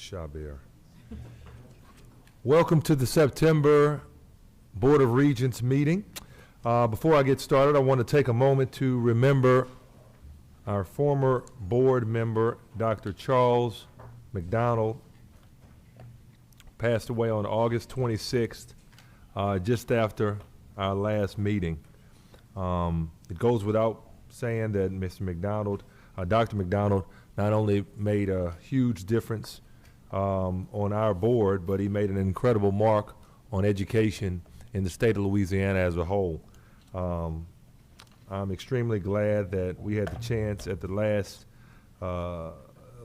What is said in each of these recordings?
Chabert. Welcome to the September Board of Regents meeting. Before I get started, I want to take a moment to remember our former board member, Dr. Charles McDonald, passed away on August 26th, just after our last meeting. It goes without saying that Mr. McDonald, Dr. McDonald, not only made a huge difference on our board, but he made an incredible mark on education in the state of Louisiana as a whole. I'm extremely glad that we had the chance at the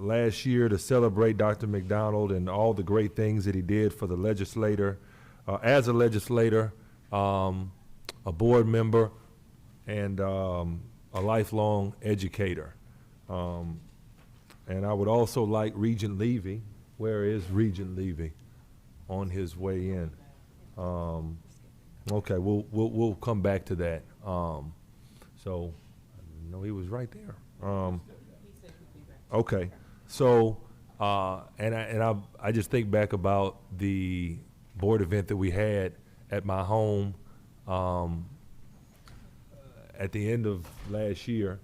last year to celebrate Dr. McDonald and all the great things that he did for the legislator, as a legislator, a board member, and a lifelong educator. And I would also like Regent Levy. Where is Regent Levy? On his way in. Okay, we'll come back to that. So, no, he was right there. Okay, so I just think back about the board event that we had at my home at the end of last year.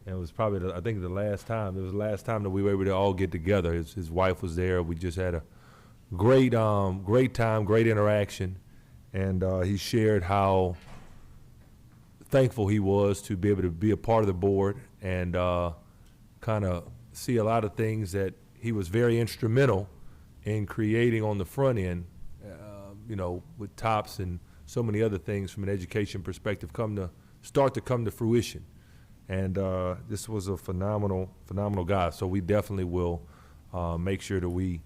And it was probably, I think, the last time. It was the last time that we were able to all get together. His wife was there. We just had a great time, great interaction. And he shared how thankful he was to be able to be a part of the board and kind of see a lot of things that he was very instrumental in creating on the front end, with TOPS and so many other things from an education perspective start to come to fruition. And this was a phenomenal guy. So we definitely will make sure that we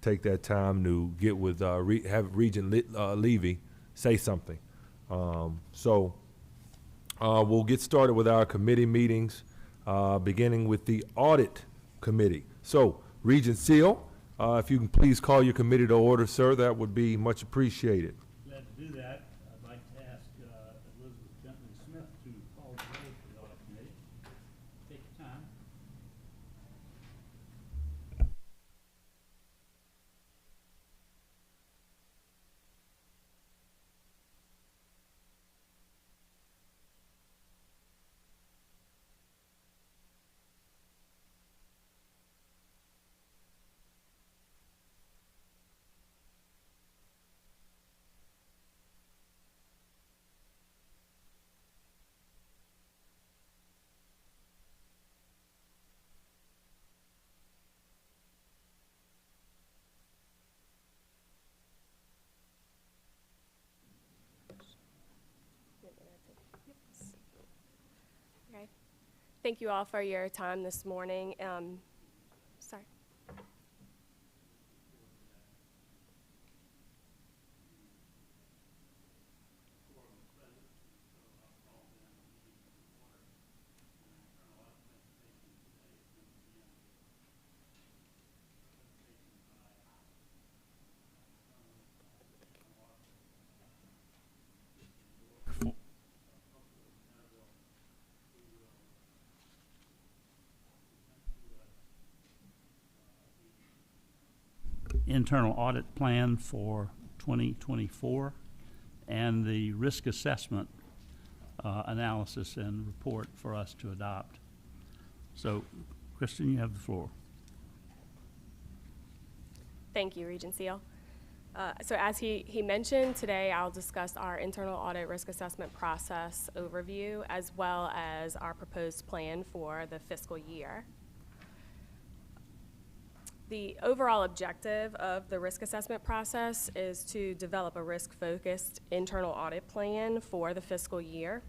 take that time to get with, have Regent Levy say something. So we'll get started with our committee meetings, beginning with the Audit Committee. So Regent Seal, if you can please call your committee to order, sir, that would be much appreciated. Glad to do that. I'd like to ask Elizabeth Bentley-Smith to call the roll for the Audit Committee. Take your time. Okay. Thank you all for your time this morning. Sorry. Internal audit plan for 2024 and the risk assessment analysis and report for us to adopt. So, Kristen, you have the floor. Thank you, Regent Seal. So as he mentioned, today I'll discuss our internal audit risk assessment process overview as well as our proposed plan for the fiscal year. The overall objective of the risk assessment process is to develop a risk-focused internal audit plan for the fiscal year.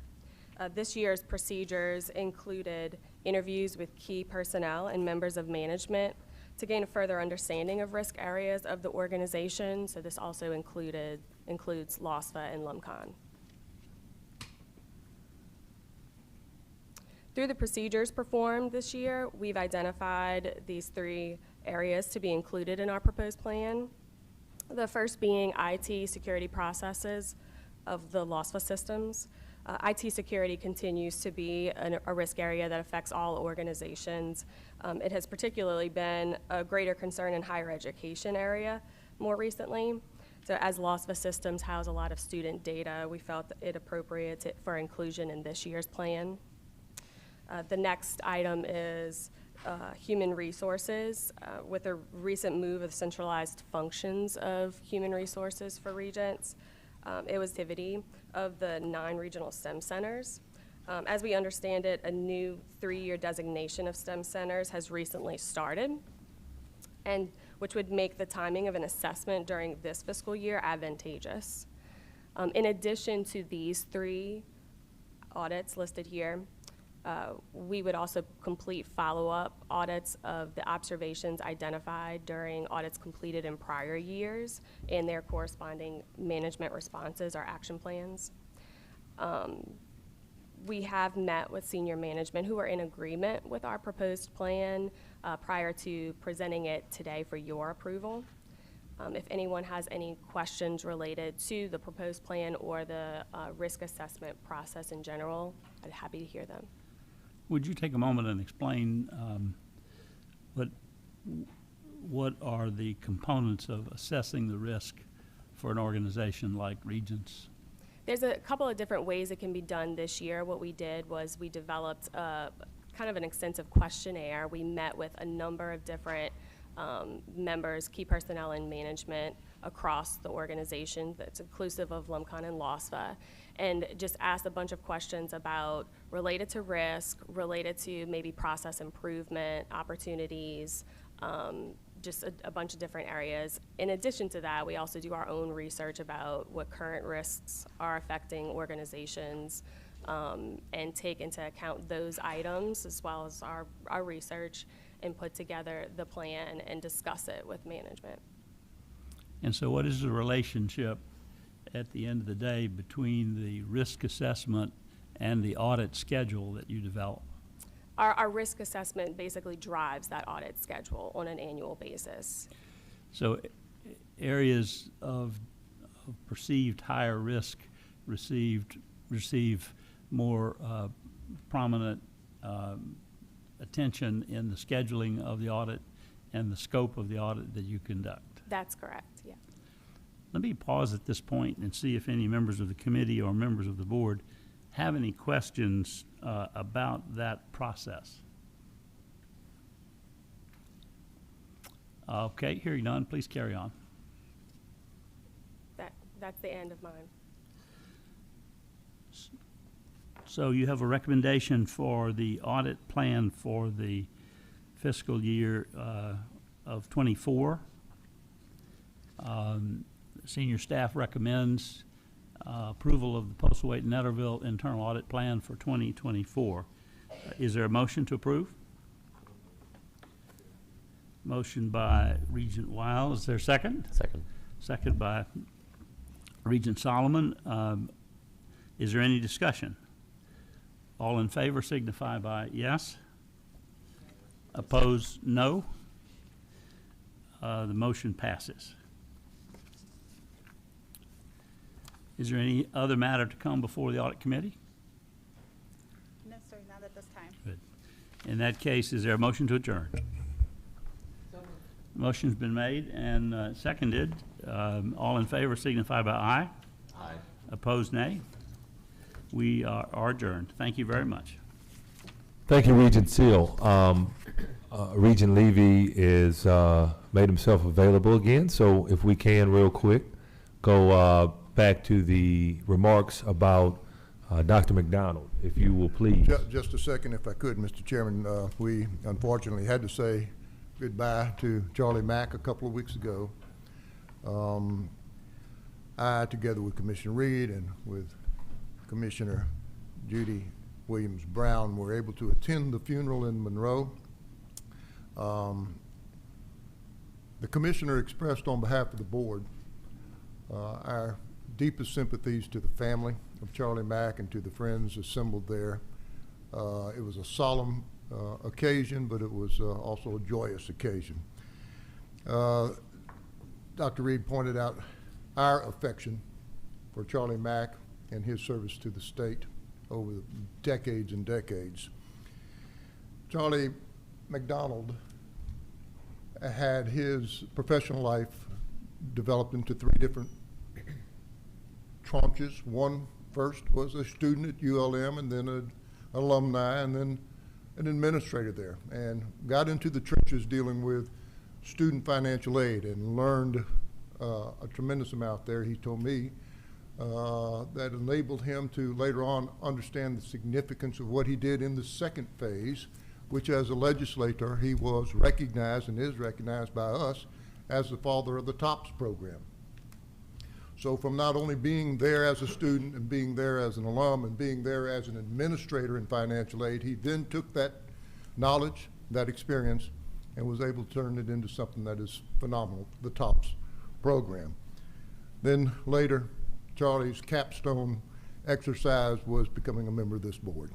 This year's procedures included interviews with key personnel and members of management to gain a further understanding of risk areas of the organization. So this also includes LOSFA and LUMCON. Through the procedures performed this year, we've identified these three areas to be included in our proposed plan. The first being IT security processes of the LOSFA systems. IT security continues to be a risk area that affects all organizations. It has particularly been a greater concern in higher education area more recently. So as LOSVA systems house a lot of student data, we felt it appropriate for inclusion in this year's plan. The next item is human resources. With the recent move of centralized functions of human resources for Regents, it was activity of the 9 regional STEM centers. As we understand it, a new 3-year designation of STEM centers has recently started, and which would make the timing of an assessment during this fiscal year advantageous. In addition to these 3 audits listed here, we would also complete follow-up audits of the observations identified during audits completed in prior years and their corresponding management responses or action plans. We have met with senior management who are in agreement with our proposed plan prior to presenting it today for your approval. If anyone has any questions related to the proposed plan or the risk assessment process in general, I'd be happy to hear them. Would you take a moment and explain what are the components of assessing the risk for an organization like Regents? There's a couple of different ways it can be done this year. What we did was we developed kind of an extensive questionnaire. We met with a number of different members, key personnel and management across the organization that's inclusive of LUMCON and LOSVA, and just asked a bunch of questions about related to risk, related to maybe process improvement, opportunities, just a bunch of different areas. In addition to that, we also do our own research about what current risks are affecting organizations and take into account those items as well as our research and put together the plan and discuss it with management. And so what is the relationship at the end of the day between the risk assessment and the audit schedule that you develop? Our risk assessment basically drives that audit schedule on an annual basis. So areas of perceived higher risk receive more prominent attention in the scheduling of the audit and the scope of the audit that you conduct. That's correct, yeah. Let me pause at this point and see if any members of the committee or members of the board have any questions about that process. Okay, hearing none, please carry on. That's the end of mine. So you have a recommendation for the audit plan for the fiscal year of '24. Senior staff recommends approval of the Postlethwaite and Netterville internal audit plan for 2024. Is there a motion to approve? Motion by Regent Weil. Is there a second? Second. Second by Regent Solomon. Is there any discussion? All in favor signify by yes. Opposed, no. The motion passes. Is there any other matter to come before the audit committee? No, sir, not at this time. Good. In that case, is there a motion to adjourn? Motion's been made and seconded. All in favor signify by aye. Aye. Opposed, nay. We are adjourned. Thank you very much. Thank you, Regent Seal. Regent Levy is made himself available again, so if we can, real quick, go back to the remarks about Dr. McDonald, if you will please. Just a second, if I could, Mr. Chairman. We unfortunately had to say goodbye to Charlie Mack a couple of weeks ago. I, together with Commissioner Reed and with Commissioner Judy Williams-Brown, were able to attend the funeral in Monroe. The commissioner expressed on behalf of the board our deepest sympathies to the family of Charlie Mack and to the friends assembled there. It was a solemn occasion, but it was also a joyous occasion. Dr. Reed pointed out our affection for Charlie Mack and his service to the state. over decades and decades. Charlie McDonald had his professional life developed into 3 different tranches. One first was a student at ULM, and then an alumni, and then an administrator there, and got into the trenches dealing with student financial aid and learned a tremendous amount there. He told me that enabled him to later on understand the significance of what he did in the second phase, which as a legislator he was recognized and is recognized by us as the father of the TOPS program. So from not only being there as a student and being there as an alum and being there as an administrator in financial aid, he then took that knowledge, that experience, and was able to turn it into something that is phenomenal, the TOPS program. Then later, Charlie's capstone exercise was becoming a member of this board.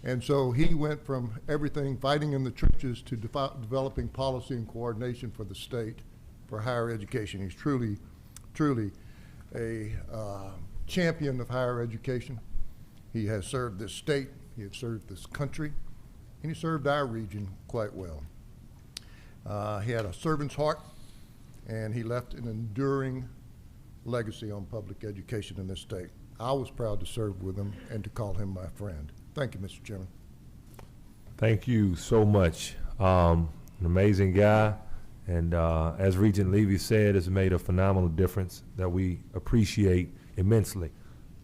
And so he went from everything fighting in the trenches to developing policy and coordination for the state for higher education. He's truly, truly a champion of higher education. He has served this state, he has served this country, and he served our region quite well. He had a servant's heart, and he left an enduring legacy on public education in this state. I was proud to serve with him and to call him my friend. Thank you, Mr. Chairman. Thank you so much. An amazing guy, and as Regent Levy said, has made a phenomenal difference that we appreciate immensely.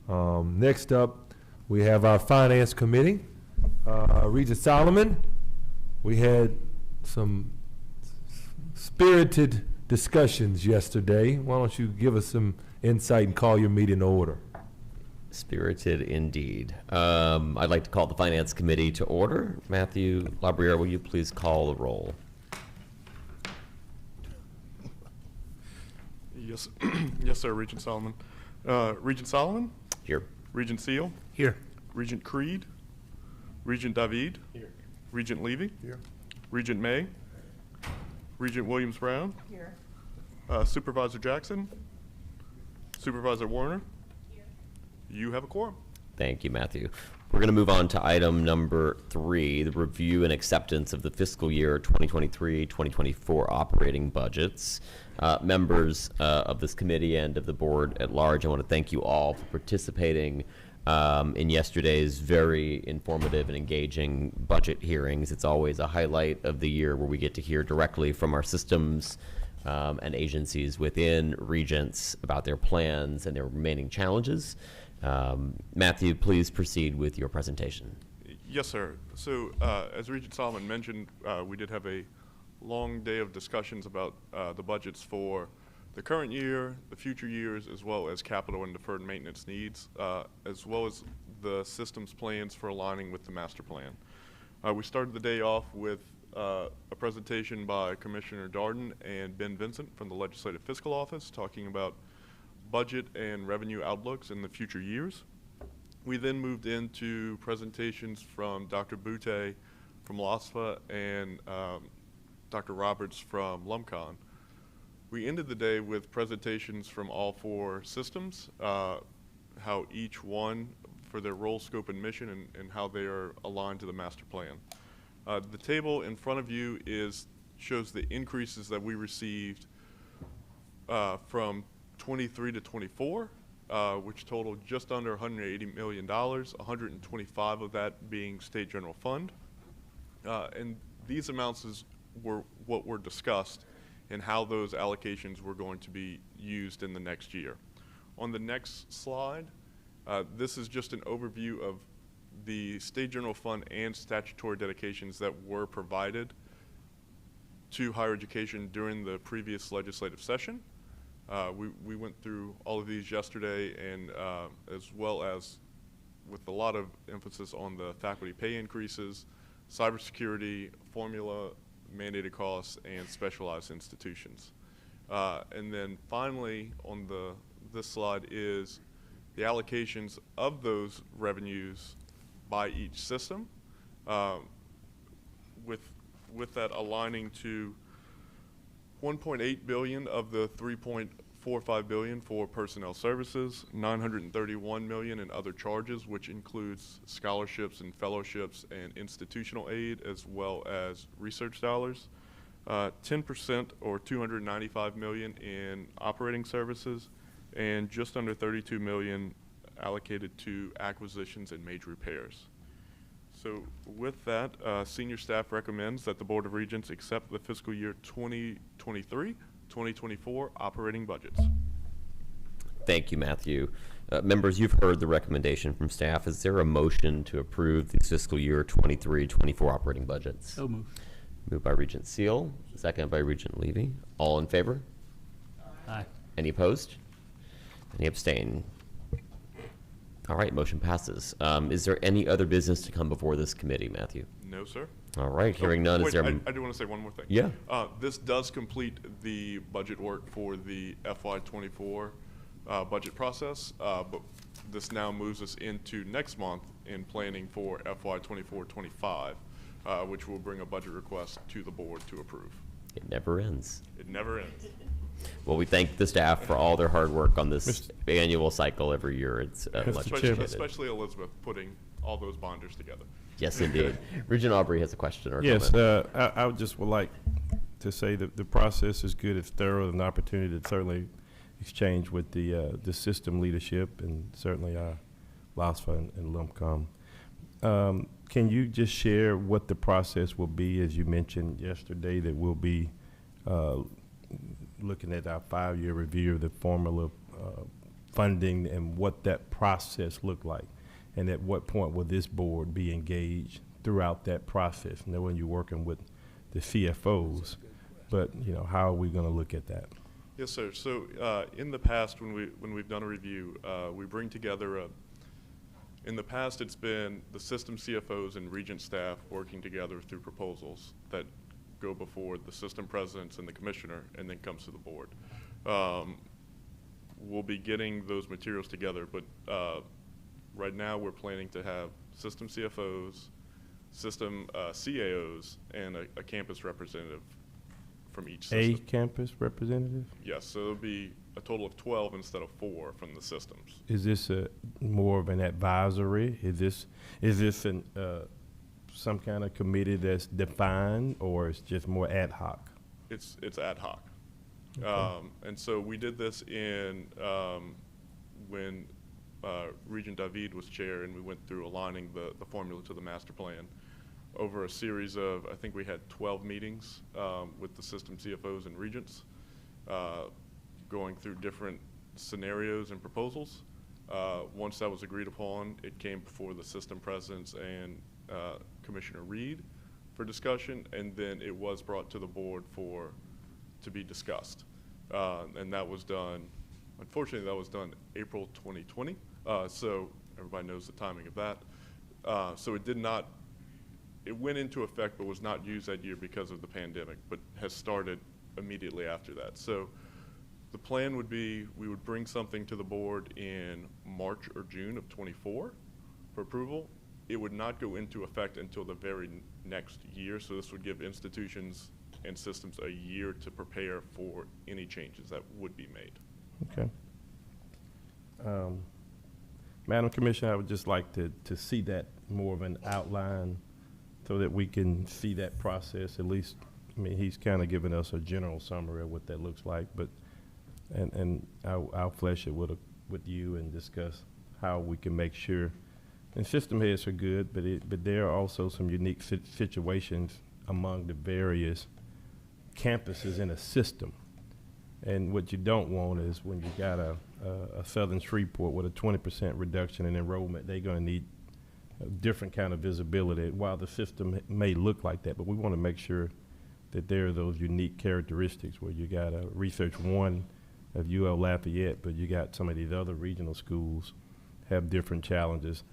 Next up, we have our Finance Committee. Regent Solomon, we had some spirited discussions yesterday. Why don't you give us some insight and call your meeting to order? Spirited indeed. I'd like to call the Finance Committee to order. Matthew Labriere, will you please call the roll? Yes, yes, sir, Regent Solomon. Regent Solomon? Here. Regent Seal? Here. Regent Creed? Regent David? Here. Regent Levy? Here. Regent May? Regent Williams-Brown? Here. Supervisor Jackson? Supervisor Warner? Here. You have a quorum. Thank you, Matthew. We're going to move on to item number 3, the review and acceptance of the fiscal year 2023-2024 operating budgets. Members of this committee and of the board at large, I want to thank you all for participating in yesterday's very informative and engaging budget hearings. It's always a highlight of the year where we get to hear directly from our systems and agencies within Regents about their plans and their remaining challenges. Matthew, please proceed with your presentation. Yes, sir. So as Regent Solomon mentioned, we did have a long day of discussions about the budgets for the current year, the future years, as well as capital and deferred maintenance needs, as well as the systems plans for aligning with the master plan. We started the day off with a presentation by Commissioner Darden and Ben Vincent from the Legislative Fiscal Office talking about budget and revenue outlooks in the future years. We then moved into presentations from Dr. Butte from LASFA and Dr. Roberts from LUMCON. We ended the day with presentations from all 4 systems, how each one for their role, scope, and mission, and how they are aligned to the master plan. The table in front of you shows the increases that we received from 23 to 24, which totaled just under $180 million, 125 of that being state general fund. And these amounts were what were discussed and how those allocations were going to be used in the next year. On the next slide, this is just an overview of the state general fund and statutory dedications that were provided to higher education during the previous legislative session. We went through all of these yesterday, and as well as with a lot of emphasis on the faculty pay increases, cybersecurity, formula, mandated costs, and specialized institutions. And then finally on this slide is the allocations of those revenues by each system, with that aligning to 1.8 billion of the 3.4 $1.45 billion for personnel services, $931 million in other charges, which includes scholarships and fellowships and institutional aid, as well as research dollars. 10% or $295 million in operating services, and just under $32 million allocated to acquisitions and major repairs. So with that, senior staff recommends that the Board of Regents accept the fiscal year 2023-2024 operating budgets. Thank you, Matthew. Members, you've heard the recommendation from staff. Is there a motion to approve the fiscal year 23-24 operating budgets? So moved. Moved by Regent Seal, seconded by Regent Levy. All in favor? Aye. Any opposed? Any abstain? All right, motion passes. Is there any other business to come before this committee, Matthew? No, sir. All right, hearing none, Wait, is there? I do want to say one more thing. Yeah. This does complete the budget work for the FY24 budget process, but this now moves us into next month in planning for FY24-25, which will bring a budget request to the board to approve. It never ends. It never ends. Well, we thank the staff for all their hard work on this annual cycle every year. It's much appreciated. Especially Elizabeth putting all those bonders together. Yes, indeed. Regent Aubrey has a question or a Yes, comment. I just would like to say that the process is good, it's thorough, an opportunity to certainly exchange with the system leadership and certainly LASFA and LUMCOM. Can you just share what the process will be, as you mentioned yesterday, that we'll be looking at our 5-year review of the formula funding and what that process looked like? And at what point will this board be engaged throughout that process, knowing you're working with the CFOs, but how are we going to look at that? Yes, sir. So in the past, when we've done a review, we bring together in the past, it's been the system CFOs and Regent staff working together through proposals that go before the system presidents and the commissioner, and then comes to the board. We'll be getting those materials together, but right now we're planning to have system CFOs, system CAOs, and a campus representative from each system. A campus representative? Yes, so it'll be a total of 12 instead of 4 from the systems. Is this more of an advisory? Is this some kind of committee that's defined, or it's just more ad hoc? It's ad hoc. Okay. And so we did this in when Regent David was chair, and we went through aligning the formula to the master plan over a series of, I think we had 12 meetings with the system CFOs and regents, going through different scenarios and proposals. Once that was agreed upon, it came before the system presidents and Commissioner Reed for discussion, and then it was brought to the board to be discussed. And that was done, unfortunately, that was done April 2020. So everybody knows the timing of that. So it went into effect but was not used that year because of the pandemic, but has started immediately after that. So the plan would be we would bring something to the board in March or June of 24 for approval. It would not go into effect until the very next year, so this would give institutions and systems a year to prepare for any changes that would be made. Okay. Madam Commissioner, I would just like to see that more of an outline so that we can see that process at least. I mean, he's kind of given us a general summary of what that looks like, but and I'll flesh it with you and discuss how we can make sure. And system heads are good, but there are also some unique situations among the various campuses in a system. And what you don't want is when you got a Southern Shreveport with a 20% reduction in enrollment, they're going to need a different kind of visibility. While the system may look like that, but we want to make sure that there are those unique characteristics where you got a Research 1 of UL Lafayette, but you got some of these other regional schools have different challenges.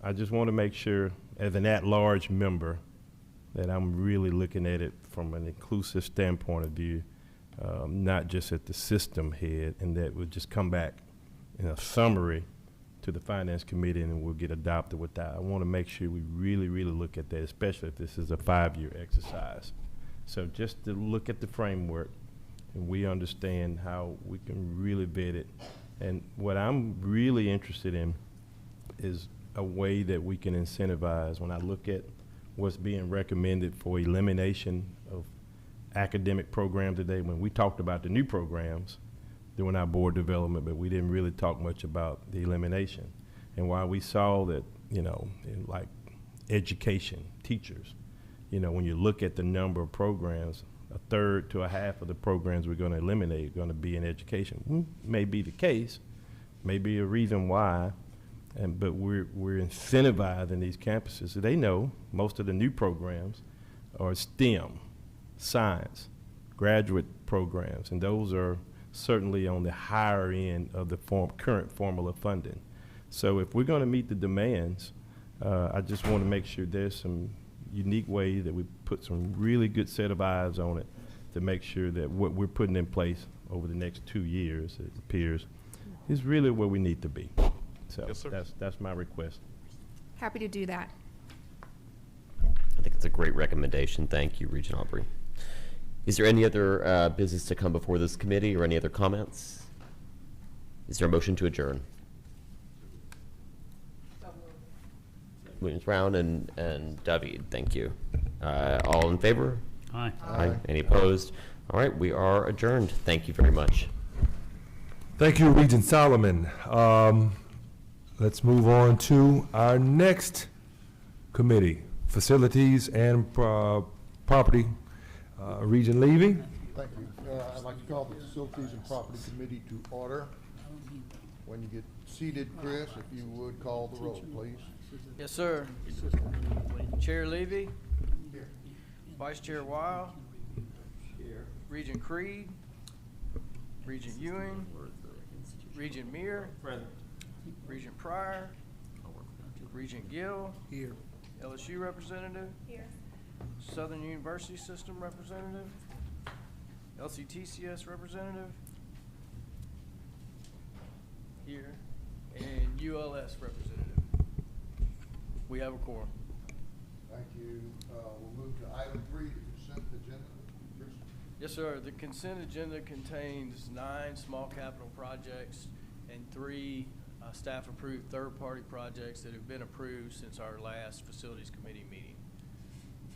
I just want to make sure, as an at-large member, that I'm really looking at it from an inclusive standpoint of view, not just at the system head, and that we'll just come back in a summary to the Finance Committee and we'll get adopted with that. I want to make sure we really, really look at that, especially if this is a 5-year exercise. So just to look at the framework, and we understand how we can really vet it. And what I'm really interested in is a way that we can incentivize. When I look at what's being recommended for elimination of academic programs today, when we talked about the new programs during our board development, but we didn't really talk much about the elimination. And while we saw that, you know, in like education, teachers, you know, when you look at the number of programs, a third to a half of the programs we're going to eliminate are going to be in education. May be the case, may be a reason why, but we're incentivizing these campuses. So they know most of the new programs are STEM, science, graduate programs, and those are certainly on the higher end of the current formula funding. So if we're going to meet the demands, I just want to make sure there's some unique way that we put some really good set of eyes on it to make sure that what we're putting in place over the next 2 years, it appears, is really where we need to be. So Yes, sir. that's my request. Happy to do that. I think it's a great recommendation. Thank you, Regent Aubrey. Is there any other business to come before this committee or any other comments? Is there a motion to adjourn? Williams Brown and David, thank you. All in favor? Aye. Aye. Any opposed? All right, we are adjourned. Thank you very much. Thank you, Regent Solomon. Let's move on to our next committee, Facilities and Property. Regent Levy. Thank you. I'd like to call the Facilities and Property Committee to order. When you get seated, Chris, if you would call the roll, please. Yes, sir. Chair Levy. Vice Chair Weil. Regent Creed. Regent Ewing. Regent Meir. Regent Pryor. Regent Gill. Here. LSU representative. Here. Southern University System representative. LCTCS representative. Here. And ULS representative. We have a quorum. Thank you. We'll move to item 3, the consent agenda. Chris? Yes, sir. The consent agenda contains 9 small capital projects and 3 staff-approved third-party projects that have been approved since our last Facilities Committee meeting.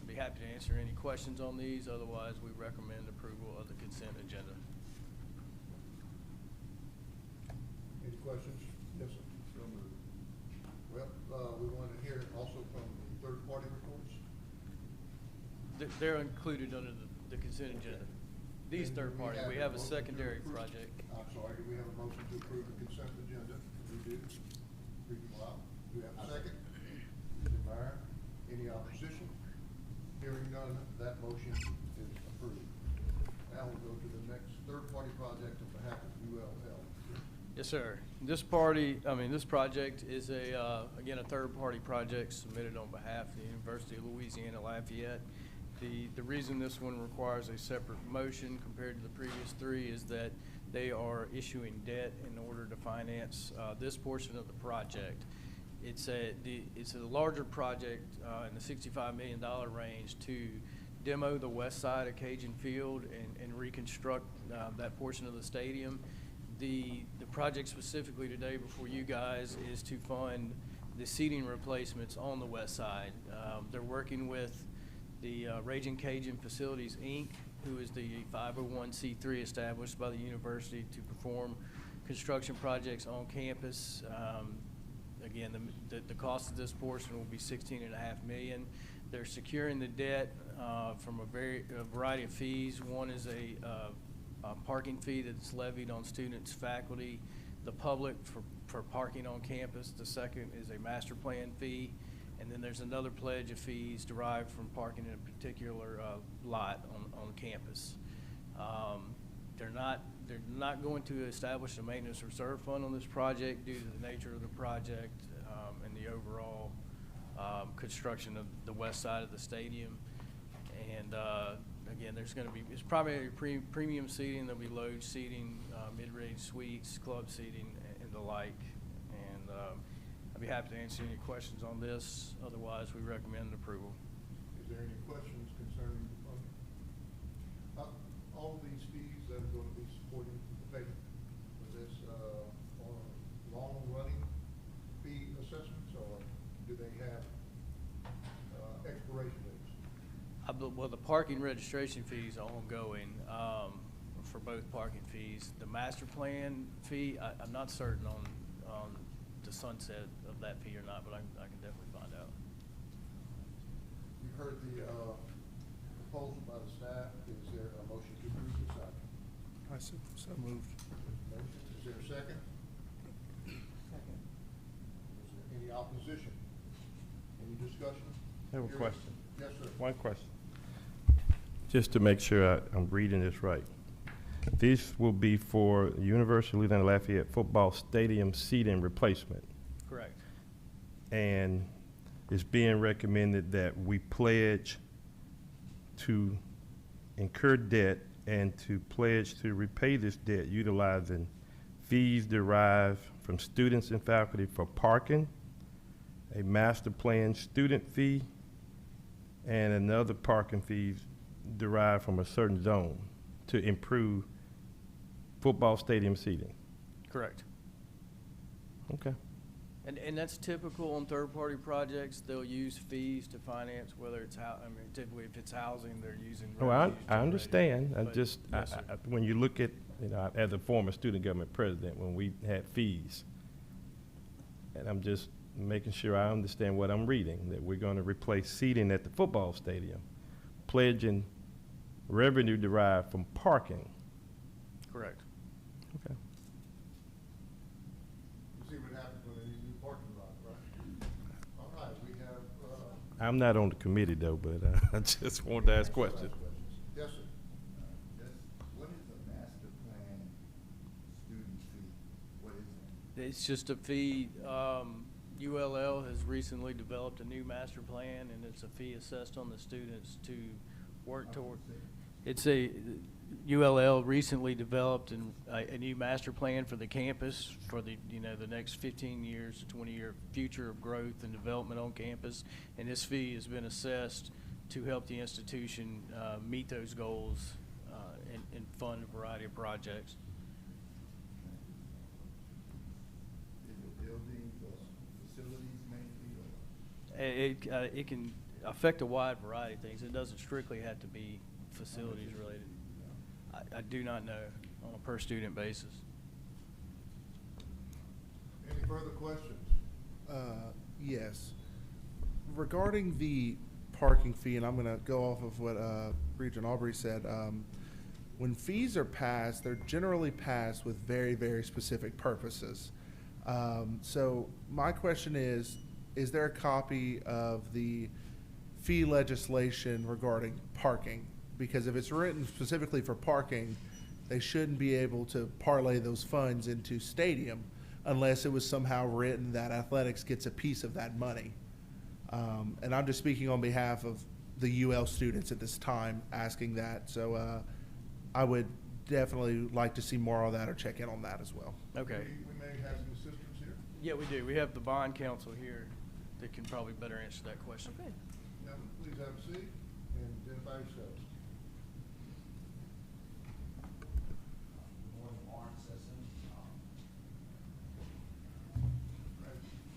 I'd be happy to answer any questions on these. Otherwise, we recommend approval of the consent agenda. Any questions? Yes, sir. Well, we want to hear also from the third-party reports. They're included under the consent agenda. These And do third-party, we a have a motion to secondary approve? project. I'm sorry, do we have a motion to approve the consent agenda? We do. Regent Blau, do we have a second? Regent Meyer, any opposition? Hearing none, that motion is approved. Now we'll go to the next third-party project on behalf of ULL. Yes, sir. This project is again, a third-party project submitted on behalf of the University of Louisiana Lafayette. The reason this one requires a separate motion compared to the previous 3 is that they are issuing debt in order to finance this portion of the project. It's a larger project in the $65 million range to demo the west side of Cajun Field and reconstruct that portion of the stadium. The project specifically today before you guys is to fund the seating replacements on the west side. They're working with the Raging Cajun Facilities, Inc., who is the 501c3 established by the university to perform construction projects on campus. Again, the cost of this portion will be $16.5 million. They're securing the debt from a variety of fees. One is a parking fee that's levied on students, faculty, the public for parking on campus. The second is a master plan fee. And then there's another pledge of fees derived from parking in a particular lot on campus. They're not going to establish a maintenance reserve fund on this project due to the nature of the project and the overall construction of the west side of the stadium. And again, there's going to be, it's primarily premium seating. There'll be loge seating, mid-range suites, club seating, and the like. And I'd be happy to answer any questions on this. Otherwise, we recommend approval. Is there any questions concerning the fund? All of these fees that Well, the parking registration fees are ongoing, for both parking fees. The master plan fee, I'm not certain on the sunset of that fee or not, but I can definitely find out. You heard the proposal by the staff. Is there a motion to approve this item? I so moved. Motion. Is there a second? Second. Is there any opposition? Any discussion? I have a Hearing- question. Yes, sir. One question. Just to make sure I'm reading this right. This will be for University of Louisiana Lafayette football stadium seating replacement. Correct. And it's being recommended that we pledge to incur debt and to pledge to repay this debt utilizing fees derived from students and faculty for parking, a master plan student fee, and another parking fees derived from a certain zone to improve football stadium seating. Correct. Okay. And that's typical on third-party projects. They'll use fees to finance, whether it's typically if it's housing, they're using. Oh, revenues I generated. understand. But yes, sir. When you look at, as a former student government president, when we had fees, and I'm just making sure I understand what I'm reading, that we're going to replace seating at the football stadium, pledging revenue derived from parking. Correct. Okay. You see what happens when they need a new parking lot, right? All right, we have, I'm not on the committee though, but I just wanted to ask questions. yes, sir. What is a master plan student fee? What is it? It's just a fee. ULL has recently developed a new master plan, and it's a fee assessed on the students to work toward. It's ULL recently developed a new master plan for the campus for the next 15 years to 20-year future of growth and development on campus, and this fee has been assessed to help the institution meet those goals and fund a variety of projects. Is it buildings or facilities mainly? Or? It can affect a wide variety of things. It doesn't strictly have to be facilities related. I do not know on a per student basis. Any further questions? Yes. Regarding the parking fee, and I'm going to go off of what Regent Aubrey said, when fees are passed, they're generally passed with very, very specific purposes. So my question is there a copy of the fee legislation regarding parking? Because if it's written specifically for parking, they shouldn't be able to parlay those funds into stadium unless it was somehow written that athletics gets a piece of that money. And I'm just speaking on behalf of the UL students at this time asking that. So I would definitely like to see more of that or check in on that as well. Okay. We may have some assistance here. Yeah, we do. We have the bond counsel here that can probably better answer that question. Okay. Gentlemen, please have a seat and identify yourselves.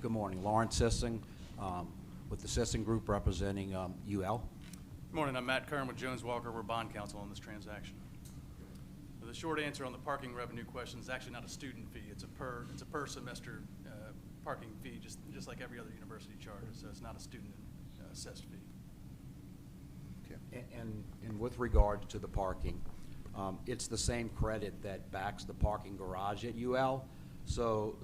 Good morning, Lawrence Sissing, with the Sissing Group representing UL. Good morning, I'm Matt Kern with Jones Walker. We're bond counsel on this transaction. So the short answer on the parking revenue question is actually not a student fee. It's a per semester parking fee, just like every other university charge. So it's not a student assessed fee. Okay. And with regard to the parking, it's the same credit that backs the parking garage at UL. So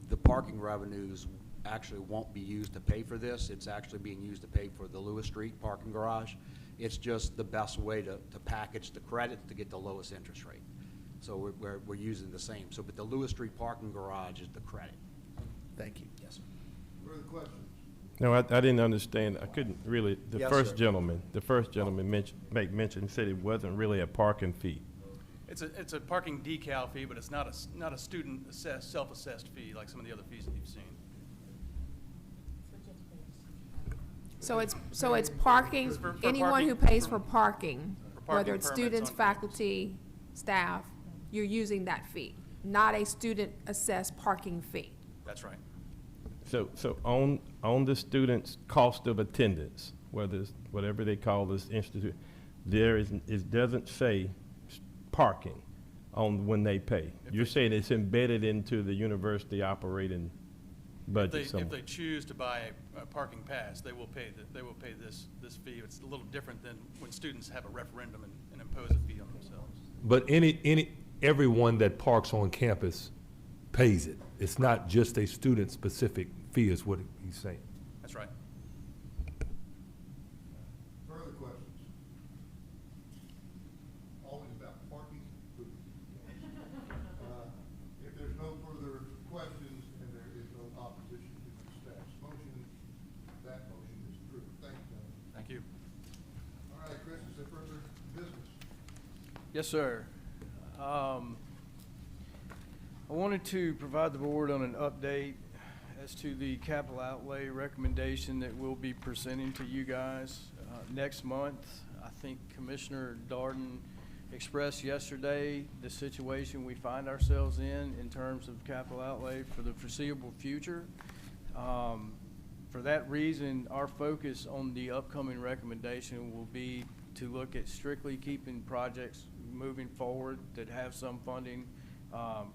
the parking revenues actually won't be used to pay for this. It's actually being used to pay for the Lewis Street parking garage. It's just the best way to package the credit to get the lowest interest rate. So we're using the same. So, but the Lewis Street parking garage is the credit. Thank you. Yes. Further questions? No, I didn't understand. I couldn't really, the Yes, first sir. gentleman mentioned, said it wasn't really a parking fee. It's a parking decal fee, but it's not a student self-assessed fee like some of the other fees that you've seen. So it's parking, For anyone parking- who pays for- for parking, for parking whether it's permits students, on campus. faculty, staff, you're using that fee, not a student assessed parking fee. That's right. So on the student's cost of attendance, whether it's whatever they call this institute, it doesn't say parking on when they pay. You're saying it's embedded into the university operating budget If somewhere. they choose to buy a parking pass, they will pay this fee. It's a little different than when students have a referendum and impose a fee on themselves. But everyone that parks on campus pays it. It's not just a student-specific fee is what he's saying. That's right. Further questions? Always about parking. If there's no further questions and there is no opposition to the staff's motion, that motion is approved. Thank you, gentlemen. Thank you. All right, Chris, is there further business? Yes, sir. I wanted to provide the board on an update as to the capital outlay recommendation that we'll be presenting to you guys next month. I think Commissioner Darden expressed yesterday the situation we find ourselves in terms of capital outlay for the foreseeable future. For that reason, our focus on the upcoming recommendation will be to look at strictly keeping projects moving forward that have some funding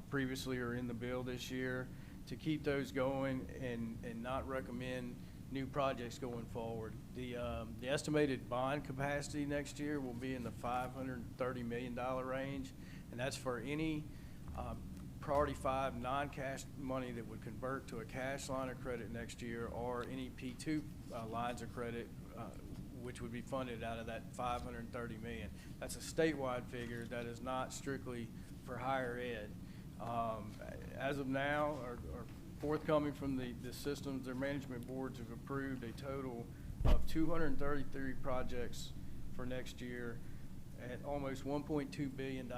previously or in the bill this year, to keep those going and not recommend new projects going forward. The estimated bond capacity next year will be in the $530 million range, and that's for any Priority 5 non-cash money that would convert to a cash line of credit next year, or any P2 lines of credit which would be funded out of that $530 million. That's a statewide figure. That is not strictly for higher ed. As of now, or forthcoming from the systems, their management boards have approved a total of 233 projects for next year at almost $1.2 billion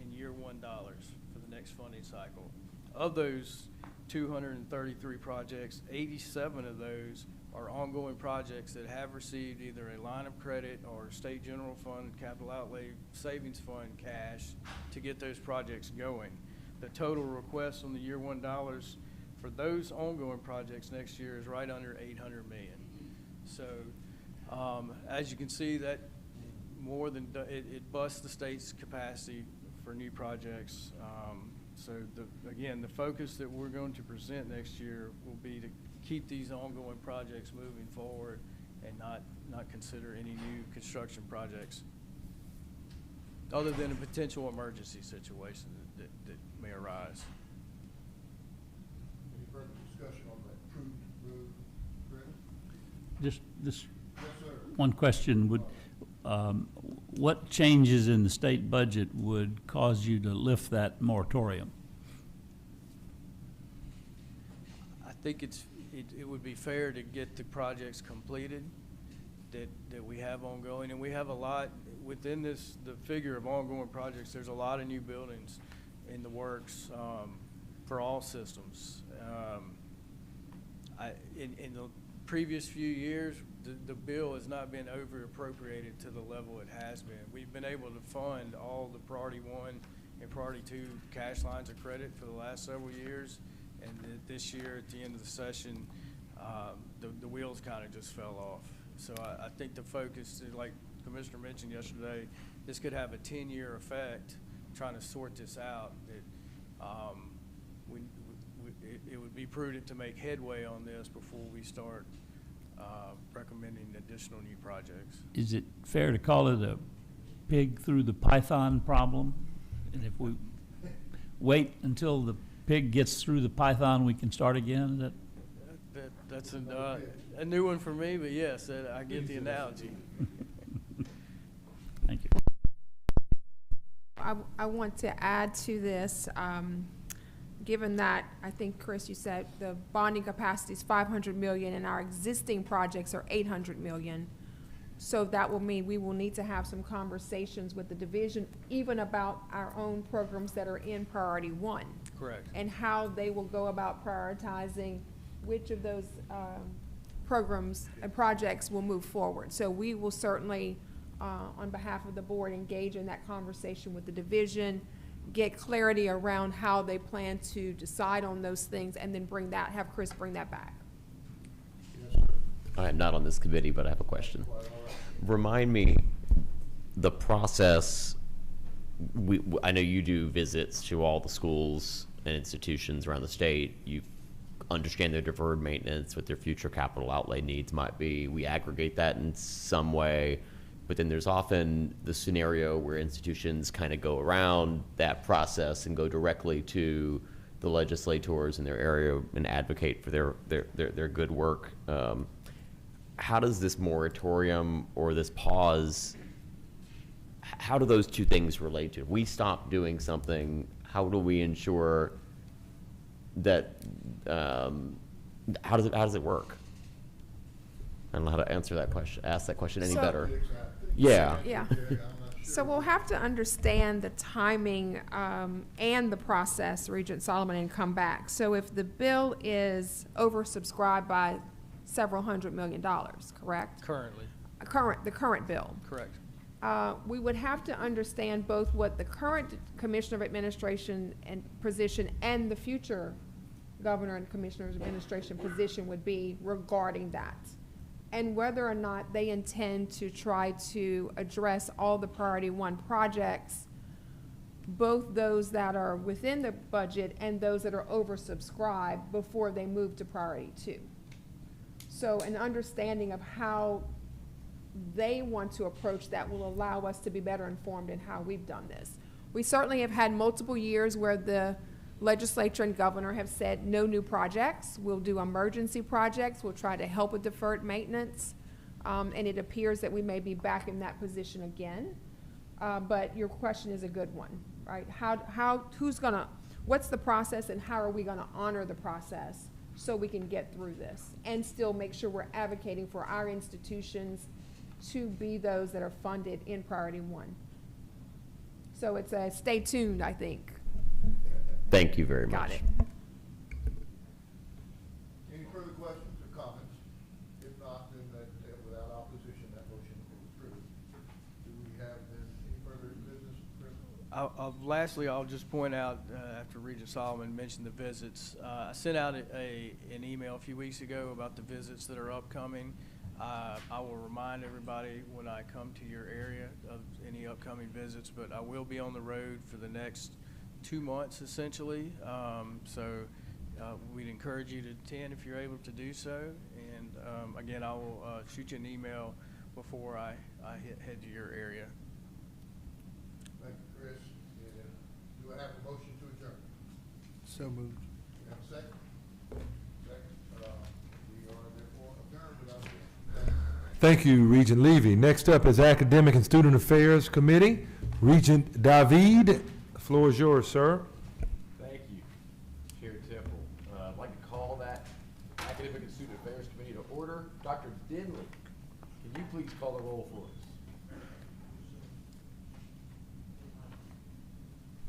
in year one dollars for the next funding cycle. Of those 233 projects, 87 of those are ongoing projects that have received either a line of credit or state general fund, capital outlay savings fund cash to get those projects going. The total request on the year one dollars for those ongoing projects next year is right under $800 million. So as you can see, that more than it busts the state's capacity for new projects. So again, the focus that we're going to present next year will be to keep these ongoing projects moving forward and not consider any new construction projects other than a potential emergency situation that may arise. Any further discussion on that approved move, Chris? Just Yes, sir. one question, what changes in the state budget would cause you to lift that moratorium? I think it would be fair to get the projects completed that we have ongoing, and we have a lot within the figure of ongoing projects. There's a lot of new buildings in the works for all systems. In the previous few years, the bill has not been over appropriated to the level it has been. We've been able to fund all the Priority 1 and Priority 2 cash lines of credit for the last several years, and this year at the end of the session, the wheels kind of just fell off. So I think the focus, like Commissioner mentioned yesterday, this could have a 10-year effect trying to sort this out. It would be prudent to make headway on this before we start recommending additional new projects. Is it fair to call it a pig through the python problem? And if we wait until the pig gets through the python, we can start again? Is That's a new one for me, but yes, I get the analogy. Thank you. I want to add to this, given that, I think, Chris, you said the bonding capacity is 500 million and our existing projects are 800 million. So that will mean we will need to have some conversations with the division, even about our own programs that are in Priority 1. Correct. And how they will go about prioritizing which of those programs and projects will move forward. So we will certainly, on behalf of the board, engage in that conversation with the division, get clarity around how they plan to decide on those things, and then have Chris bring that back. Yes, sir. I am not on this committee, but I have a question. Remind me, the process, I know you do visits to all the schools and institutions around the state. You understand their deferred maintenance, what their future capital outlay needs might be. We aggregate that in some way, but then there's often the scenario where institutions kind of go around that process and go directly to the legislators in their area and advocate for their good work. How does this moratorium or this pause, how do those two things relate to? If we stop doing something, how do we ensure that, how does it work? I don't know how to answer that question, ask that question any better. Yeah. Yeah. So we'll have to understand the timing and the process, Regent Solomon, and come back. So if the bill is oversubscribed by several $100 million, correct? Currently, The current bill. correct. We would have to understand both what the current Commissioner of Administration and position and the future Governor and Commissioner of Administration position would be regarding that. And whether or not they intend to try to address all the Priority 1 projects, both those that are within the budget and those that are oversubscribed before they move to Priority 2. So an understanding of how they want to approach that will allow us to be better informed in how we've done this. We certainly have had multiple years where the legislature and governor have said no new projects. We'll do emergency projects. We'll try to help with deferred maintenance. And it appears that we may be back in that position again. But your question is a good one, right? What's the process and how are we gonna honor the process so we can get through this and still make sure we're advocating for our institutions to be those that are funded in Priority 1. So it's a stay tuned, I think. Thank you very much. Got it. Any further questions or comments? If not, then without opposition, that motion is approved. Do we have then any further business? Lastly, I'll just point out, after Regent Solomon mentioned the visits, I sent out an email a few weeks ago about the visits that are upcoming. I will remind everybody when I come to your area of any upcoming visits, but I will be on the road for the next 2 months, essentially. We'd encourage you to attend if you're able to do so. And again, I will shoot you an email before I head to your area. Thank you, Chris. Do I have a motion to adjourn? So moved. We have a second? Second. We are therefore adjourned without objection. Thank you, Regent Levy. Next up is Academic and Student Affairs Committee. Regent David, the floor is yours, sir. Thank you, Chair Temple. I'd like to call that Academic and Student Affairs Committee to order. Dr. Denley, can you please call the roll for us?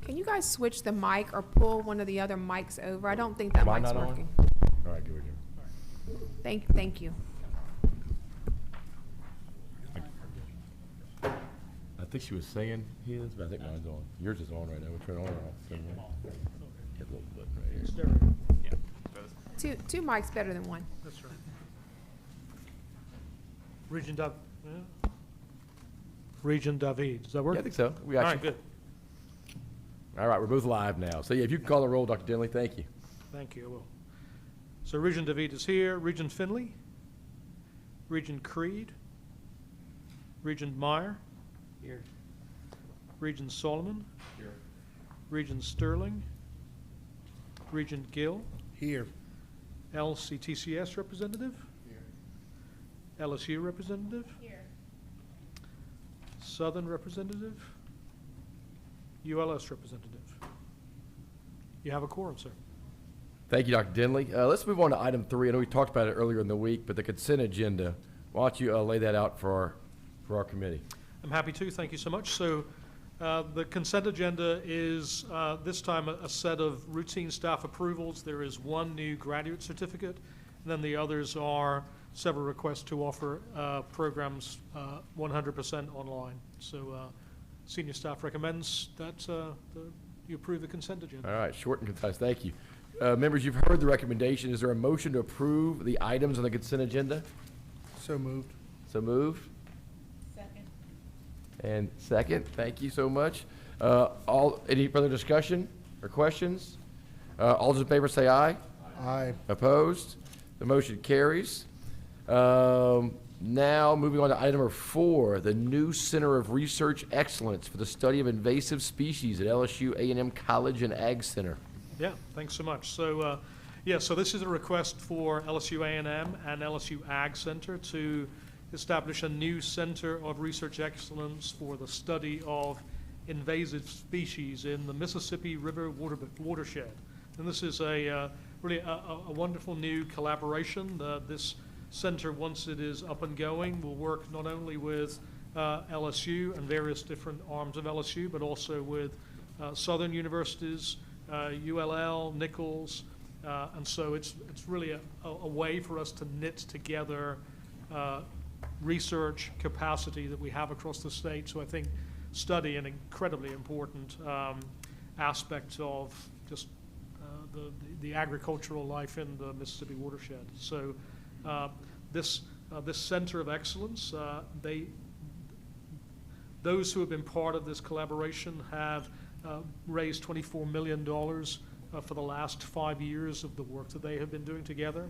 Can you guys switch the mic or pull one of the other mics over? I don't think that Mine mic's not on? working. All right, give it here. Thank you. I think she was saying his, but I think mine's on. Yours is on right now. We'll turn it on or off. Hit a little button right here. Two mics better than one. That's right. Regent David, does that work? Yeah, I think so. We All right, actually, good. all right, we're both live now. So yeah, if you can call the roll, Dr. Denley, thank you. Thank you, I will. So Regent David is here. Regent Finley? Regent Creed? Regent Meyer? Here. Regent Solomon? Here. Regent Sterling? Regent Gill? Here. LCTCS representative? Here. LSU representative? Here. Southern representative? ULS representative? You have a quorum, sir. Thank you, Dr. Denley. Let's move on to item 3. I know we talked about it earlier in the week, but the consent agenda. Why don't you lay that out for our committee? I'm happy to. Thank you so much. So the consent agenda is this time a set of routine staff approvals. There is one new graduate certificate, and then the others are several requests to offer programs 100% online. So senior staff recommends that you approve the consent agenda. All right, short and concise. Thank you. Members, you've heard the recommendation. Is there a motion to approve the items on the consent agenda? So moved. So moved. Second. And second, thank you so much. Any further discussion or questions? All those in favor say aye. Aye. Opposed? The motion carries. Now, moving on to item number 4, the new Center of Research Excellence for the Study of Invasive Species at LSU A&M College and Ag Center. Yeah, thanks so much. So, so this is a request for LSU A&M and LSU Ag Center to establish a new Center of Research Excellence for the study of invasive species in the Mississippi River watershed. And this is really a wonderful new collaboration. This center, once it is up and going, will work not only with LSU and various different arms of LSU, but also with southern universities, ULL, Nichols, and so it's really a way for us to knit together research capacity that we have across the state. So I think study an incredibly important aspect of just the agricultural life in the Mississippi watershed. So this Center of Excellence, those who have been part of this collaboration have raised $24 million for the last 5 years of the work that they have been doing together.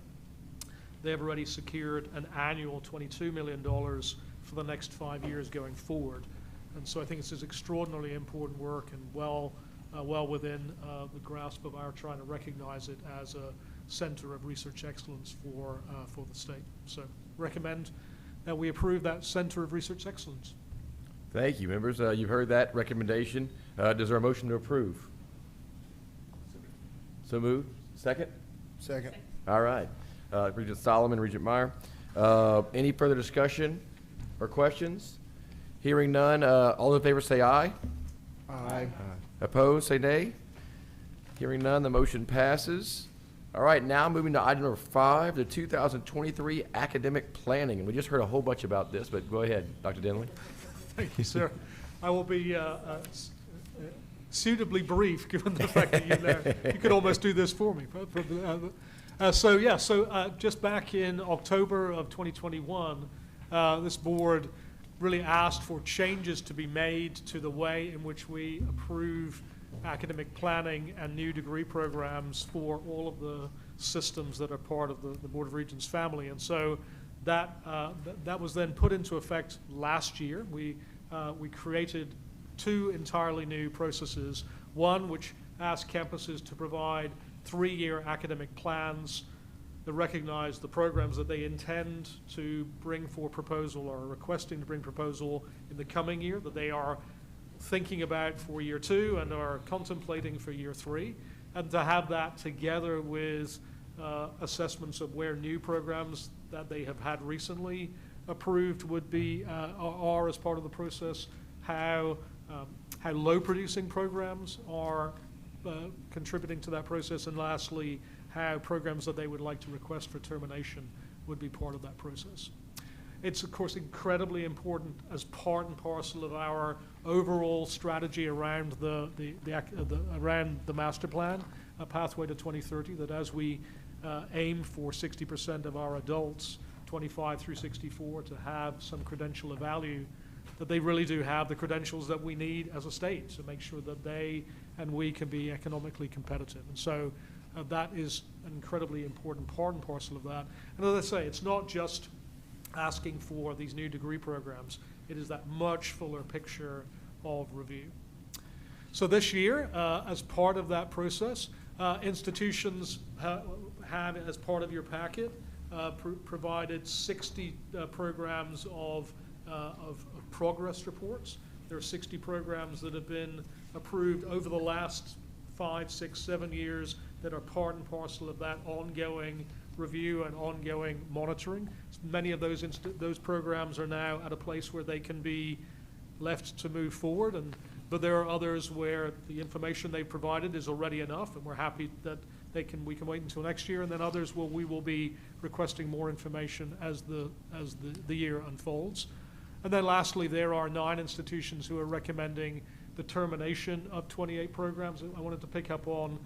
They have already secured an annual $22 million for the next 5 years going forward. And so I think this is extraordinarily important work and well within the grasp of our trying to recognize it as a center of research excellence for the state. So recommend that we approve that Center of Research Excellence. Thank you, members. You've heard that recommendation. Is there a motion to approve? So moved. Second? Second. All right. Regent Solomon, Regent Meyer. Any further discussion or questions? Hearing none, all in favor say aye. Aye. Opposed, say nay. Hearing none, the motion passes. All right, now moving to item number 5, the 2023 academic planning. And we just heard a whole bunch about this, but go ahead, Dr. Denley. Thank you, sir. I will be suitably brief, given the fact that you could almost do this for me. Just back in October of 2021, this board really asked for changes to be made to the way in which we approve academic planning and new degree programs for all of the systems that are part of the Board of Regents family. And so that was then put into effect last year. We created 2 entirely new processes. One which asked campuses to provide 3-year academic plans that recognize the programs that they intend to bring for proposal or are requesting to bring proposal in the coming year, that they are thinking about for year 2 and are contemplating for year 3, and to have that together with assessments of where new programs that they have had recently approved would be are as part of the process, how low producing programs are contributing to that process, and lastly, how programs that they would like to request for termination would be part of that process. It's, of course, incredibly important as part and parcel of our overall strategy around around the master plan, a pathway to 2030, that as we aim for 60% of our adults, 25 through 64, to have some credential of value, that they really do have the credentials that we need as a state to make sure that they and we can be economically competitive. And so that is an incredibly important part and parcel of that. And as I say, it's not just asking for these new degree programs. It is that much fuller picture of review. So this year, as part of that process, institutions had, as part of your packet, provided 60 programs of progress reports. There are 60 programs that have been approved over the last 5, 6, 7 years that are part and parcel of that ongoing review and ongoing monitoring. Many of those programs are now at a place where they can be left to move forward, but there are others where the information they've provided is already enough, and we're happy that we can wait until next year, and then others we will be requesting more information as the year unfolds. And then lastly, there are 9 institutions who are recommending the termination of 28 programs. I wanted to pick up on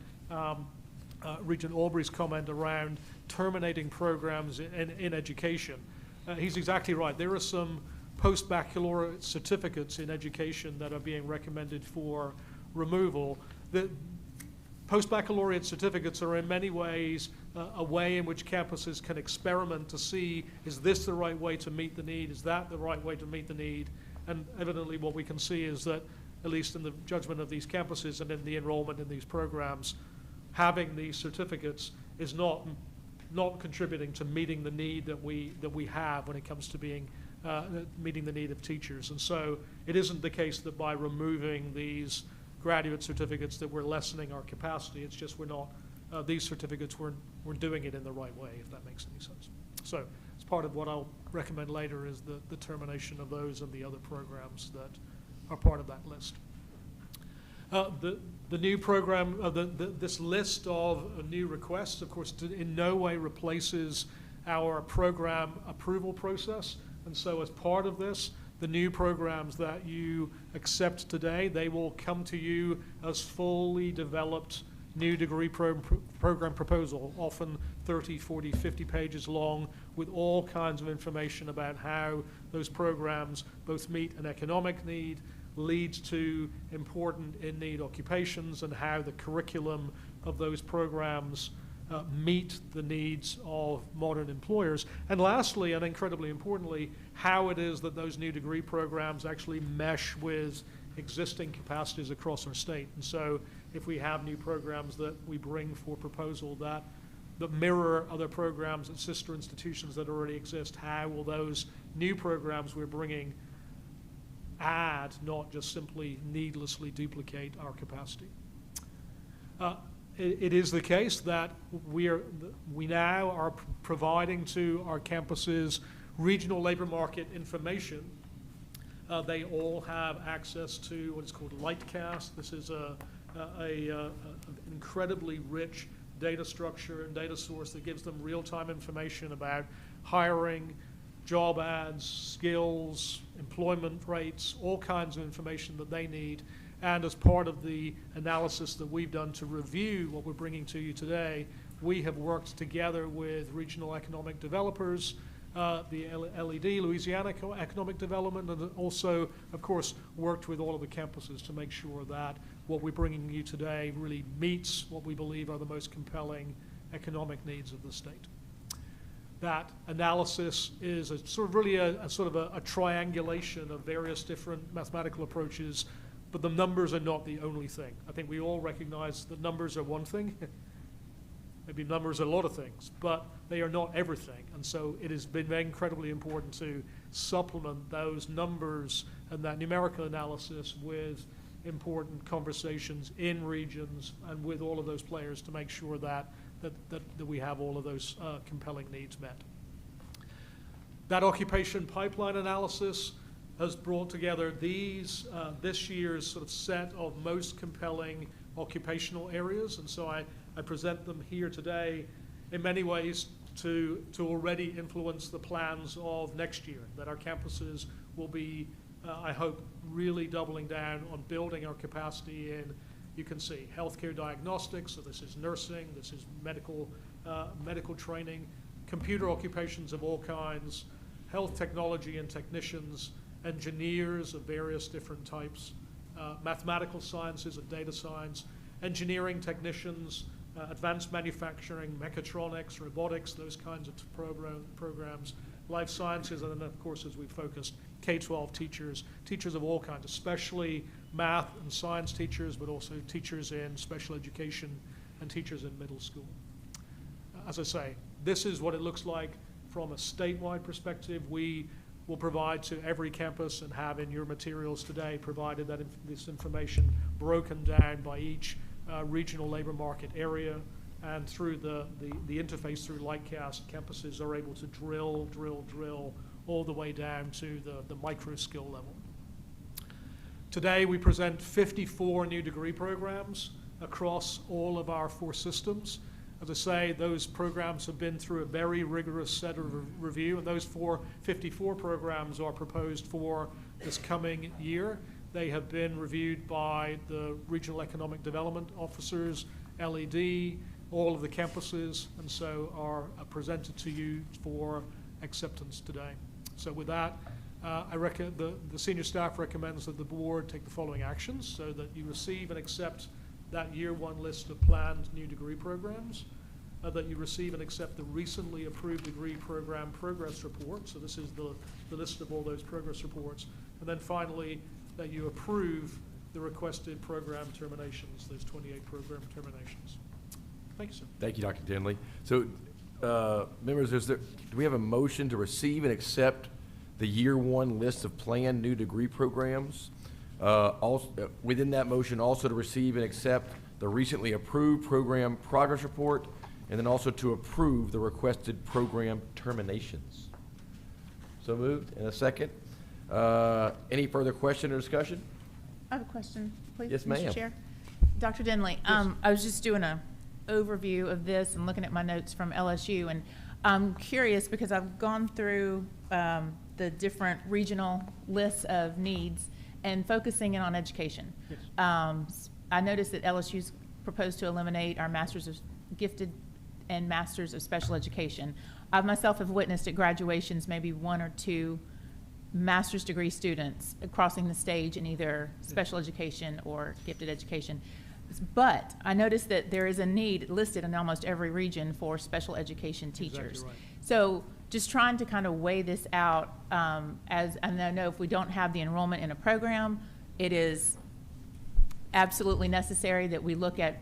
Regent Albury's comment around terminating programs in education. he's exactly right. There are some post-baccalaureate certificates in education that are being recommended for removal. The post-baccalaureate certificates are in many ways a way in which campuses can experiment to see, is this the right way to meet the need? Is that the right way to meet the need? And evidently what we can see is that, at least in the judgment of these campuses and in the enrollment in these programs, having these certificates is not contributing to meeting the need that we have when it comes to being meeting the need of teachers. And so it isn't the case that by removing these graduate certificates that we're lessening our capacity. It's just we're not, these certificates we're doing it in the right way, if that makes any sense. So it's part of what I'll recommend later is the termination of those and the other programs that are part of that list. The new program, this list of new requests, of course, in no way replaces our program approval process. And so as part of this, the new programs that you accept today, they will come to you as fully developed new degree program proposal, often 30, 40, 50 pages long, with all kinds of information about how those programs both meet an economic need, leads to important in-need occupations, and how the curriculum of those programs meet the needs of modern employers. And lastly, and incredibly importantly, how it is that those new degree programs actually mesh with existing capacities across our state. And so if we have new programs that we bring for proposal that mirror other programs at sister institutions that already exist, how will those new programs we're bringing add, not just simply needlessly duplicate our capacity? It is the case that we now are providing to our campuses regional labor market information. They all have access to what is called Lightcast. This is an incredibly rich data structure and data source that gives them real-time information about hiring, job ads, skills, employment rates, all kinds of information that they need. And as part of the analysis that we've done to review what we're bringing to you today, we have worked together with regional economic developers, the LED, Louisiana Economic Development, and also, of course, worked with all of the campuses to make sure that what we're bringing you today really meets what we believe are the most compelling economic needs of the state. That analysis is a triangulation of various different mathematical approaches, but the numbers are not the only thing. I think we all recognize that numbers are one thing. Maybe numbers are a lot of things, but they are not everything. And so it has been incredibly important to supplement those numbers and that numerical analysis with important conversations in regions and with all of those players to make sure that we have all of those compelling needs met. That occupation pipeline analysis has brought together this year's sort of set of most compelling occupational areas, and so I present them here today in many ways to already influence the plans of next year, that our campuses will be, I hope, really doubling down on building our capacity in, you can see, healthcare diagnostics, so this is nursing, this is medical training, computer occupations of all kinds, health technology and technicians, engineers of various different types, mathematical sciences and data science, engineering technicians, advanced manufacturing, mechatronics, robotics, those kinds of programs, life sciences, and then, of course, as we focused, K-12 teachers of all kinds, especially math and science teachers, but also teachers in special education and teachers in middle school. As I say, this is what it looks like from a statewide perspective. We will provide to every campus and have in your materials today provided that this information broken down by each regional labor market area, and through the interface through Lightcast, campuses are able to drill all the way down to the micro skill level. Today we present 54 new degree programs across all of our 4 systems. As I say, those programs have been through a very rigorous set of review, and those 54 programs are proposed for this coming year. They have been reviewed by the Regional Economic Development Officers, LED, all of the campuses, and so are presented to you for acceptance today. So with that, the senior staff recommends that the board take the following actions so that you receive and accept that year one list of planned new degree programs, that you receive and accept the recently approved degree program progress report. So this is the list of all those progress reports. And then finally, that you approve the requested program terminations, those 28 program terminations. Thank you, sir. Thank you, Dr. Denley. So, members, do we have a motion to receive and accept the year one list of planned new degree programs? Within that motion, also to receive and accept the recently approved program progress report, and then also to approve the requested program terminations. So moved. And a second. Any further question or discussion? I have a question, please. Yes, ma'am. Mr. Chair. Dr. Denley, I was just doing a overview of this and looking at my notes from LSU, and I'm curious because I've gone through the different regional lists of needs and focusing in on education. Yes. I noticed that LSU's proposed to eliminate our Masters of Gifted and Masters of Special Education. I myself have witnessed at graduations maybe 1 or 2 master's degree students crossing the stage in either special education or gifted education. But I noticed that there is a need listed in almost every region for special education teachers. Exactly right. So just trying to kind of weigh this out, as and I know if we don't have the enrollment in a program, it is absolutely necessary that we look at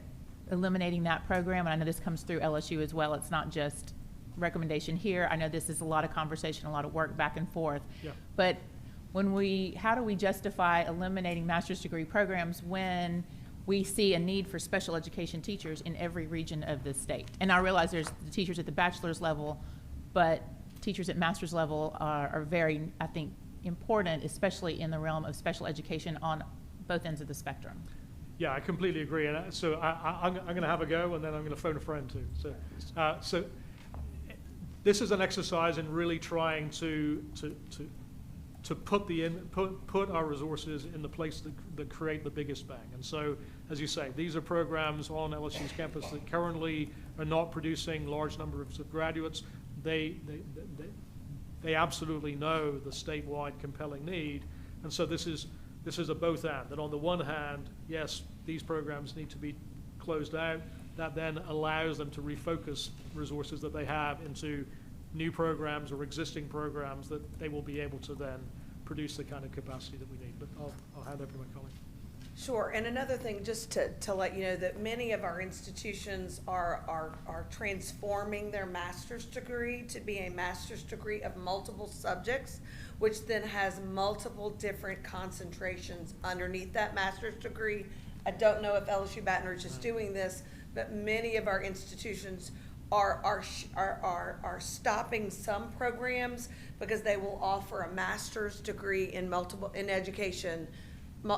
eliminating that program. And I know this comes through LSU as well. It's not just recommendation here. I know this is a lot of conversation, a lot of work back and forth. Yeah. But how do we justify eliminating master's degree programs when we see a need for special education teachers in every region of the state? And I realize there's the teachers at the bachelor's level, but teachers at master's level are very, I think, important, especially in the realm of special education on both ends of the spectrum. Yeah, I completely agree. And so I'm going to have a go, and then I'm going to phone a friend too. So this is an exercise in really trying to put our resources in the place that create the biggest bang. And so, as you say, these are programs on LSU's campus that currently are not producing large numbers of graduates. They absolutely know the statewide compelling need, and so this is a both and. That on the one hand, yes, these programs need to be closed out. That then allows them to refocus resources that they have into new programs or existing programs that they will be able to then produce the kind of capacity that we need. But I'll hand over to my colleague. Sure, and another thing, just to let you know that many of our institutions are transforming their master's degree to be a master's degree of multiple subjects, which then has multiple different concentrations underneath that master's degree. I don't know if LSU Baton Rouge is doing this, but many of our institutions are stopping some programs because they will offer a master's degree in education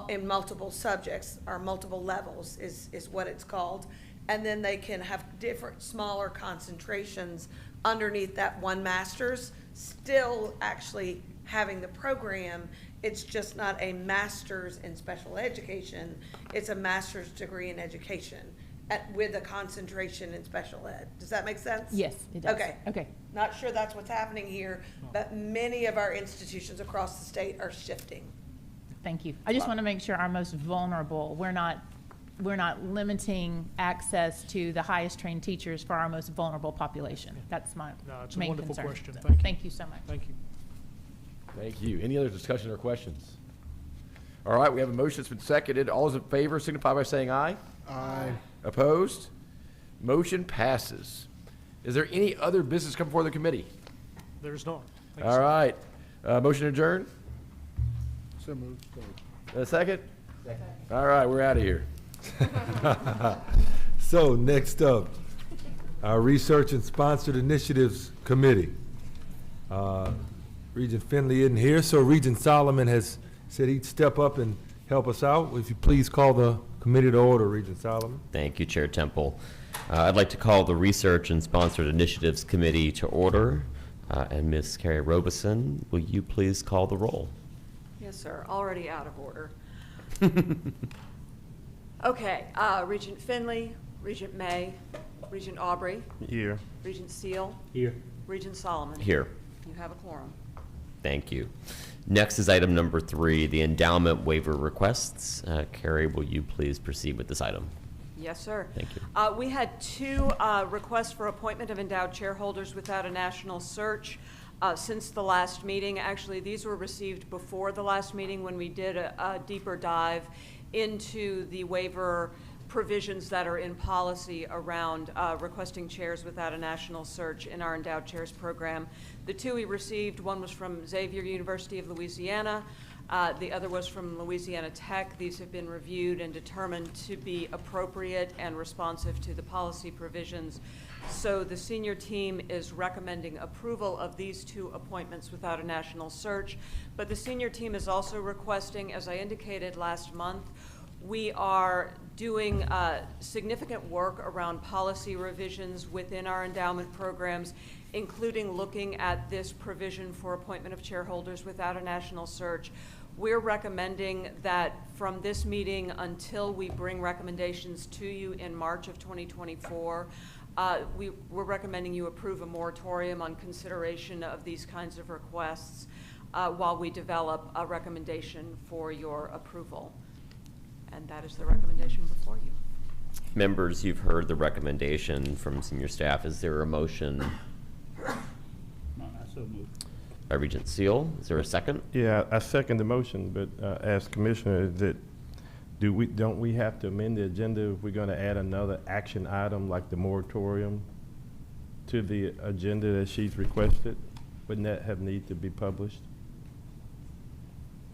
in multiple subjects, or multiple levels is what it's called. And then they can have different smaller concentrations underneath that one master's, still actually having the program. It's just not a master's in special education, it's a master's degree in education with a concentration in special ed. Does that make sense? Yes, it does. Okay. Okay. Not sure that's what's happening here, but many of our institutions across the state are shifting. Thank you. I just want to make sure our most vulnerable, we're not limiting access to the highest trained teachers for our most vulnerable population. That's my It's a main wonderful concern. question. So, Thank you. Thank you so much. Thank you. Thank you. Any other discussion or questions? All right, we have a motion that's been seconded. All those in favor signify by saying aye. Aye. Opposed? Motion passes. Is there any other business come before the committee? There's not. Thank you, All sir. right. Motion adjourned? So moved. A second? All right, we're out of here. So next up, our Research and Sponsored Initiatives Committee. Regent Finley isn't here, so Regent Solomon has said he'd step up and help us out. If you please call the committee to order, Regent Solomon. Thank you, Chair Temple. I'd like to call the Research and Sponsored Initiatives Committee to order. And Ms. Carrie Robeson, will you please call the roll? Yes, sir. Already out of order. Okay. Regent Finley, Regent May, Regent Aubrey. Here. Regent Seal. Here. Regent Solomon. Here. You have a quorum. Thank you. Next is item number 3, the endowment waiver requests. Carrie, will you please proceed with this item? Yes, sir. Thank you. We had 2 requests for appointment of endowed shareholders without a national search since the last meeting. Actually, these were received before the last meeting when we did a deeper dive into the waiver provisions that are in policy around requesting chairs without a national search in our endowed chairs program. The 2 we received, one was from Xavier University of Louisiana, the other was from Louisiana Tech. These have been reviewed and determined to be appropriate and responsive to the policy provisions. So the senior team is recommending approval of these 2 appointments without a national search. But the senior team is also requesting, as I indicated last month, we are doing significant work around policy revisions within our endowment programs, including looking at this provision for appointment of chairholders without a national search. We're recommending that from this meeting until we bring recommendations to you in March of 2024, we're recommending you approve a moratorium on consideration of these kinds of requests while we develop a recommendation for your approval. And that is the recommendation before you. Members, you've heard the recommendation from senior staff. Is there a motion? I so move. By Regent Seal. Is there a second? Yeah, I second the motion, but as Commissioner, don't we have to amend the agenda if we're going to add another action item like the moratorium to the agenda that she's requested? Wouldn't that have need to be published?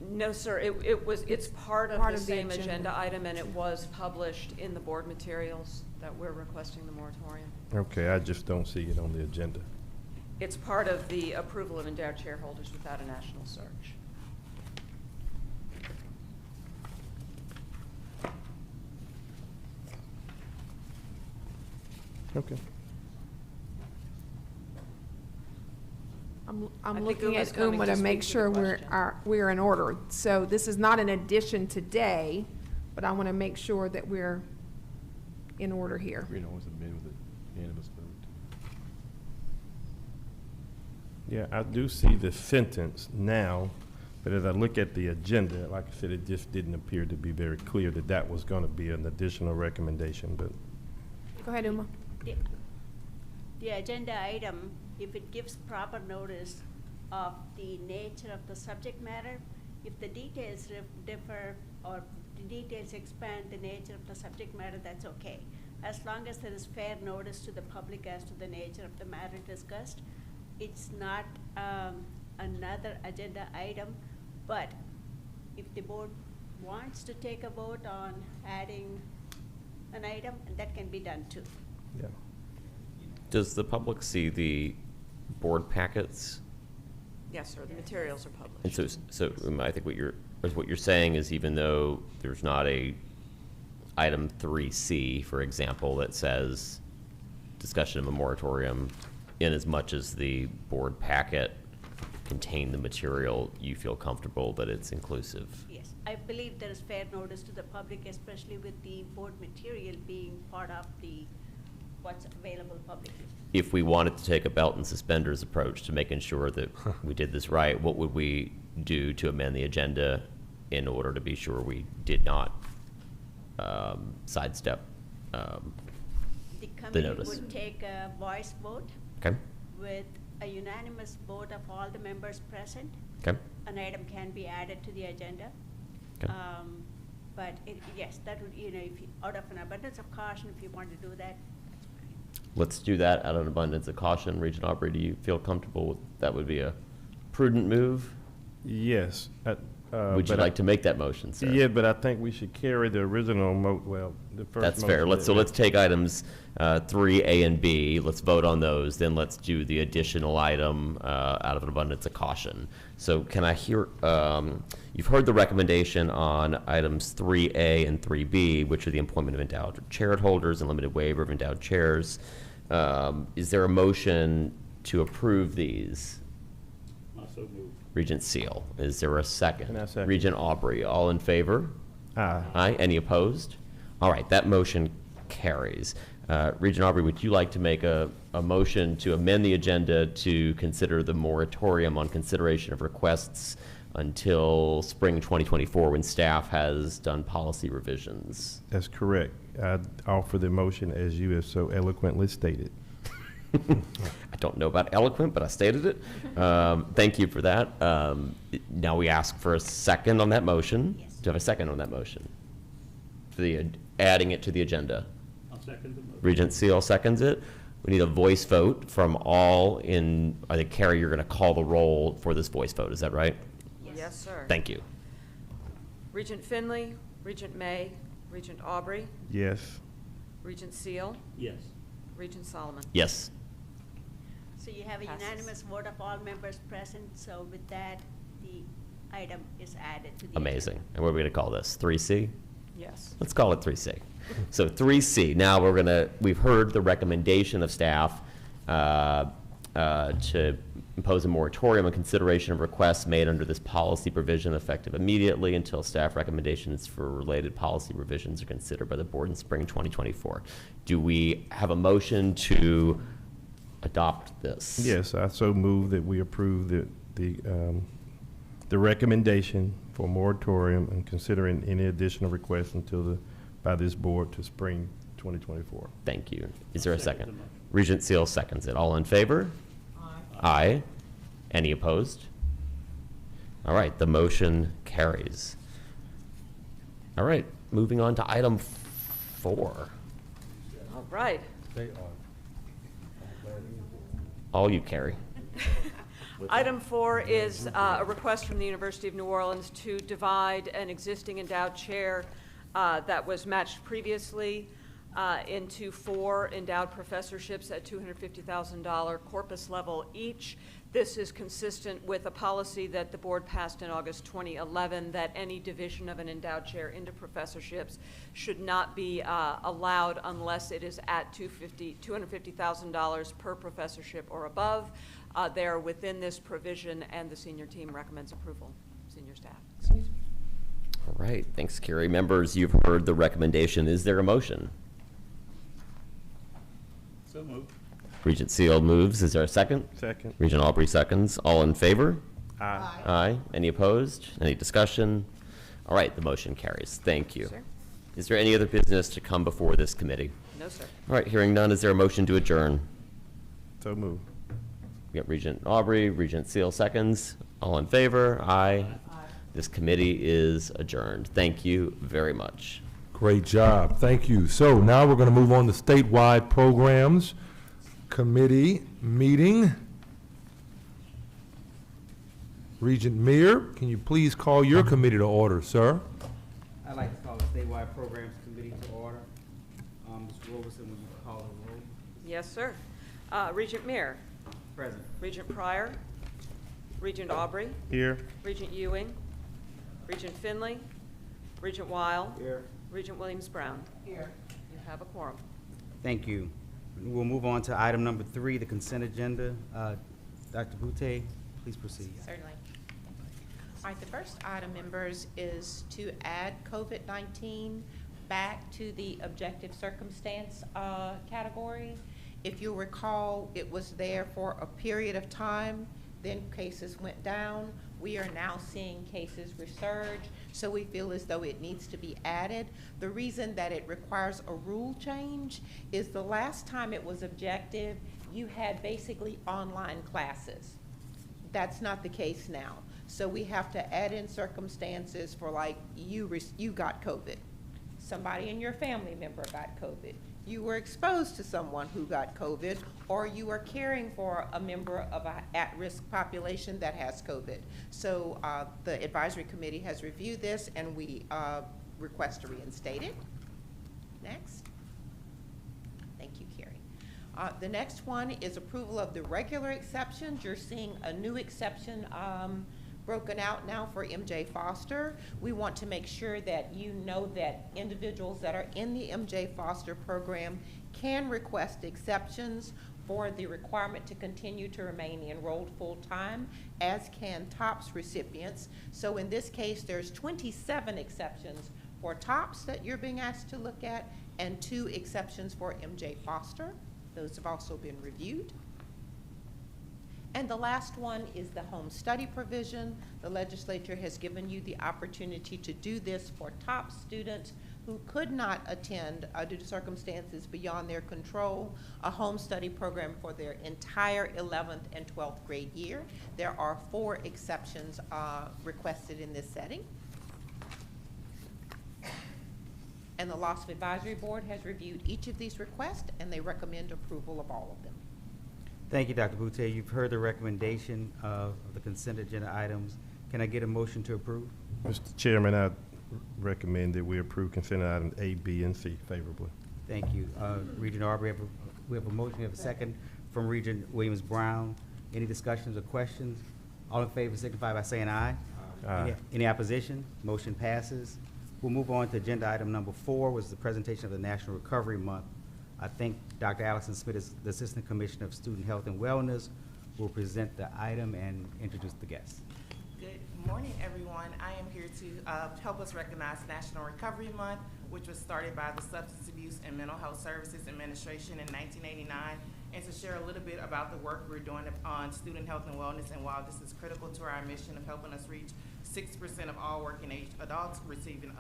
No, sir. It's part of the same agenda item, and it was published in the board materials that we're requesting the moratorium. Okay, I just don't see it on the agenda. It's part of the approval of endowed shareholders without a national search. Okay. I'm looking at Uma to make sure we're in order. So this is not an addition today, but I want to make sure that we're in order here. You know, it's amended with a unanimous vote. Yeah, I do see the sentence now, but as I look at the agenda, like I said, it just didn't appear to be very clear that that was going to be an additional recommendation, but. Go ahead, Uma. The agenda item, if it gives proper notice of the nature of the subject matter, if the details differ or the details expand the nature of the subject matter, that's okay. As long as there is fair notice to the public as to the nature of the matter discussed, it's not another agenda item. But if the board wants to take a vote on adding an item, that can be done too. Yeah. Does the public see the board packets? Yes, sir. The materials are published. And so I think what you're saying is, even though there's not a item 3C, for example, that says discussion of a moratorium, in as much as the board packet contain the material, you feel comfortable that it's inclusive? Yes, I believe there is fair notice to the public, especially with the board material being part of the what's available publicly. If we wanted to take a belt and suspenders approach to making sure that we did this right, what would we do to amend the agenda in order to be sure we did not sidestep The the notice? committee would take a voice vote Okay. with a unanimous vote of all the members present. Okay. An item can be added to the agenda. Okay. But yes, that would, if you, out of an abundance of caution, if you want to do that, that's fine. Let's do that out of an abundance of caution. Regent Aubrey, do you feel comfortable with that? Would be a prudent move? Yes. Would you like to make that motion, sir? Yeah, but I think we should carry the original the first. That's fair. motion So let's take items 3A and B. Let's vote on those. Then let's do the additional item out of an abundance of caution. So can I hear? You've heard the recommendation on items 3A and 3B, which are the appointment of endowed chairholders and limited waiver of endowed chairs. Is there a motion to approve these? So moved. Regent Seal. Is there a second? And I second. Regent Aubrey. All in favor? Aye. Aye. Any opposed? All right, that motion carries. Regent Aubrey, would you like to make a motion to amend the agenda to consider the moratorium on consideration of requests until spring 2024 when staff has done policy revisions? That's correct. I offer the motion as you have so eloquently stated. I don't know about eloquent, but I stated it. Thank you for that. Now we ask for a second on that motion. Yes. Do you have a second on that motion? For the adding it to the agenda. I'll second the motion. Regent Seal seconds it. We need a voice vote from all in, I think, Carrie, you're going to call the roll for this voice vote. Is that right? Yes, sir. Thank you. Regent Finley, Regent May, Regent Aubrey, Yes. Regent Seal, Yes. Regent Solomon. Yes. So you have a Passes. unanimous vote of all members present, so with that, the item is added to the Amazing. agenda. And what are we going to call this? 3C? Yes. Let's call it 3C. So 3C, now we've heard the recommendation of staff to impose a moratorium on consideration of requests made under this policy provision effective immediately until staff recommendations for related policy revisions are considered by the board in spring 2024. Do we have a motion to adopt this? Yes, I so move that we approve the recommendation for moratorium and considering any additional requests by this board to spring 2024. Thank you. Is there a Second the second? motion. Regent Seal seconds it. All in favor? Aye. Any opposed? All right, the motion carries. All right, moving on to item 4. All right. All you, Carrie. Item 4 is a request from the University of New Orleans to divide an existing endowed chair that was matched previously into 4 endowed professorships at $250,000 corpus level each. This is consistent with a policy that the board passed in August 2011 that any division of an endowed chair into professorships should not be allowed unless it is at $250,000 per professorship or above. They are within this provision, and the senior team recommends approval. Senior staff, excuse me. All right, thanks, Carrie. Members, you've heard the recommendation. Is there a motion? So moved. Regent Seal moves. Is there a second? Second. Regent Aubrey seconds. All in favor? Aye. Aye. Any opposed? Any discussion? All right, the motion carries. Thank you. Sir? Is there any other business to come before this committee? No, sir. All right, hearing none, is there a motion to adjourn? So move. We got Regent Aubrey, Regent Seal seconds. All in favor? Aye. This committee is adjourned. Thank you very much. Great job. Thank you. So now we're going to move on to statewide programs committee meeting. Regent Meir, can you please call your committee to order, sir? I'd like to call the statewide programs committee to order. Mr. Roberson, will you call the roll? Yes, sir. Regent Meir, Present. Regent Pryor, Regent Aubrey, Here. Regent Ewing, Regent Finley, Regent Weil, Here. Regent Williams-Brown. Here. You have a quorum. Thank you. We'll move on to item number 3, the consent agenda. Dr. Boutte, please proceed. Certainly. All right, the first item, members, is to add COVID-19 back to the objective circumstance category. If you'll recall, it was there for a period of time, then cases went down. We are now seeing cases resurge, so we feel as though it needs to be added. The reason that it requires a rule change is the last time it was objective, you had basically online classes. That's not the case now. So we have to add in circumstances for, like, you got COVID. Somebody in your family member got COVID. You were exposed to someone who got COVID, or you are caring for a member of an at-risk population that has COVID. So the advisory committee has reviewed this, and we request to reinstate it. Next. Thank you, Carrie. The next one is approval of the regular exceptions. You're seeing a new exception broken out now for MJ Foster. We want to make sure that you know that individuals that are in the MJ Foster program can request exceptions for the requirement to continue to remain enrolled full-time, as can TOPS recipients. So in this case, there's 27 exceptions for TOPS that you're being asked to look at, and 2 exceptions for MJ Foster. Those have also been reviewed. And the last one is the home study provision. The legislature has given you the opportunity to do this for top students who could not attend due to circumstances beyond their control, a home study program for their entire 11th and 12th grade year. There are 4 exceptions requested in this setting. And the Loss Advisory Board has reviewed each of these requests, and they recommend approval of all of them. Thank you, Dr. Boutte. You've heard the recommendation of the consent agenda items. Can I get a motion to approve? Mr. Chairman, I recommend that we approve consent items A, B, and C favorably. Thank you. Regent Aubrey, we have a motion, we have a second from Regent Williams-Brown. Any discussions or questions? All in favor signify by saying aye. Aye. Any opposition? Motion passes. We'll move on to agenda item number 4, was the presentation of the National Recovery Month. I think Dr. Allison Smith, is the Assistant Commissioner of Student Health and Wellness, will present the item and introduce the guests. Good morning, everyone. I am here to help us recognize National Recovery Month, which was started by the Substance Abuse and Mental Health Services Administration in 1989, and to share a little bit about the work we're doing on student health and wellness, and while this is critical to our mission of helping us reach 6% of all working age adults receiving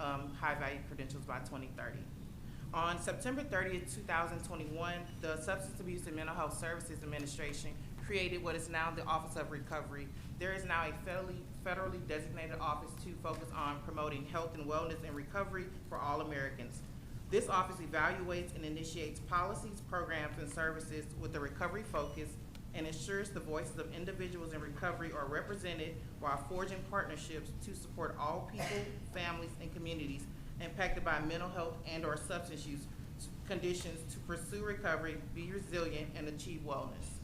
high-value credentials by 2030. On September 30th, 2021, the Substance Abuse and Mental Health Services Administration created what is now the Office of Recovery. There is now a federally designated office to focus on promoting health and wellness and recovery for all Americans. This office evaluates and initiates policies, programs, and services with a recovery focus and ensures the voices of individuals in recovery are represented while forging partnerships to support all people, families, and communities impacted by mental health and/or substance use conditions to pursue recovery, be resilient, and achieve wellness.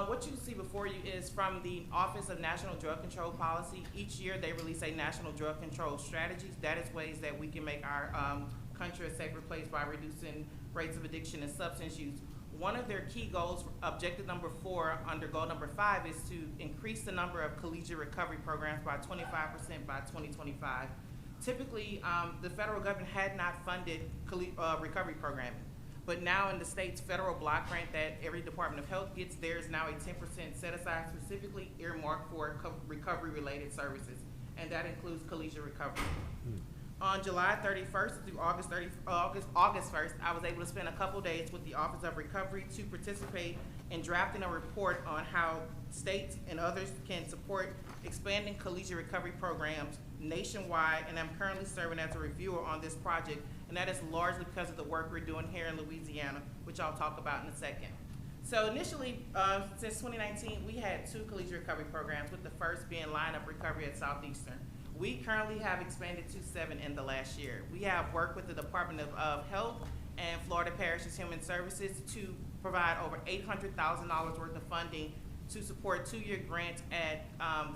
What you see before you is from the Office of National Drug Control Policy. Each year they release a national drug control strategies. That is ways that we can make our country a safer place by reducing rates of addiction and substance use. One of their key goals, objective number 4 under goal number 5, is to increase the number of collegiate recovery programs by 25% by 2025. Typically, the federal government had not funded recovery programming. But now in the state's federal block grant that every Department of Health gets, there is now a 10% set aside specifically earmarked for recovery-related services, and that includes collegiate recovery. On July 31st through August 1st, I was able to spend a couple days with the Office of Recovery to participate in drafting a report on how states and others can support expanding collegiate recovery programs nationwide, and I'm currently serving as a reviewer on this project, and that is largely because of the work we're doing here in Louisiana, which I'll talk about in a second. So initially, since 2019, we had 2 collegiate recovery programs, with the first being Line-Up Recovery at Southeastern. We currently have expanded to 7 in the last year. We have worked with the Department of Health and Florida Parish's Human Services to provide over $800,000 worth of funding to support 2-year grants at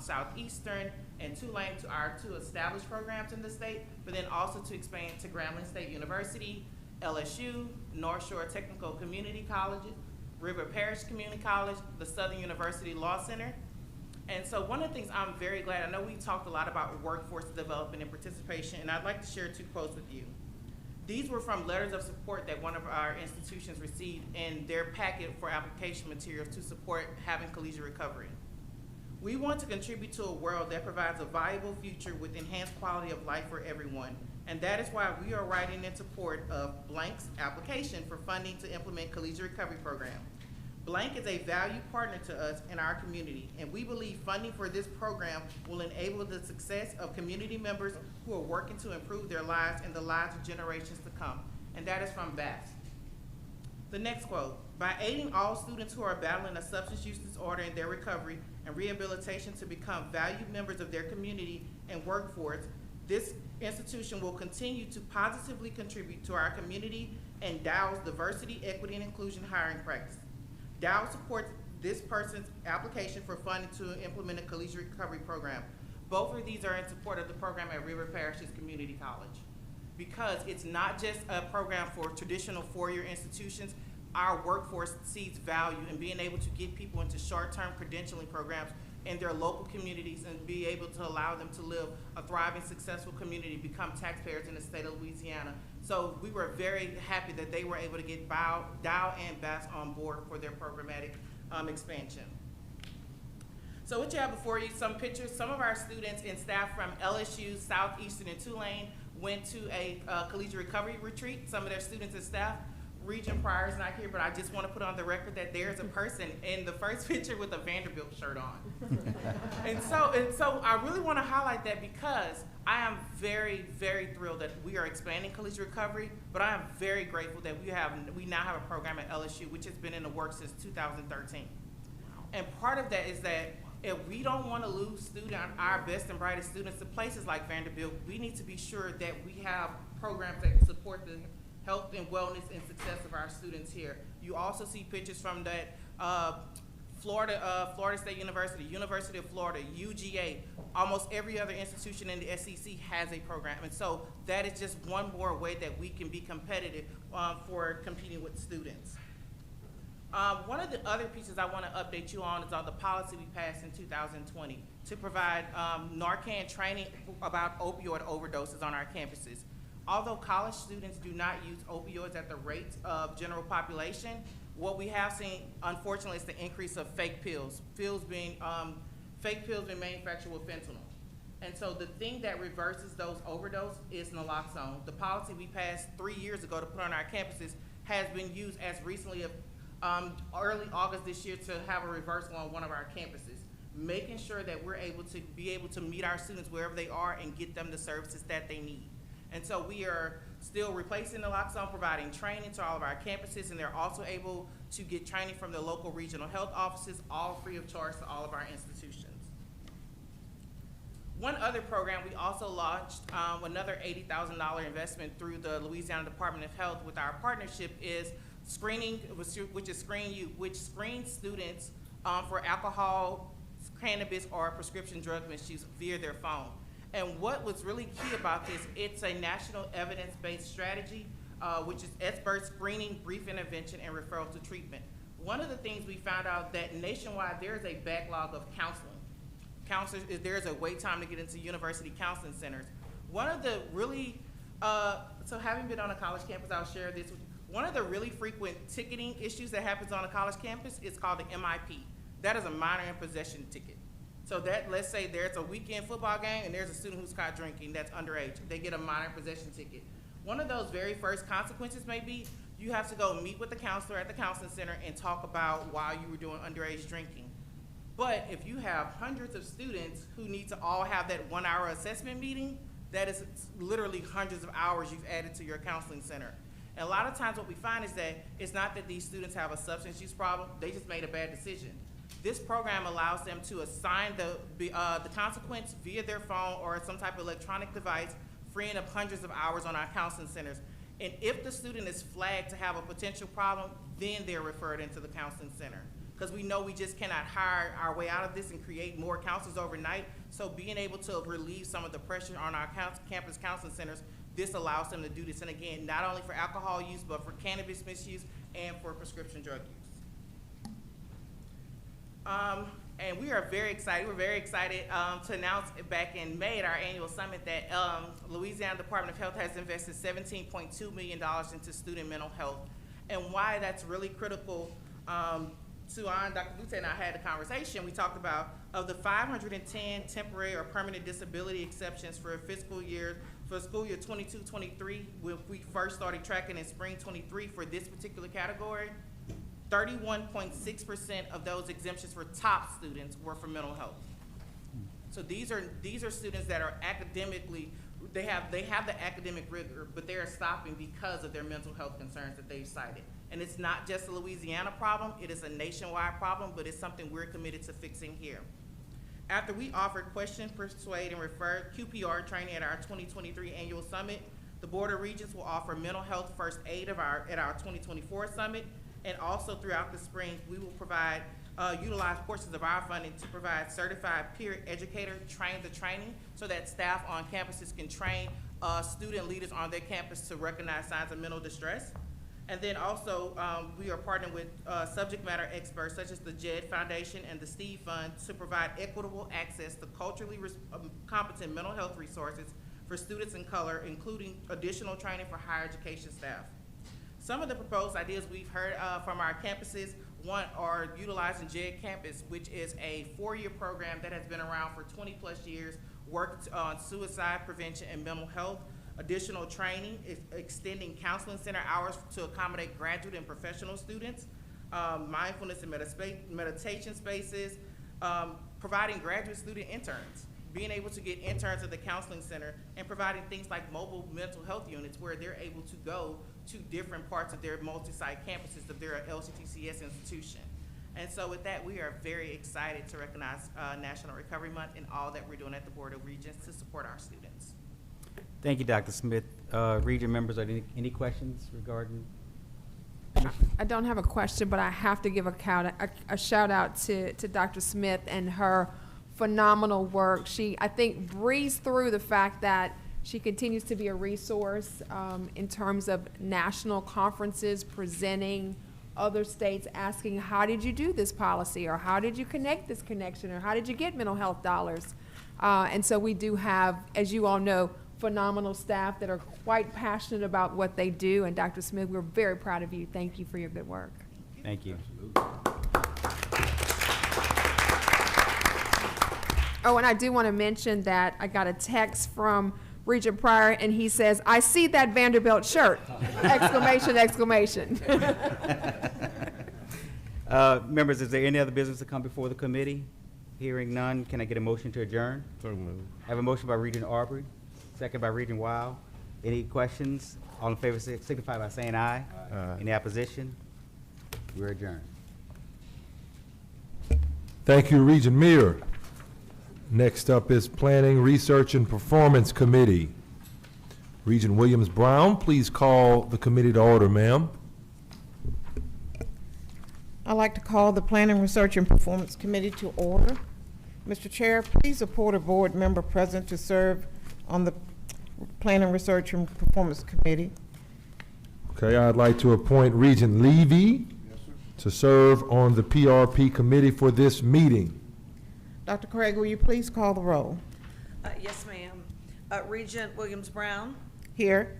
Southeastern and Tulane to our 2 established programs in the state, but then also to expand to Grambling State University, LSU, North Shore Technical Community Colleges, River Parish Community College, the Southern University Law Center. And so one of the things I'm very glad, I know we talked a lot about workforce development and participation, and I'd like to share 2 quotes with you. These were from letters of support that one of our institutions received in their packet for application materials to support having collegiate recovery. We want to contribute to a world that provides a viable future with enhanced quality of life for everyone, and that is why we are writing in support of Blank's application for funding to implement collegiate recovery program. Blank is a valued partner to us in our community, and we believe funding for this program will enable the success of community members who are working to improve their lives and the lives of generations to come. And that is from Bass. The next quote, by aiding all students who are battling a substance use disorder in their recovery and rehabilitation to become valued members of their community and workforce, this institution will continue to positively contribute to our community and Dow's diversity, equity, and inclusion hiring practice. Dow supports this person's application for funding to implement a collegiate recovery program. Both of these are in support of the program at River Parish's Community College. Because it's not just a program for traditional 4-year institutions, our workforce sees value in being able to get people into short-term credentialing programs in their local communities and be able to allow them to live a thriving, successful community, become taxpayers in the state of Louisiana, So we were very happy that they were able to get Dow and Bass on board for their programmatic expansion. So what you have before you, some pictures. Some of our students and staff from LSU, Southeastern, and Tulane went to a collegiate recovery retreat. Some of their students and staff. Regent Pryor is not here, but I just want to put on the record that there's a person in the first picture with a Vanderbilt shirt on. and so I really want to highlight that because I am very, very thrilled that we are expanding collegiate recovery, but I am very grateful that we now have a program at LSU which has been in the works since 2013. And part of that is that if we don't want to lose our best and brightest students to places like Vanderbilt, we need to be sure that we have programs that support the health and wellness and success of our students here. You also see pictures from that Florida State University, University of Florida, UGA. Almost every other institution in the SEC has a program. And so that is just one more way that we can be competitive for competing with students. One of the other pieces I want to update you on is on the policy we passed in 2020 to provide Narcan training about opioid overdoses on our campuses. Although college students do not use opioids at the rate of general population, what we have seen, unfortunately, is the increase of fake pills. Fake pills being manufactured with fentanyl. And so the thing that reverses those overdoses is naloxone. The policy we passed 3 years ago to put on our campuses has been used as recently as early August this year to have a reversal on one of our campuses, making sure that we're able to meet our students wherever they are and get them the services that they need. And so we are still replacing naloxone, providing training to all of our campuses, and they're also able to get training from the local regional health offices, all free of charge to all of our institutions. One other program, we also launched another $80,000 investment through the Louisiana Department of Health with our partnership is screening, which screens students for alcohol, cannabis, or prescription drug misuse via their phone. And what was really key about this, it's a national evidence-based strategy, which is expert screening, brief intervention, and referral to treatment. One of the things we found out that nationwide there is a backlog of counselors. There's a wait time to get into university counseling centers. One of the really, so having been on a college campus, I'll share this with you. One of the really frequent ticketing issues that happens on a college campus is called the MIP. That is a minor in possession ticket. So that, let's say there's a weekend football game and there's a student who's caught drinking that's underage. They get a minor possession ticket. One of those very first consequences may be you have to go meet with the counselor at the counseling center and talk about why you were doing underage drinking. But if you have hundreds of students who need to all have that 1 hour assessment meeting, that is literally hundreds of hours you've added to your counseling center. And a lot of times what we find is that it's not that these students have a substance use problem, they just made a bad decision. This program allows them to assign the consequence via their phone or some type of electronic device, freeing up hundreds of hours on our counseling centers. And if the student is flagged to have a potential problem, then they're referred into the counseling center. Because we know we just cannot hire our way out of this and create more counselors overnight. So being able to relieve some of the pressure on our campus counseling centers, this allows them to do this. And again, not only for alcohol use, but for cannabis misuse and for prescription drug use. And we are very excited. We're very excited to announce back in May at our annual summit that Louisiana Department of Health has invested $17.2 million into student mental health. And why that's really critical, Dr. Butte and I had a conversation. We talked about of the 510 temporary or permanent disability exceptions for school year 22-23, when we first started tracking in spring 23 for this particular category, 31.6% of those exemptions for top students were for mental health. So these are students that are academically, they have the academic rigor, but they are stopping because of their mental health concerns that they've cited. And it's not just a Louisiana problem, it is a nationwide problem, but it's something we're committed to fixing here. After we offered question, persuade, and refer QPR training at our 2023 annual summit, the Board of Regents will offer mental health first aid at our 2024 summit. And also throughout the spring, we will utilize portions of our funding to provide certified peer educator training so that staff on campuses can train student leaders on their campus to recognize signs of mental distress. And then also, we are partnering with subject matter experts such as the JED Foundation and the Steve Fund to provide equitable access to culturally competent mental health resources for students in color, including additional training for higher education staff. Some of the proposed ideas we've heard from our campuses, one are utilizing JED Campus, which is a 4-year program that has been around for 20 plus years, worked on suicide prevention and mental health. Additional training is extending counseling center hours to accommodate graduate and professional students, mindfulness and meditation spaces, providing graduate student interns, being able to get interns at the counseling center, and providing things like mobile mental health units where they're able to go to different parts of their multi-site campuses of their LCTCS institution. And so with that, we are very excited to recognize National Recovery Month and all that we're doing at the Board of Regents to support our students. Thank you, Dr. Smith. Regent members, are there any questions regarding? I don't have a question, but I have to give a shout out to Dr. Smith and her phenomenal work. She, I think, breezed through the fact that she continues to be a resource in terms of national conferences, presenting other states, asking, how did you do this policy? Or how did you connect this connection? Or how did you get mental health dollars? And so we do have, as you all know, phenomenal staff that are quite passionate about what they do. And Dr. Smith, we're very proud of you. Thank you for your good work. Thank you. Oh, and I do want to mention that I got a text from Regent Pryor, and he says, I see that Vanderbilt shirt! Exclamation, exclamation. Members, is there any other business to come before the committee? Hearing none, can I get a motion to adjourn? So moved. I have a motion by Regent Aubrey, second by Regent Weil. Any questions? All in favor signify by saying aye. Aye. Any opposition? We're adjourned. Thank you, Regent Meir. Next up is Planning, Research, and Performance Committee. Regent Williams-Brown, please call the committee to order, ma'am. I'd like to call the Planning, Research, and Performance Committee to order. Mr. Chair, please appoint a board member present to serve on the Planning, Research, and Performance Committee. Okay, I'd like to appoint Regent Levy to serve on the PRP committee for this meeting. Dr. Craig, will you please call the roll? Yes, ma'am. Regent Williams-Brown, Here.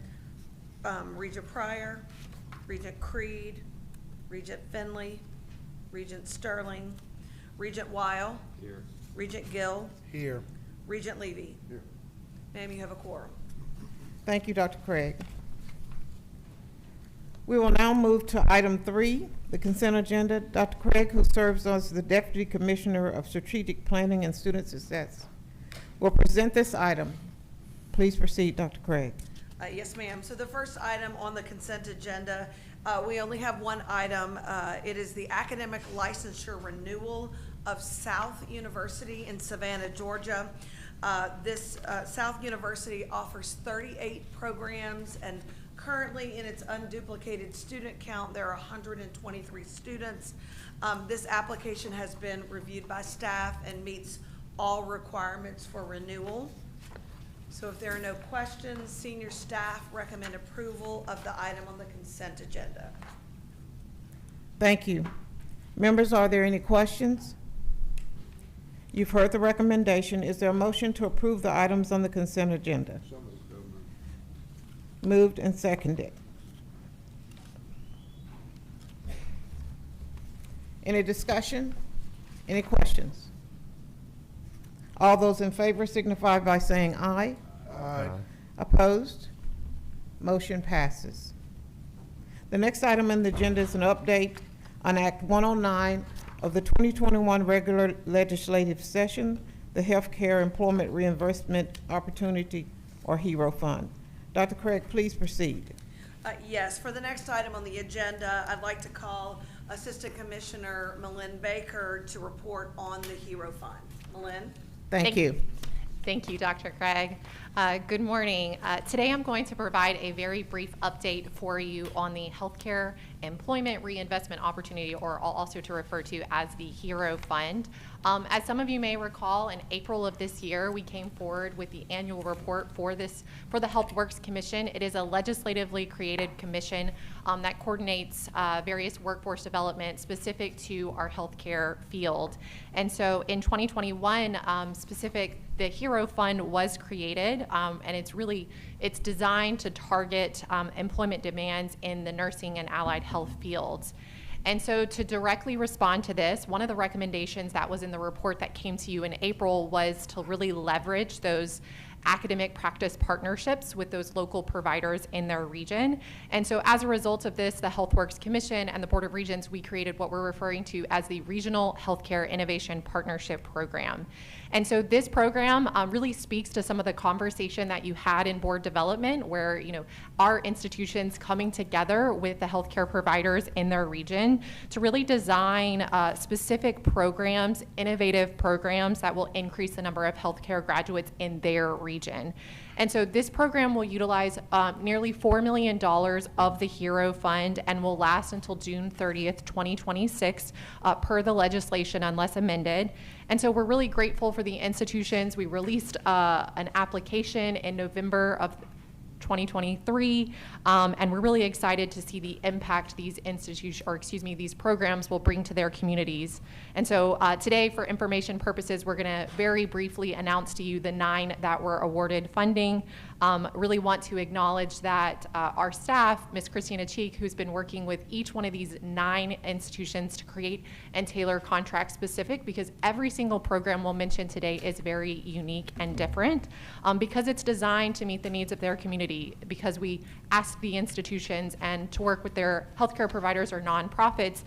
Regent Pryor, Regent Creed, Regent Finley, Regent Sterling, Regent Weil. Here. Regent Gill, Here. Regent Levy. Here. Ma'am, you have a quorum. Thank you, Dr. Craig. We will now move to item 3, the consent agenda. Dr. Craig, who serves as the Deputy Commissioner of Strategic Planning and Student Success, will present this item. Please proceed, Dr. Craig. Yes, ma'am. So the first item on the consent agenda, we only have one item. It is the academic licensure renewal of South University in Savannah, Georgia. This South University offers 38 programs, and currently in its unduplicated student count, there are 123 students. This application has been reviewed by staff and meets all requirements for renewal. So if there are no questions, senior staff recommend approval of the item on the consent agenda. Thank you. Members, are there any questions? You've heard the recommendation. Is there a motion to approve the items on the consent agenda? Moved and seconded. Any discussion? Any questions? All those in favor signify by saying aye. Aye. Opposed? Motion passes. The next item on the agenda is an update on Act 109 of the 2021 regular legislative session, the Healthcare Employment Reimbursement Opportunity, or HERO Fund. Dr. Craig, please proceed. Yes, for the next item on the agenda, I'd like to call Assistant Commissioner Malin Baker to report on the HERO Fund. Malin? Thank you. Thank you, Dr. Craig. Good morning. Today I'm going to provide a very brief update for you on the Healthcare Employment Reinvestment Opportunity, or I'll also to refer to as the HERO Fund. As some of you may recall, in April of this year, we came forward with the annual report for the HealthWorks Commission. It is a legislatively created commission that coordinates various workforce development specific to our healthcare field. And so in 2021, specific the Hero Fund was created, and it's designed to target employment demands in the nursing and allied health fields. And so to directly respond to this, one of the recommendations that was in the report that came to you in April was to really leverage those academic practice partnerships with those local providers in their region. And so as a result of this, the HealthWorks Commission and the Board of Regents, we created what we're referring to as the Regional Healthcare Innovation Partnership Program. And so this program really speaks to some of the conversation that you had in board development, where our institutions coming together with the healthcare providers in their region to really design specific programs, innovative programs that will increase the number of healthcare graduates in their region. And so this program will utilize nearly $4 million of the Hero Fund and will last until June 30th, 2026, per the legislation unless amended. And so we're really grateful for the institutions. We released an application in November of 2023, and we're really excited to see the impact these these programs will bring to their communities. And so today, for information purposes, we're going to very briefly announce to you the 9 that were awarded funding. Really want to acknowledge that our staff, Ms. Christina Cheek, who's been working with each one of these 9 institutions to create and tailor contract specific, because every single program we'll mention today is very unique and different, because it's designed to meet the needs of their community, because we ask the institutions and to work with their healthcare providers or nonprofits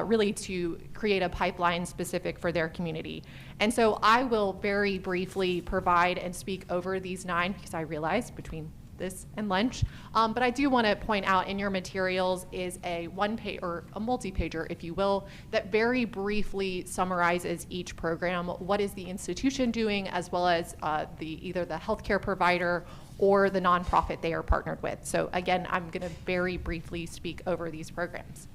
really to create a pipeline specific for their community. And so I will very briefly provide and speak over these 9, because I realize between this and lunch, but I do want to point out in your materials is a one-page or a multi-pager, if you will, that very briefly summarizes each program. What is the institution doing, as well as either the healthcare provider or the nonprofit they are partnered with. So again, I'm going to very briefly speak over these programs.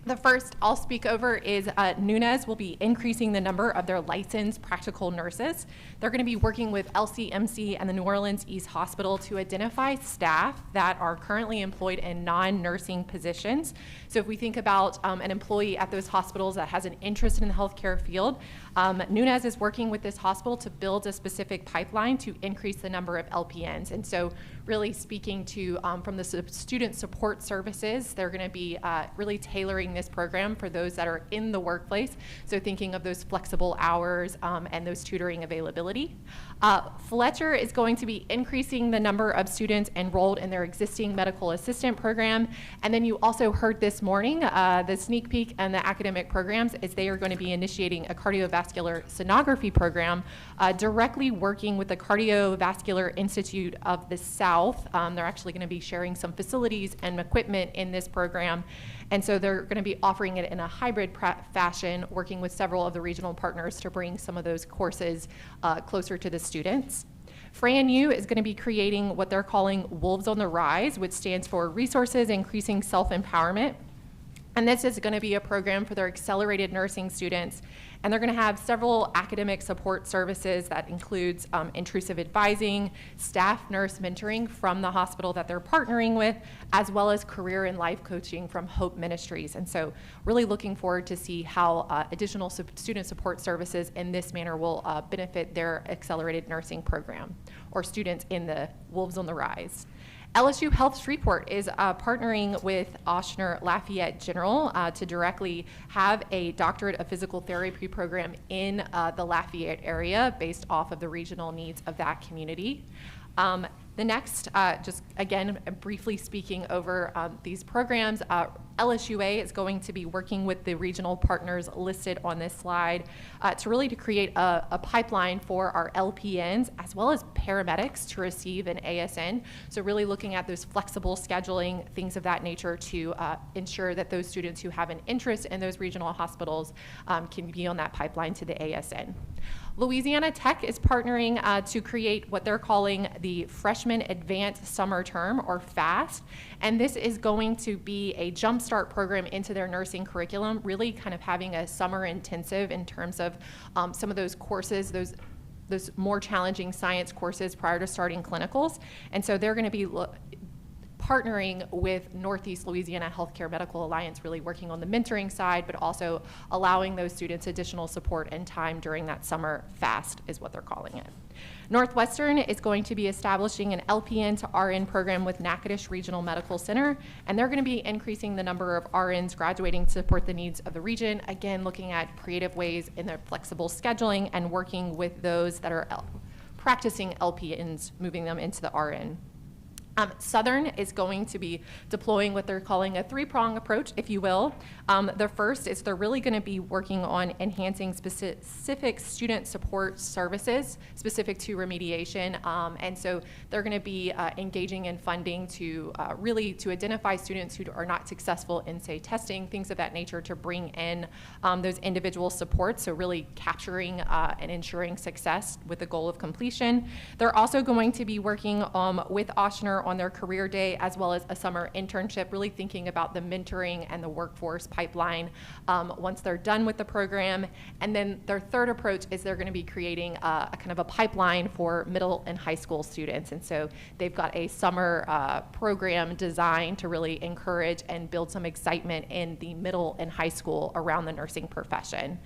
The first I'll speak over is Nunez will be increasing the number of their licensed practical nurses. They're going to be working with LCMC and the New Orleans East Hospital to identify staff that are currently employed in non-nursing positions. So if we think about an employee at those hospitals that has an interest in the healthcare field, Nunez is working with this hospital to build a specific pipeline to increase the number of LPNs. And so really speaking to from the student support services, they're going to be really tailoring this program for those that are in the workplace. So thinking of those flexible hours and those tutoring availability. Fletcher is going to be increasing the number of students enrolled in their existing medical assistant program. And then you also heard this morning, the sneak peek and the academic programs is they are going to be initiating a cardiovascular sonography program directly working with the Cardiovascular Institute of the South. They're actually going to be sharing some facilities and equipment in this program. And so they're going to be offering it in a hybrid fashion, working with several of the regional partners to bring some of those courses closer to the students. FRANU is going to be creating what they're calling Wolves on the Rise, which stands for Resources Increasing Self-Empowerment. And this is going to be a program for their accelerated nursing students. And they're going to have several academic support services that includes intrusive advising, staff nurse mentoring from the hospital that they're partnering with, as well as career and life coaching from Hope Ministries. And so really looking forward to see how additional student support services in this manner will benefit their accelerated nursing program or students in the Wolves on the Rise. LSU Health Shreveport is partnering with Ochsner Lafayette General to directly have a doctorate of physical therapy program in the Lafayette area based off of the regional needs of that community. The next, just again, briefly speaking over these programs, LSUA is going to be working with the regional partners listed on this slide to create a pipeline for our LPNs as well as paramedics to receive an ASN. So really looking at those flexible scheduling, things of that nature to ensure that those students who have an interest in those regional hospitals can be on that pipeline to the ASN. Louisiana Tech is partnering to create what they're calling the Freshman Advanced Summer Term, or FAST, and this is going to be a jumpstart program into their nursing curriculum, really kind of having a summer intensive in terms of some of those courses, those more challenging science courses prior to starting clinicals. And so they're going to be partnering with Northeast Louisiana Healthcare Medical Alliance, really working on the mentoring side, but also allowing those students additional support and time during that summer fast is what they're calling it. Northwestern is going to be establishing an LPN to RN program with Natchitoches Regional Medical Center, and they're going to be increasing the number of RNs graduating to support the needs of the region, again, looking at creative ways in their flexible scheduling and working with those that are practicing LPNs, moving them into the RN. Southern is going to be deploying what they're calling a three-prong approach, if you will. The first is they're really going to be working on enhancing specific student support services specific to remediation. And so they're going to be engaging in funding to really to identify students who are not successful in, say, testing, things of that nature, to bring in those individual supports. So really capturing and ensuring success with the goal of completion. They're also going to be working with Ochsner on their career day, as well as a summer internship, really thinking about the mentoring and the workforce pipeline once they're done with the program. And then their third approach is they're going to be creating a kind of a pipeline for middle and high school students. And so they've got a summer program designed to really encourage and build some excitement in the middle and high school around the nursing profession.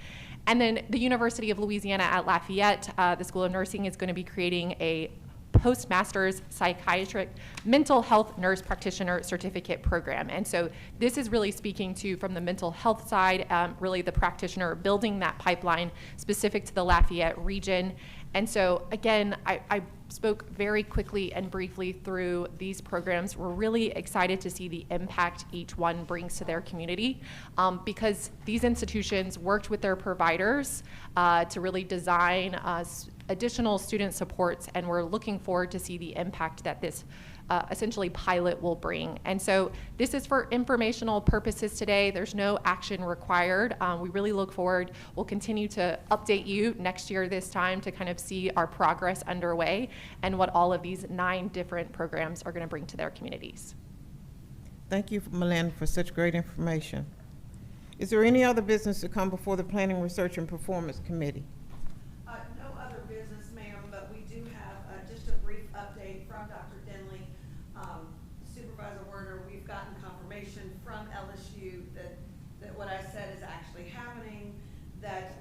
And then the University of Louisiana at Lafayette, the School of Nursing, is going to be creating a postmaster's psychiatric mental health nurse practitioner certificate program. And so this is really speaking to, from the mental health side, really the practitioner building that pipeline specific to the Lafayette region. And so again, I spoke very quickly and briefly through these programs. We're really excited to see the impact each one brings to their community, because these institutions worked with their providers to really design additional student supports, and we're looking forward to see the impact that this essentially pilot will bring. And so this is for informational purposes today. There's no action required. We really look forward. We'll continue to update you next year this time to kind of see our progress underway and what all of these 9 different programs are going to bring to their communities. Thank you, Melinda, for such great information. Is there any other business to come before the Planning, Research, and Performance Committee? No other business, ma'am, but we do have just a brief update from Dr. Denley. Supervisor Werner, we've gotten confirmation from LSU that what I said is actually happening, that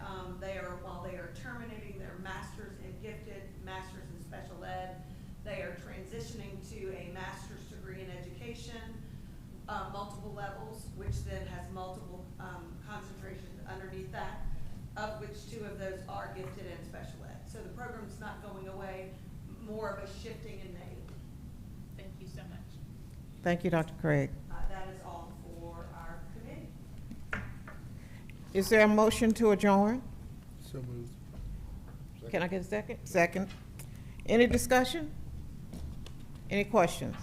while they are terminating their master's in gifted, master's in special ed, they are transitioning to a master's degree in education, multiple levels, which then has multiple concentrations underneath that, of which 2 of those are gifted and special ed. So the program's not going away, more of a shifting in name. Thank you so much. Thank you, Dr. Craig. That is all for our committee. Is there a motion to adjourn? So moved. Can I get a second? Second. Any discussion? Any questions?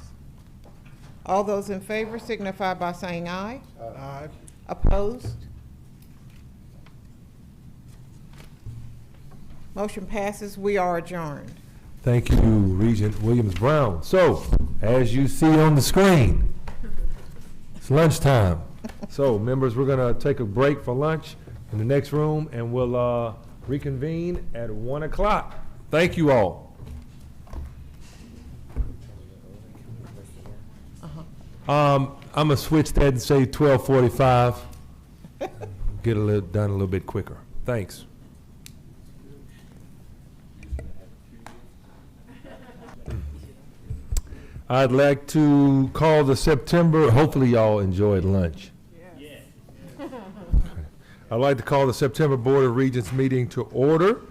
All those in favor signify by saying aye. Aye. Opposed? Motion passes. We are adjourned. Thank you, Regent Williams-Brown. So, as you see on the screen, it's lunchtime. So, members, we're going to take a break for lunch in the next room, and we'll reconvene at 1 o'clock. Thank you all. I'm going to switch that and say 12:45. Get done a little bit quicker. Thanks. I'd like to call the September, hopefully y'all enjoyed lunch. Yeah. I'd like to call the September Board of Regents meeting to order.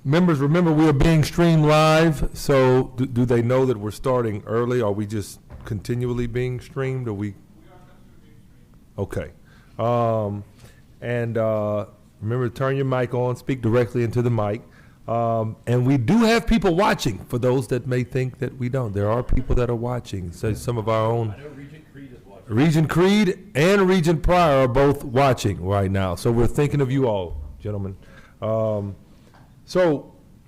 Members, remember we are being streamed live, so do they know that we're starting early? Are we just continually being streamed? Or we? Okay. Remember to turn your mic on, speak directly into the mic. And we do have people watching, for those that may think that we don't. There are people that are watching. So some of our own. I know Regent Creed is watching. Regent Creed and Regent Pryor are both watching right now. So we're thinking of you all, gentlemen.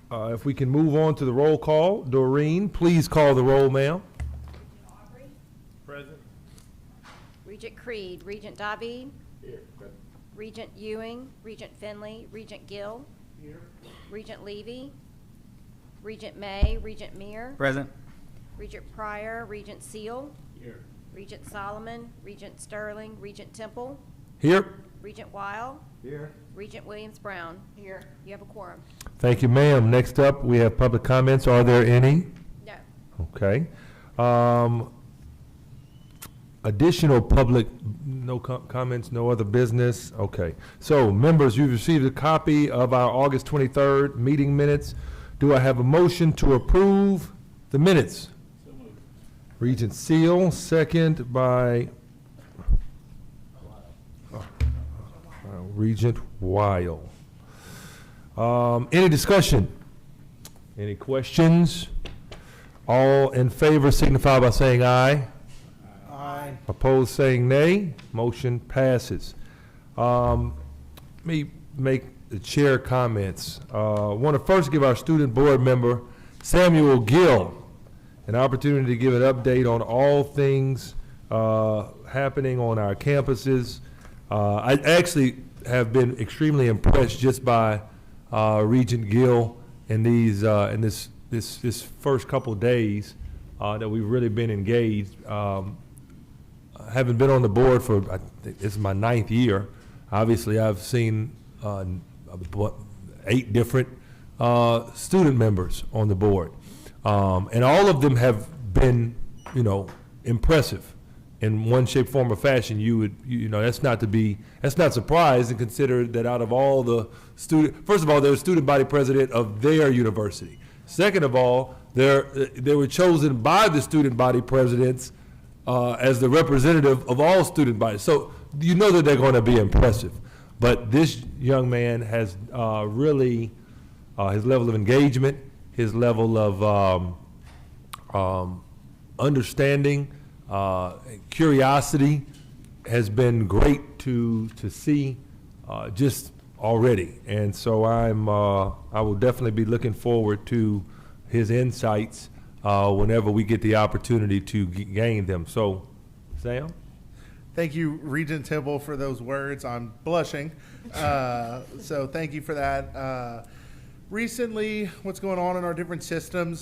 If we can move on to the roll call. Doreen, please call the roll, ma'am. Aubrey? Present. Regent Creed, Regent David, Here. Present. Regent Ewing, Regent Finley, Regent Gill, Here. Regent Levy, Regent May, Regent Meir, Present. Regent Pryor, Regent Seal, Here. Regent Solomon, Regent Sterling, Regent Temple, Here. Regent Weil, Here. Regent Williams-Brown. Here. You have a quorum. Thank you, ma'am. Next up, we have public comments. Are there any? No. Okay. Additional public, no comments, no other business? Okay. So, members, you've received a copy of our August 23rd meeting minutes. Do I have a motion to approve the minutes? So moved. Regent Seal, second by Regent Weil. Any discussion? Any questions? All in favor signify by saying aye. Aye. Opposed, saying nay. Motion passes. Let me make the chair comments. Want to first give our student board member, Samuel Gill, an opportunity to give an update on all things happening on our campuses. I actually have been extremely impressed just by Regent Gill in these in this first couple of days that we've really been engaged. Having been on the board for, I think this is my 9th year, obviously I've seen 8 different student members on the board. And all of them have been, impressive in one shape, form, or fashion. That's not surprised, and consider that out of all the first of all, they're student body president of their university. Second of all, they were chosen by the student body presidents as the representative of all student bodies. So you know that they're going to be impressive. But this young man has really, his level of engagement, his level of understanding, curiosity has been great to see just already. And so I will definitely be looking forward to his insights whenever we get the opportunity to gain them. So, Sam? Thank you, Regent Temple, for those words. I'm blushing. So thank you for that. Recently, what's going on in our different systems?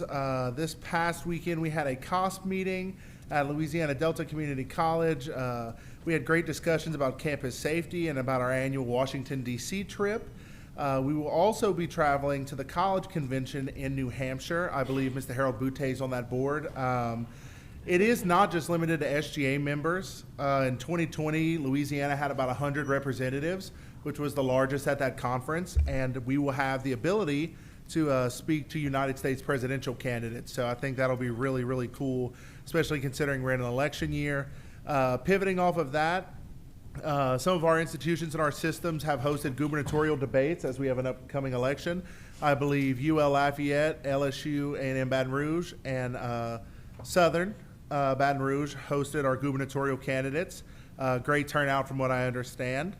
This past weekend, we had a cost meeting at Louisiana Delta Community College. We had great discussions about campus safety and about our annual Washington, D.C. trip. We will also be traveling to the college convention in New Hampshire. I believe Mr. Harold Boutte is on that board. It is not just limited to SGA members. In 2020, Louisiana had about 100 representatives, which was the largest at that conference, and we will have the ability to speak to United States presidential candidates. So I think that'll be really, really cool, especially considering we're in an election year. Pivoting off of that, some of our institutions and our systems have hosted gubernatorial debates as we have an upcoming election. I believe UL Lafayette, LSU, A&M Baton Rouge, and Southern Baton Rouge hosted our gubernatorial candidates. Great turnout from what I understand.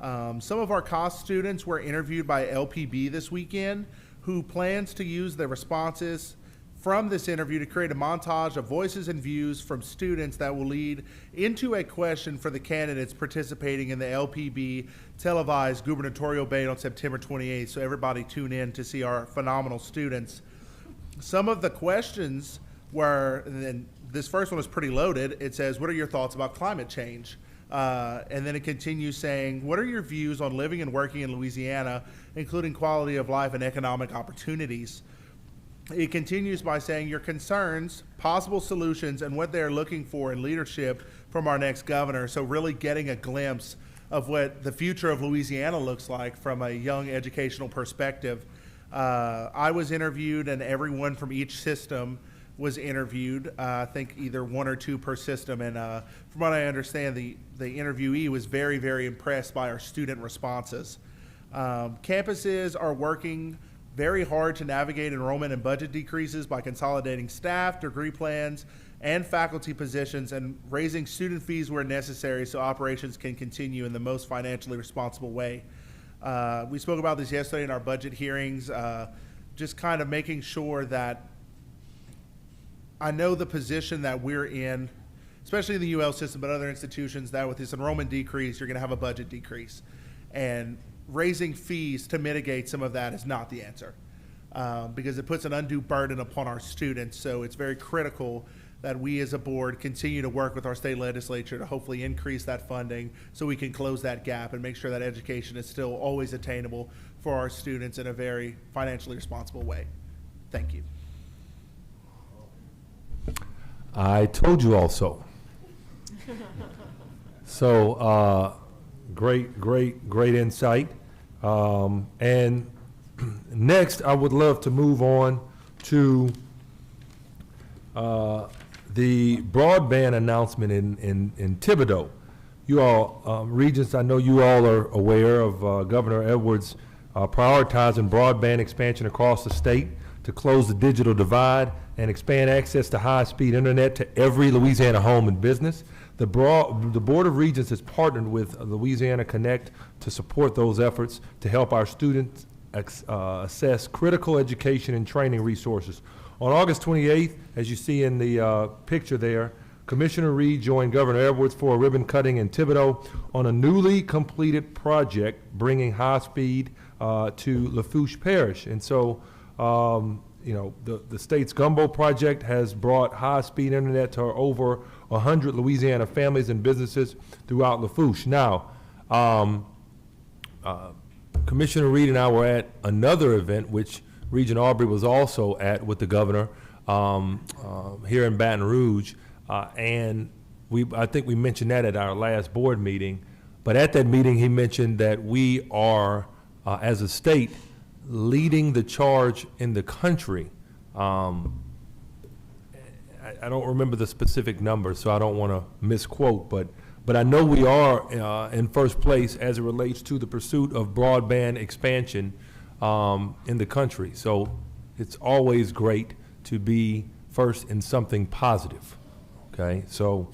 Some of our cost students were interviewed by LPB this weekend, who plans to use the responses from this interview to create a montage of voices and views from students that will lead into a question for the candidates participating in the LPB televised gubernatorial debate on September 28th. So everybody tune in to see our phenomenal students. Some of the questions were, and this first one is pretty loaded. It says, what are your thoughts about climate change? And then it continues saying, what are your views on living and working in Louisiana, including quality of life and economic opportunities? It continues by saying your concerns, possible solutions, and what they're looking for in leadership from our next governor. So really getting a glimpse of what the future of Louisiana looks like from a young educational perspective. I was interviewed, and everyone from each system was interviewed. I think either 1 or 2 per system. And from what I understand, the interviewee was very, very impressed by our student responses. Campuses are working very hard to navigate enrollment and budget decreases by consolidating staff, degree plans, and faculty positions, and raising student fees where necessary so operations can continue in the most financially responsible way. We spoke about this yesterday in our budget hearings, just kind of making sure that I know the position that we're in, especially in the UL system, but other institutions, that with this enrollment decrease, you're going to have a budget decrease. And raising fees to mitigate some of that is not the answer. because it puts an undue burden upon our students. So it's very critical that we as a board continue to work with our state legislature to hopefully increase that funding so we can close that gap and make sure that education is still always attainable for our students in a very financially responsible way. Thank you. I told you all so. So, great insight. And next, I would love to move on to the broadband announcement in Thibodaux. You all, Regents, I know you all are aware of Governor Edwards prioritizing broadband expansion across the state to close the digital divide and expand access to high-speed internet to every Louisiana home and business. The Board of Regents has partnered with Louisiana Connect to support those efforts to help our students assess critical education and training resources. On August 28th, as you see in the picture there, Commissioner Reed joined Governor Edwards for a ribbon cutting in Thibodaux on a newly completed project bringing high speed to Lafourche Parish. And so, you know, the state's Gumbo project has brought high-speed internet to over 100 Louisiana families and businesses throughout Lafourche. Now, Commissioner Reed and I were at another event, which Regent Aubrey was also at with the governor here in Baton Rouge, and I think we mentioned that at our last board meeting. But at that meeting, he mentioned that we are, as a state, leading the charge in the country. I don't remember the specific number, so I don't want to misquote, but I know we are in first place as it relates to the pursuit of broadband expansion in the country. So it's always great to be first in something positive. Okay, so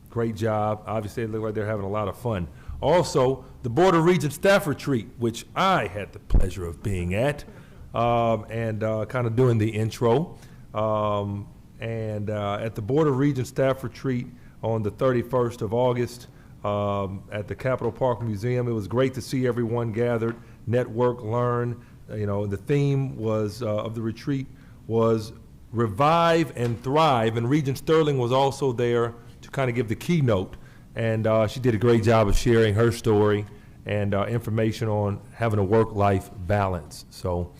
great job. Obviously, it looks like they're having a lot of fun. Also, the Board of Regents staff retreat, which I had the pleasure of being at, and kind of doing the intro. At the Board of Regents staff retreat on the 31st of August at the Capitol Park Museum, it was great to see everyone gathered, network, learn. You know, the theme was of the retreat was Revive and Thrive, and Regent Sterling was also there to kind of give the keynote. And she did a great job of sharing her story and information on having a work-life balance. So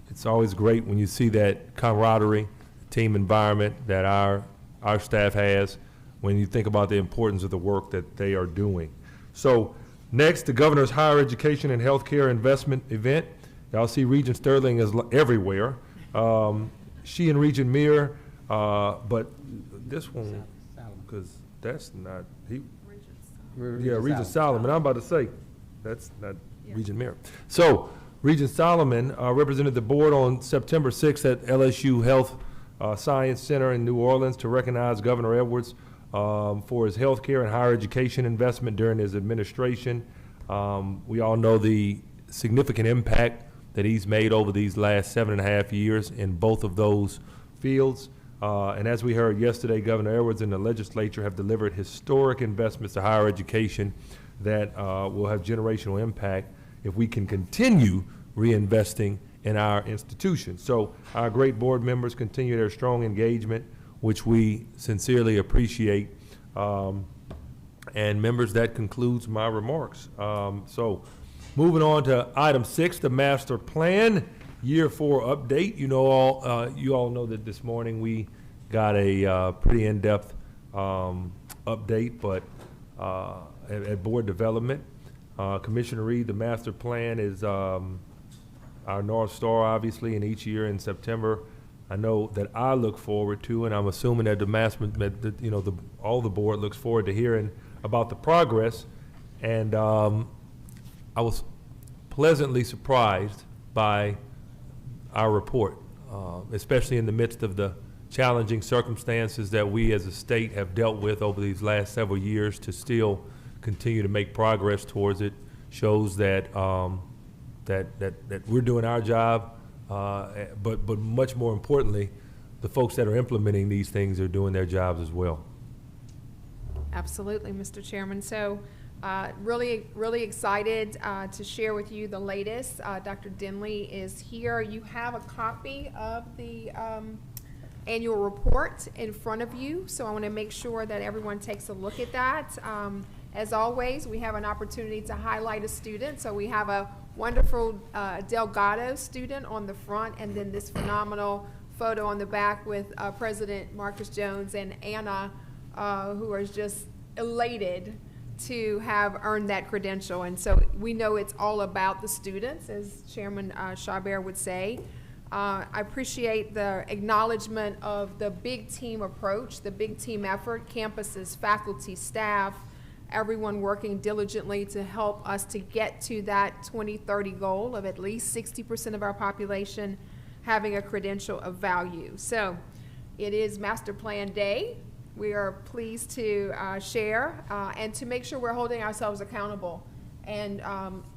it's always great when you see that camaraderie, team environment that our staff has when you think about the importance of the work that they are doing. So next, the Governor's Higher Education and Healthcare Investment Event. Y'all see Regent Sterling is everywhere. She and Regent Meir, but this one, because that's not, Regent Solomon. I'm about to say, that's not Regent Meir. So, Regent Solomon represented the board on September 6th at LSU Health Science Center in New Orleans to recognize Governor Edwards for his health care and higher education investment during his administration. We all know the significant impact that he's made over these last 7.5 years in both of those fields. And as we heard yesterday, Governor Edwards and the legislature have delivered historic investments to higher education that will have generational impact if we can continue reinvesting in our institutions. So our great board members continue their strong engagement, which we sincerely appreciate. And members, that concludes my remarks. So moving on to item 6, the master plan. Year 4 update. You all know that this morning we got a pretty in-depth update, but at board development, Commissioner Reed, the master plan is our North Star, obviously, and each year in September, I know that I look forward to, and I'm assuming that the master, all the board looks forward to hearing about the progress. And I was pleasantly surprised by our report, especially in the midst of the challenging circumstances that we as a state have dealt with over these last several years. To still continue to make progress towards it shows that that we're doing our job, but much more importantly, the folks that are implementing these things are doing their jobs as well. Absolutely, Mr. Chairman. So Really excited to share with you the latest. Dr. Denley is here. You have a copy of the annual report in front of you, so I want to make sure that everyone takes a look at that. As always, we have an opportunity to highlight a student, so we have a wonderful Delgado student on the front, and then this phenomenal photo on the back with President Marcus Jones and Anna, who are just elated to have earned that credential. And so we know it's all about the students, as Chairman Chabert would say. I appreciate the acknowledgement of the big team approach, the big team effort, campuses, faculty, staff, everyone working diligently to help us to get to that 2030 goal of at least 60% of our population having a credential of value. So it is Master Plan Day. We are pleased to share and to make sure we're holding ourselves accountable and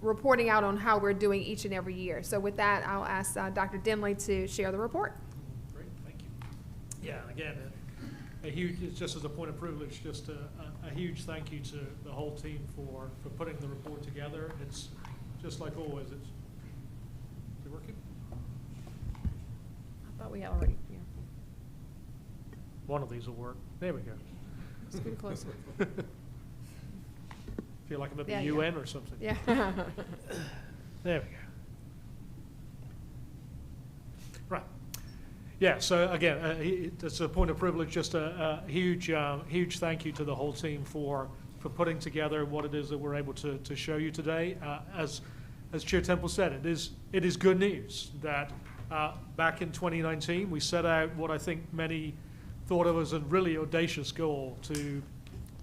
reporting out on how we're doing each and every year. So with that, I'll ask Dr. Denley to share the report. Great, thank you. Yeah, and again, a huge, just as a point of privilege, just a huge thank you to the whole team for putting the report together. It's just like always, is it working? I thought we had already, yeah. One of these will work. There we go. Let's get closer. Feel like I'm at the Yeah, UN yeah. or something. Yeah. There we go. Right. Yeah, so again, it's a point of privilege, just a huge thank you to the whole team for putting together what it is that we're able to show you today. As Chair Temple said, it is good news that back in 2019, we set out what I think many thought of as a really audacious goal to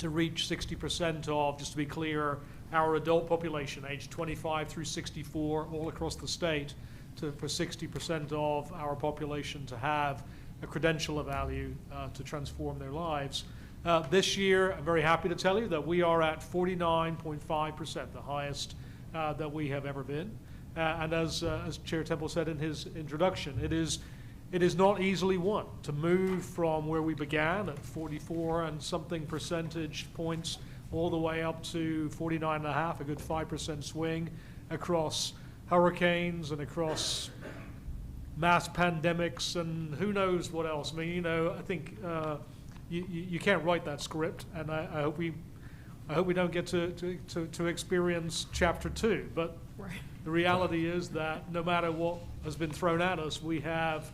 reach 60% of, just to be clear, our adult population, aged 25 through 64, all across the state, for 60% of our population to have a credential of value to transform their lives. This year, I'm very happy to tell you that we are at 49.5%, the highest that we have ever been. And as Chair Temple said in his introduction, it is not easily won to move from where we began at 44 and something percentage points all the way up to 49.5, a good 5% swing across hurricanes and across mass pandemics and who knows what else. I mean, you know, I think you can't write that script, and I hope we don't get to experience chapter 2. But right. The reality is that no matter what has been thrown at us, we have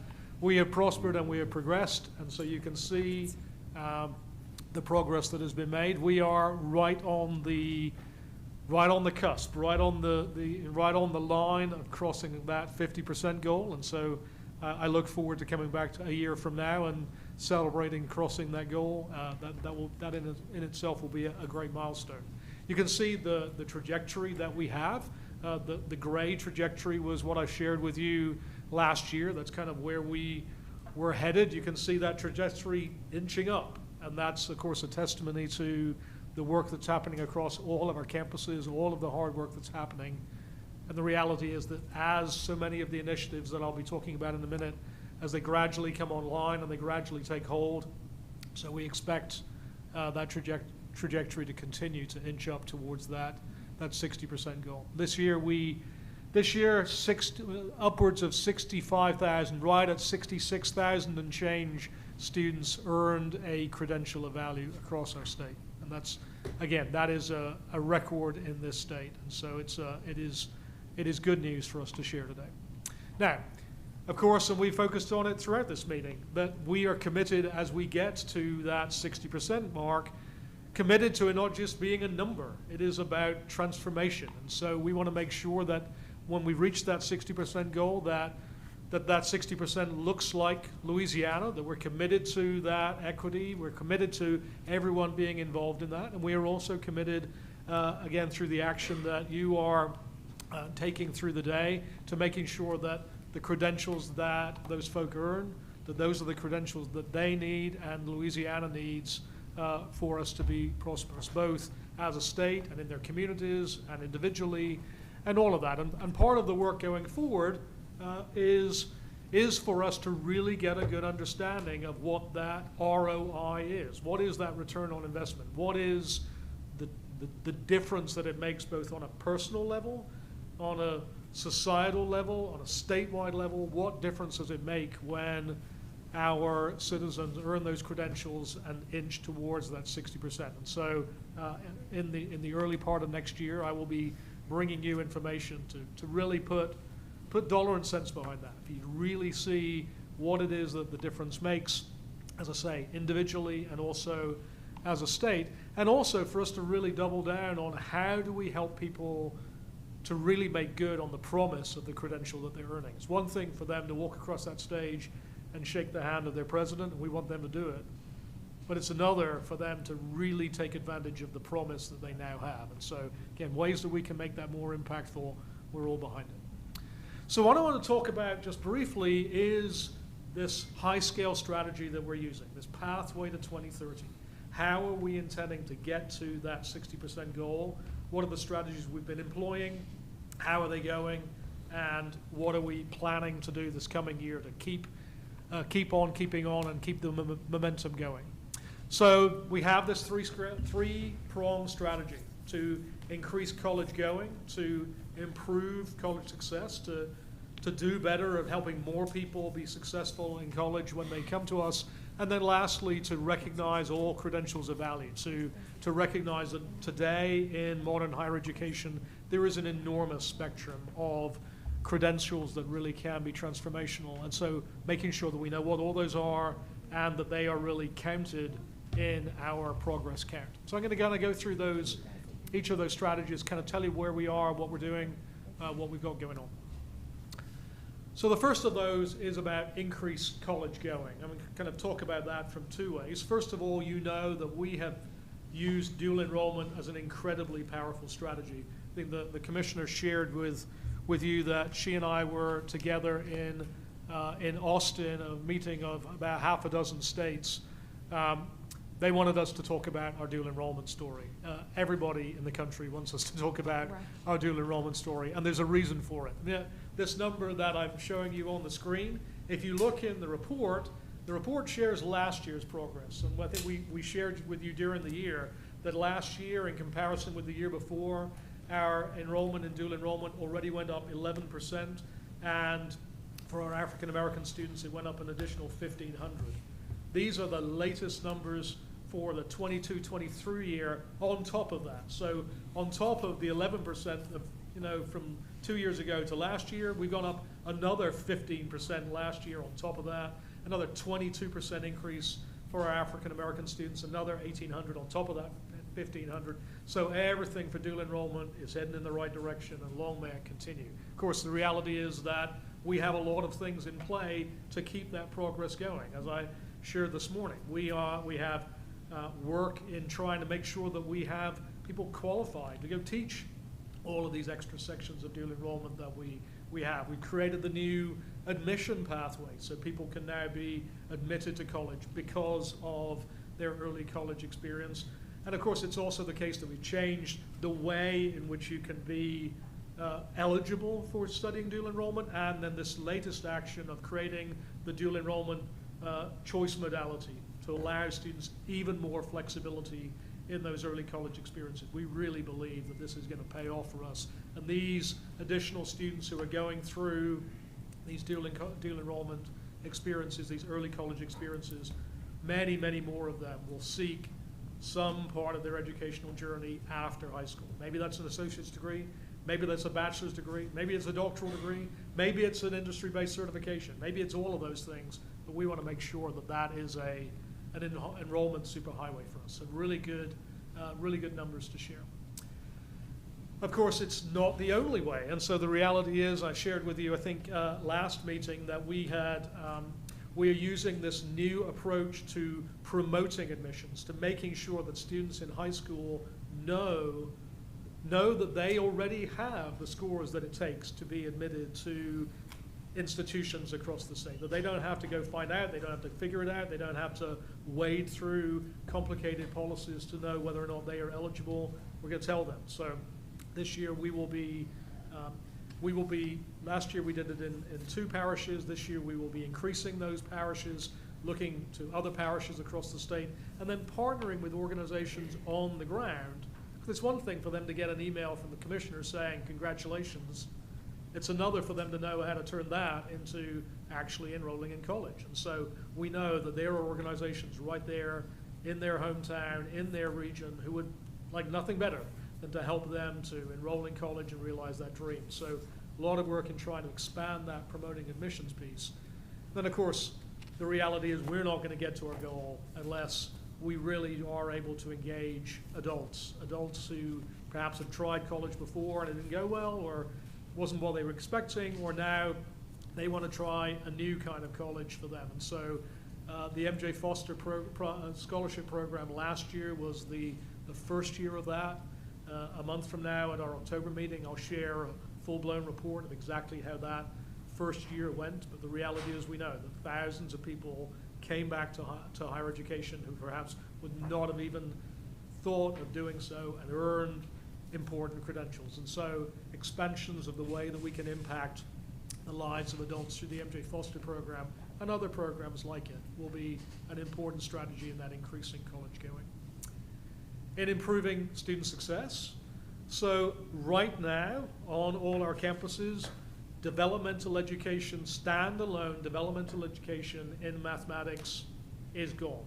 prospered and we have progressed, and so you can see the progress that has been made. We are right on the cusp, right on the line of crossing that 50% goal, and so I look forward to coming back to a year from now and celebrating crossing that goal. That in itself will be a great milestone. You can see the trajectory that we have. The gray trajectory was what I shared with you last year. That's kind of where we were headed. You can see that trajectory inching up, and that's of course a testimony to the work that's happening across all of our campuses, all of the hard work that's happening. And the reality is that as so many of the initiatives that I'll be talking about in a minute, as they gradually come online and they gradually take hold, so we expect that trajectory to continue to inch up towards that 60% goal. This year, upwards of 65,000, right at 66,000 and change students earned a credential of value across our state. And that's, again, that is a record in this state. And so it is good news for us to share today. Now, of course, and we focused on it throughout this meeting, that we are committed as we get to that 60% mark, committed to it not just being a number. It is about transformation. And so we want to make sure that when we reach that 60% goal, that 60% looks like Louisiana, that we're committed to that equity, we're committed to everyone being involved in that, and we are also committed, again, through the action that you are taking through the day, to making sure that the credentials that those folk earn, that those are the credentials that they need and Louisiana needs for us to be prosperous, both as a state and in their communities and individually and all of that. And part of the work going forward is for us to really get a good understanding of what that ROI is. What is that return on investment? What is the difference that it makes both on a personal level, on a societal level, on a statewide level. What difference does it make when our citizens earn those credentials and inch towards that 60%? And so in the early part of next year, I will be bringing you information to really put dollar and cents behind that. If you really see what it is that the difference makes, as I say, individually and also as a state, and also for us to really double down on how do we help people to really make good on the promise of the credential that they're earning. It's one thing for them to walk across that stage and shake the hand of their president, and we want them to do it. But it's another for them to really take advantage of the promise that they now have. And so, again, ways that we can make that more impactful, we're all behind it. So what I want to talk about just briefly is this high-scale strategy that we're using, this pathway to 2030. How are we intending to get to that 60% goal? What are the strategies we've been employing? How are they going? And what are we planning to do this coming year to keep on keeping on and keep the momentum going? So we have this three-pronged strategy to increase college going, to improve college success, to do better at helping more people be successful in college when they come to us, and then lastly, to recognize all credentials of value, to recognize that today in modern higher education, there is an enormous spectrum of credentials that really can be transformational. And so making sure that we know what all those are and that they are really counted in our progress count. So I'm going to kind of go through each of those strategies, kind of tell you where we are, what we're doing, what we've got going on. So the first of those is about increased college going. I'm going to kind of talk about that from two ways. First of all, you know that we have used dual enrollment as an incredibly powerful strategy. I think the commissioner shared with you that she and I were together in Austin, a meeting of about half a dozen states. They wanted us to talk about our dual enrollment story. Everybody in the country wants us to talk about our dual enrollment story, and there's a reason for it. This number that I'm showing you on the screen, if you look in the report shares last year's progress. And I think we shared with you during the year that last year, in comparison with the year before, our enrollment in dual enrollment already went up 11%, and for our African American students, it went up an additional 1,500. These are the latest numbers for the 22-23 year on top of that. So on top of the 11% of, from 2 years ago to last year, we've gone up another 15% last year on top of that, another 22% increase for our African American students, another 1,800 on top of that 1,500. So everything for dual enrollment is heading in the right direction, and long may it continue. Of course, the reality is that we have a lot of things in play to keep that progress going. As I shared this morning, we have work in trying to make sure that we have people qualified to go teach all of these extra sections of dual enrollment that we have. We created the new admission pathway so people can now be admitted to college because of their early college experience. And of course, it's also the case that we've changed the way in which you can be eligible for studying dual enrollment, and then this latest action of creating the dual enrollment choice modality to allow students even more flexibility in those early college experiences. We really believe that this is going to pay off for us. And these additional students who are going through these dual enrollment experiences, these early college experiences, many, many more of them will seek some part of their educational journey after high school. Maybe that's an associate's degree, maybe that's a bachelor's degree, maybe it's a doctoral degree, maybe it's an industry-based certification, maybe it's all of those things, but we want to make sure that that is an enrollment superhighway for us. So really good numbers to share. Of course, it's not the only way, and so the reality is, I shared with you, I think, last meeting that we are using this new approach to promoting admissions, to making sure that students in high school know that they already have the scores that it takes to be admitted to institutions across the state, that they don't have to go find out, they don't have to figure it out, they don't have to wade through complicated policies to know whether or not they are eligible. We're going to tell them. So this year we will be, last year we did it in 2 parishes. This year we will be increasing those parishes, looking to other parishes across the state, and then partnering with organizations on the ground It's one thing for them to get an email from the commissioner saying, congratulations. It's another for them to know how to turn that into actually enrolling in college. And so we know that there are organizations right there in their hometown, in their region, who would like nothing better than to help them to enroll in college and realize that dream. So a lot of work in trying to expand that promoting admissions piece. Then, of course, the reality is we're not going to get to our goal unless we really are able to engage adults who perhaps have tried college before and it didn't go well, or wasn't what they were expecting, or now they want to try a new kind of college for them. And so the MJ Foster scholarship program last year was the first year of that. A month from now at our October meeting, I'll share a full-blown report of exactly how that first year went. But the reality is we know that thousands of people came back to higher education who perhaps would not have even thought of doing so and earned important credentials. And so expansions of the way that we can impact the lives of adults through the MJ Foster program and other programs like it will be an important strategy in that increasing college going. In improving student success, so right now on all our campuses, developmental education, standalone developmental education in mathematics is gone.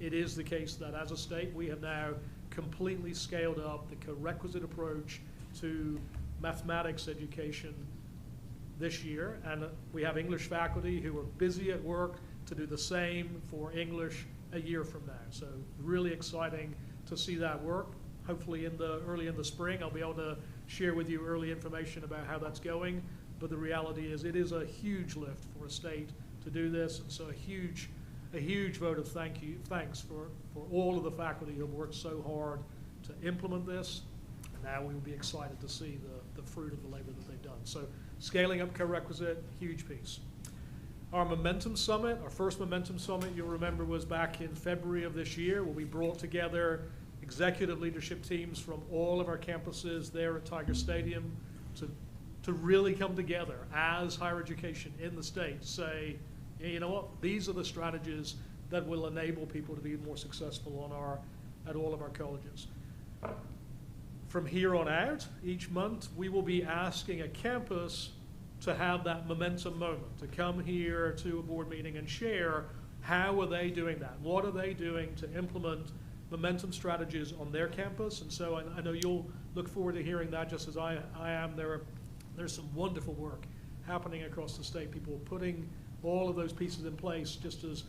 It is the case that as a state we have now completely scaled up the requisite approach to mathematics education this year, and we have English faculty who are busy at work to do the same for English a year from now. So really exciting to see that work. Hopefully early in the spring I'll be able to share with you early information about how that's going, but the reality is it is a huge lift for a state to do this, and so a huge vote of thanks for all of the faculty who have worked so hard to implement this. And now we will be excited to see the fruit of the labor that they've done. So scaling up co-requisite, huge piece. Our Momentum Summit, our first Momentum Summit, you'll remember, was back in February of this year, where we brought together executive leadership teams from all of our campuses there at Tiger Stadium to really come together as higher education in the state to say, yeah, you know what, these are the strategies that will enable people to be more successful at all of our colleges. From here on out, each month, we will be asking a campus to have that momentum moment, to come here to a board meeting and share how are they doing that, what are they doing to implement momentum strategies on their campus. And so I know you'll look forward to hearing that just as I am. There's some wonderful work happening across the state, people putting all of those pieces in place, just as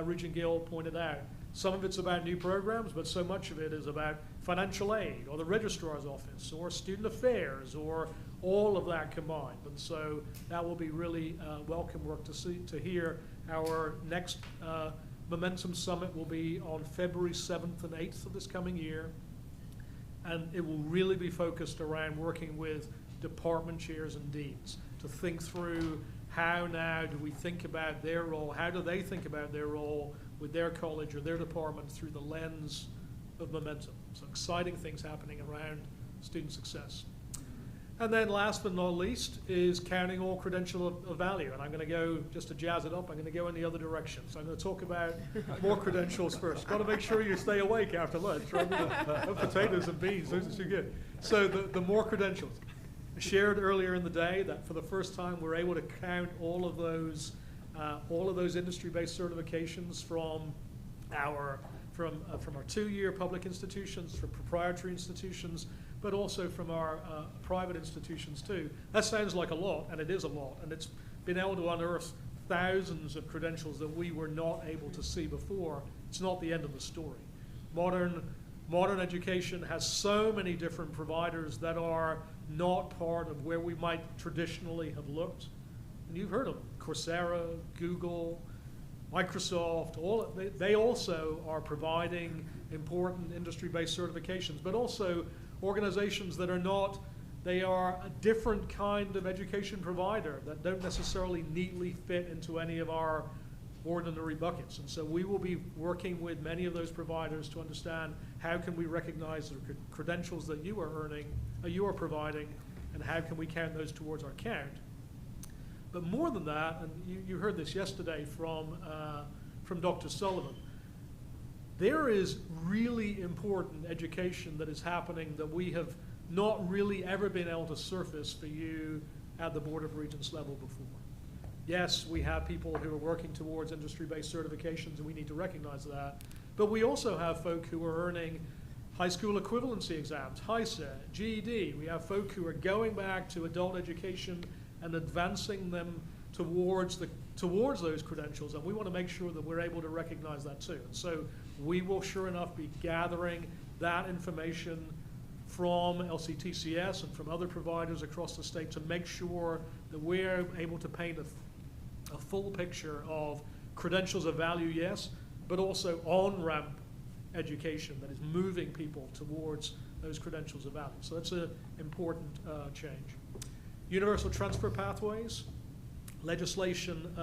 Regent Gill pointed out. Some of it's about new programs, but so much of it is about financial aid or the registrar's office or student affairs or all of that combined. And so that will be really welcome work to hear. Our next Momentum Summit will be on February 7th and 8th of this coming year. And it will really be focused around working with department chairs and deans to think through how now do we think about their role, how do they think about their role with their college or their department through the lens of momentum. So exciting things happening around student success. And then last but not least is counting all credential of value. And I'm going to go, just to jazz it up, I'm going to go in the other direction. So I'm going to talk about more credentials first. Got to make sure you stay awake after lunch, right? No potatoes and beans, those are too good. So the more credentials. I shared earlier in the day that for the first time we're able to count all of those industry-based certifications from our 2-year public institutions, from proprietary institutions, but also from our private institutions too. That sounds like a lot, and it is a lot, and it's been able to unearth thousands of credentials that we were not able to see before. It's not the end of the story. Modern education has so many different providers that are not part of where we might traditionally have looked. And you've heard of them, Coursera, Google, Microsoft, they also are providing important industry-based certifications, but also organizations that are not, they are a different kind of education provider that don't necessarily neatly fit into any of our ordinary buckets. And so we will be working with many of those providers to understand how can we recognize the credentials that you are earning, you are providing, and how can we count those towards our count. But more than that, and you heard this yesterday from Dr. Sullivan, there is really important education that is happening that we have not really ever been able to surface for you at the Board of Regents level before. Yes, we have people who are working towards industry-based certifications, and we need to recognize that. But we also have folk who are earning high school equivalency exams, HISET, GED. We have folk who are going back to adult education and advancing them towards those credentials, and we want to make sure that we're able to recognize that too. And so we will sure enough be gathering that information from LCTCS and from other providers across the state to make sure that we're able to paint a full picture of credentials of value, yes, but also on-ramp education that is moving people towards those credentials of value. So that's an important change. Universal transfer pathways, legislation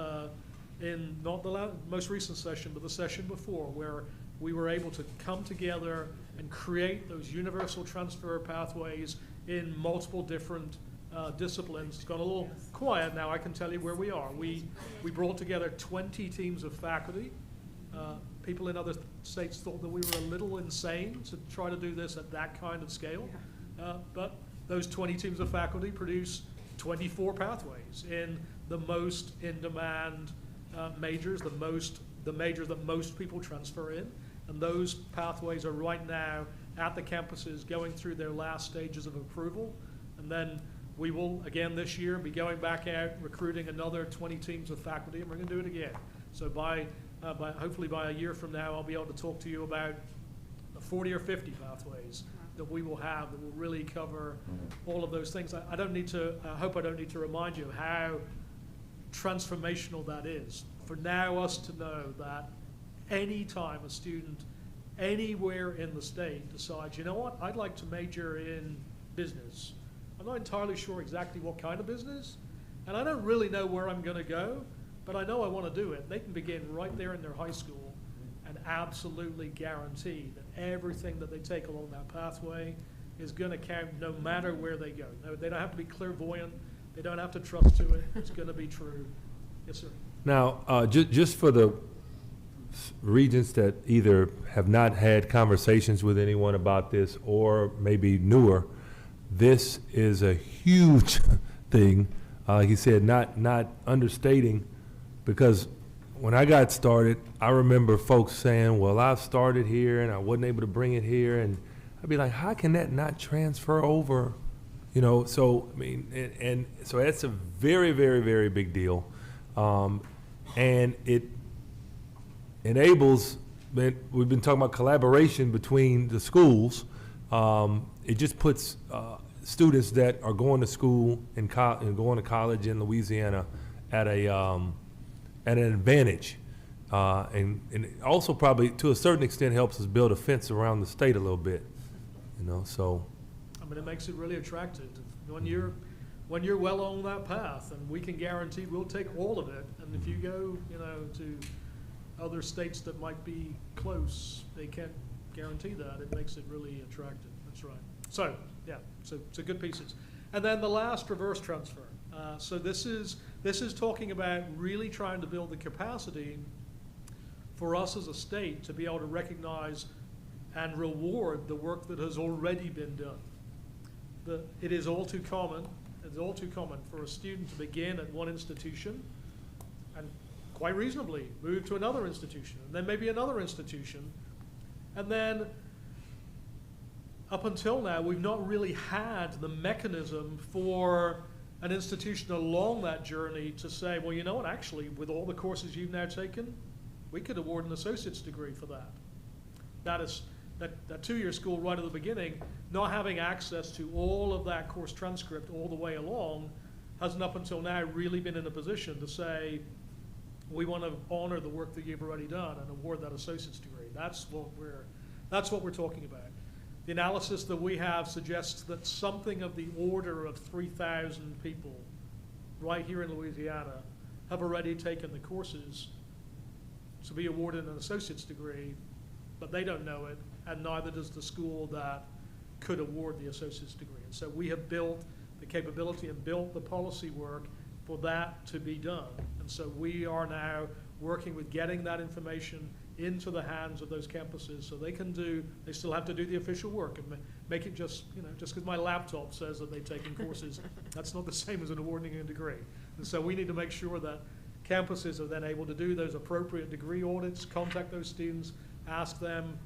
in not the most recent session, but the session before, where we were able to come together and create those universal transfer pathways in multiple different disciplines. It's gone a little quiet now, I can tell you where we are. We brought together 20 teams of faculty. People in other states thought that we were a little insane to try to do this at that kind of scale. But those 20 teams of faculty produce 24 pathways in the most in-demand majors, the majors that most people transfer in. And those pathways are right now at the campuses going through their last stages of approval. And then we will, again this year, be going back out recruiting another 20 teams of faculty, and we're going to do it again. So hopefully by a year from now, I'll be able to talk to you about 40 or 50 pathways that we will have that will really cover all of those things. I hope I don't need to remind you of how transformational that is. For now, us to know that any time a student anywhere in the state decides, you know what, I'd like to major in business. I'm not entirely sure exactly what kind of business, and I don't really know where I'm going to go, but I know I want to do it. They can begin right there in their high school and absolutely guarantee that everything that they take along that pathway is going to count no matter where they go. No, they don't have to be clairvoyant. They don't have to trust to it. It's going to be true. Yes, sir. Now, just for the regents that either have not had conversations with anyone about this or maybe newer, this is a huge thing. He said not understating, because when I got started, I remember folks saying, well, I started here and I wasn't able to bring it here. And I'd be like, how can that not transfer over? You know, so, I mean, and so that's a very, very, very big deal. And it enables, we've been talking about collaboration between the schools. It just puts students that are going to school and going to college in Louisiana at an advantage. And it also probably, to a certain extent, helps us build a fence around the state a little bit, you know, so. I mean, it makes it really attractive. When you're well on that path, and we can guarantee we'll take all of it. And if you go, you know, to other states that might be close, they can't guarantee that. It makes it really attractive. That's right. So, yeah, so good pieces. And then the last, reverse transfer. So this is talking about really trying to build the capacity for us as a state to be able to recognize and reward the work that has already been done. It is all too common. It's all too common for a student to begin at one institution and quite reasonably move to another institution, and then maybe another institution. And then up until now, we've not really had the mechanism for an institution along that journey to say, well, you know what, actually, with all the courses you've now taken, we could award an associate's degree for that. That two-year school right at the beginning, not having access to all of that course transcript all the way along, hasn't up until now really been in a position to say, we want to honor the work that you've already done and award that associate's degree. That's what we're talking about. The analysis that we have suggests that something of the order of 3,000 people right here in Louisiana have already taken the courses to be awarded an associate's degree, but they don't know it, and neither does the school that could award the associate's degree. And so we have built the capability and built the policy work for that to be done. And so we are now working with getting that information into the hands of those campuses so they still have to do the official work and make it just because my laptop says that they've taken courses, that's not the same as an awarding a degree. And so we need to make sure that campuses are then able to do those appropriate degree audits, contact those students, ask them,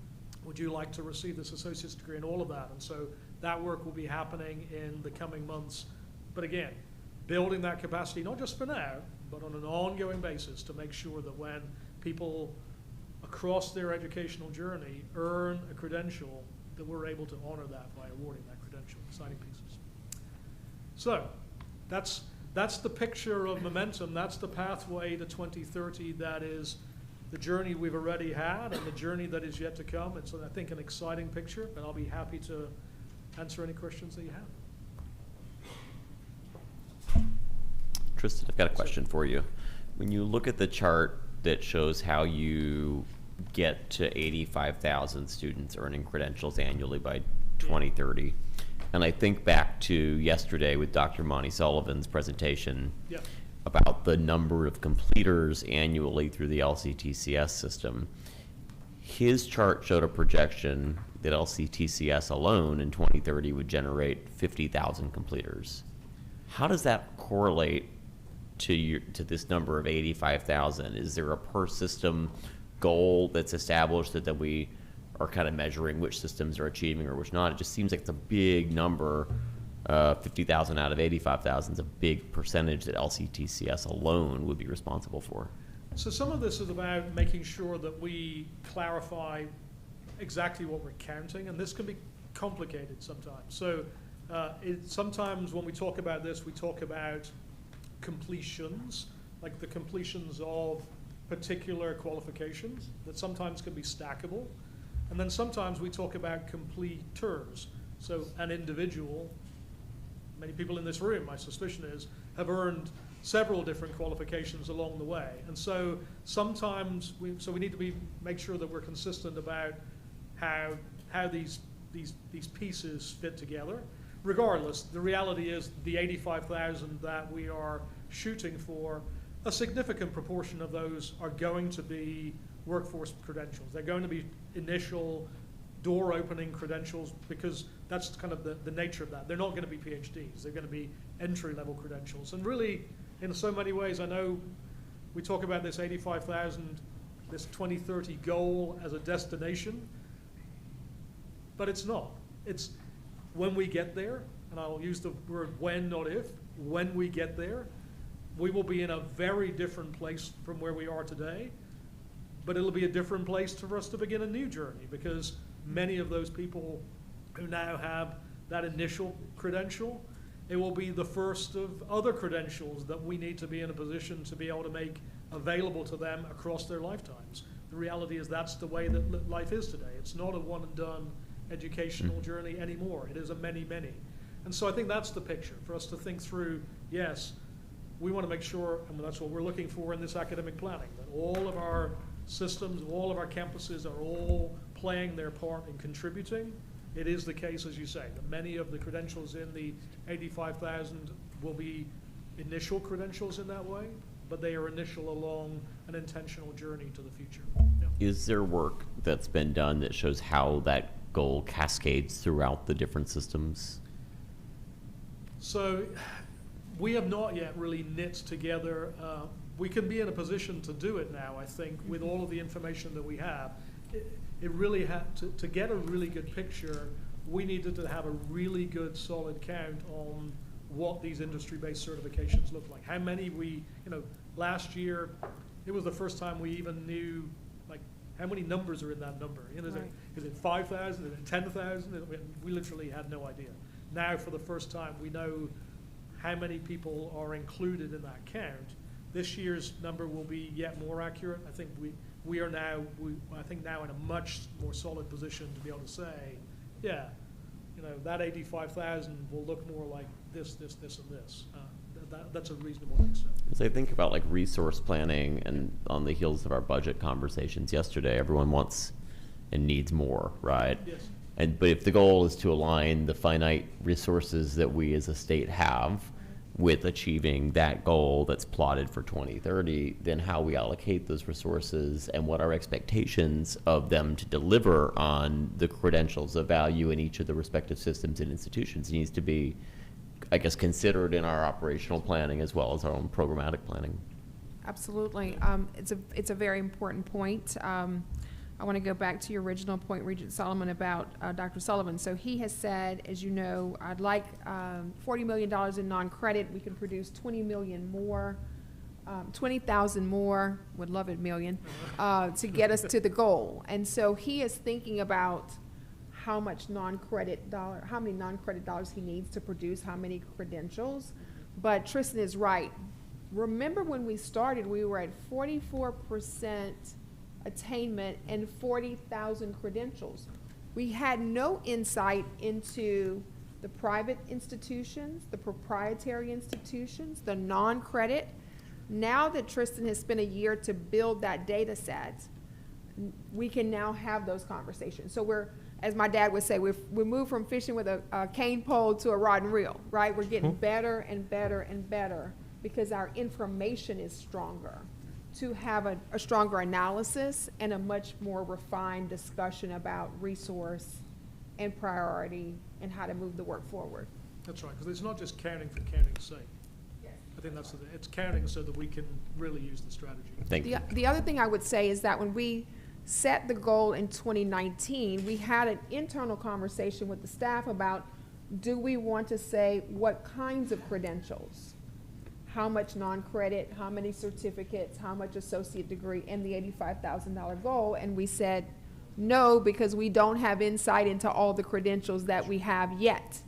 would you like to receive this associate's degree, and all of that. And so that work will be happening in the coming months. But again, building that capacity, not just for now, but on an ongoing basis to make sure that when people across their educational journey earn a credential, that we're able to honor that by awarding that credential. Exciting pieces. So that's the picture of momentum. That's the pathway to 2030. That is the journey we've already had and the journey that is yet to come. It's, I think, an exciting picture, and I'll be happy to answer any questions that you have. Tristan, I've got a question for you. When you look at the chart that shows how you get to 85,000 students earning credentials annually by 2030, and I think back to yesterday with Dr. Monty Sullivan's presentation about the number of completers annually through the LCTCS system. His chart showed a projection that LCTCS alone in 2030 would generate 50,000 completers. How does that correlate to this number of 85,000? Is there a per system goal that's established that we are kind of measuring which systems are achieving or which not? It just seems like it's a big number. 50,000 out of 85,000 is a big percentage that LCTCS alone would be responsible for. So some of this is about making sure that we clarify exactly what we're counting, and this can be complicated sometimes. So sometimes when we talk about this, we talk about completions, like the completions of particular qualifications that sometimes can be stackable. And then sometimes we talk about completers. So an individual, many people in this room, my suspicion is, have earned several different qualifications along the way. And so sometimes we need to make sure that we're consistent about how these pieces fit together. Regardless, the reality is the 85,000 that we are shooting for, a significant proportion of those are going to be workforce credentials. They're going to be initial door opening credentials because that's kind of the nature of that. They're not going to be PhDs. They're going to be entry level credentials. And really, in so many ways, I know we talk about this 85,000, this 2030 goal as a destination, but it's not. It's when we get there, and I'll use the word when, not if, when we get there, we will be in a very different place from where we are today, but it'll be a different place for us to begin a new journey because many of those people who now have that initial credential, it will be the first of other credentials that we need to be in a position to be able to make available to them across their lifetimes. The reality is that's the way that life is today. It's not a one and done educational journey anymore. It is a many, many. And so I think that's the picture for us to think through. Yes, we want to make sure, and that's what we're looking for in this academic planning, that all of our systems, all of our campuses are all playing their part in contributing. It is the case, as you say, that many of the credentials in the 85,000 will be initial credentials in that way, but they are initial along an intentional journey to the future. Yeah. Is there work that's been done that shows how that goal cascades throughout the different systems? So we have not yet really knit together. We can be in a position to do it now, I think, with all of the information that we have. It really had to get a really good picture, we needed to have a really good solid count on what these industry-based certifications look like. How many last year, it was the first time we even knew, like, how many numbers are in that number? Is it 5,000? Is it 10,000? We literally had no idea. Now, for the first time, we know how many people are included in that count. This year's number will be yet more accurate. I think we are now, now in a much more solid position to be able to say, yeah, that 85,000 will look more like this, and this. That's a reasonable accept. As I think about like resource planning, and on the heels of our budget conversations yesterday, everyone wants and needs more, right? Yes. But if the goal is to align the finite resources that we as a state have with achieving that goal that's plotted for 2030, then how we allocate those resources and what our expectations of them to deliver on the credentials of value in each of the respective systems and institutions needs to be, I guess, considered in our operational planning as well as our own programmatic planning. Absolutely. It's a very important point. I want to go back to your original point, Regent Solomon, about Dr. Sullivan. So he has said, as you know, I'd like $40 million in non-credit. We can produce 20 million more, 20,000 more, would love it million, to get us to the goal. And so he is thinking about how much non-credit how many non-credit dollars he needs to produce, how many credentials. But Tristan is right. Remember when we started, we were at 44% attainment and 40,000 credentials. We had no insight into the private institutions, the proprietary institutions, the non-credit. Now that Tristan has spent a year to build that data set, we can now have those conversations. So we're, as my dad would say, we moved from fishing with a cane pole to a rod and reel, right? We're getting better and better and better because our information is stronger, to have a stronger analysis and a much more refined discussion about resource and priority and how to move the work forward. That's right, because it's not just counting for counting's sake. I think that's it's counting so that we can really use the strategy. Thank you. The other thing I would say is that when we set the goal in 2019, we had an internal conversation with the staff about, do we want to say what kinds of credentials? How much non-credit, how many certificates, how much associate degree, and the $85,000 goal? And we said no, because we don't have insight into all the credentials that we have yet.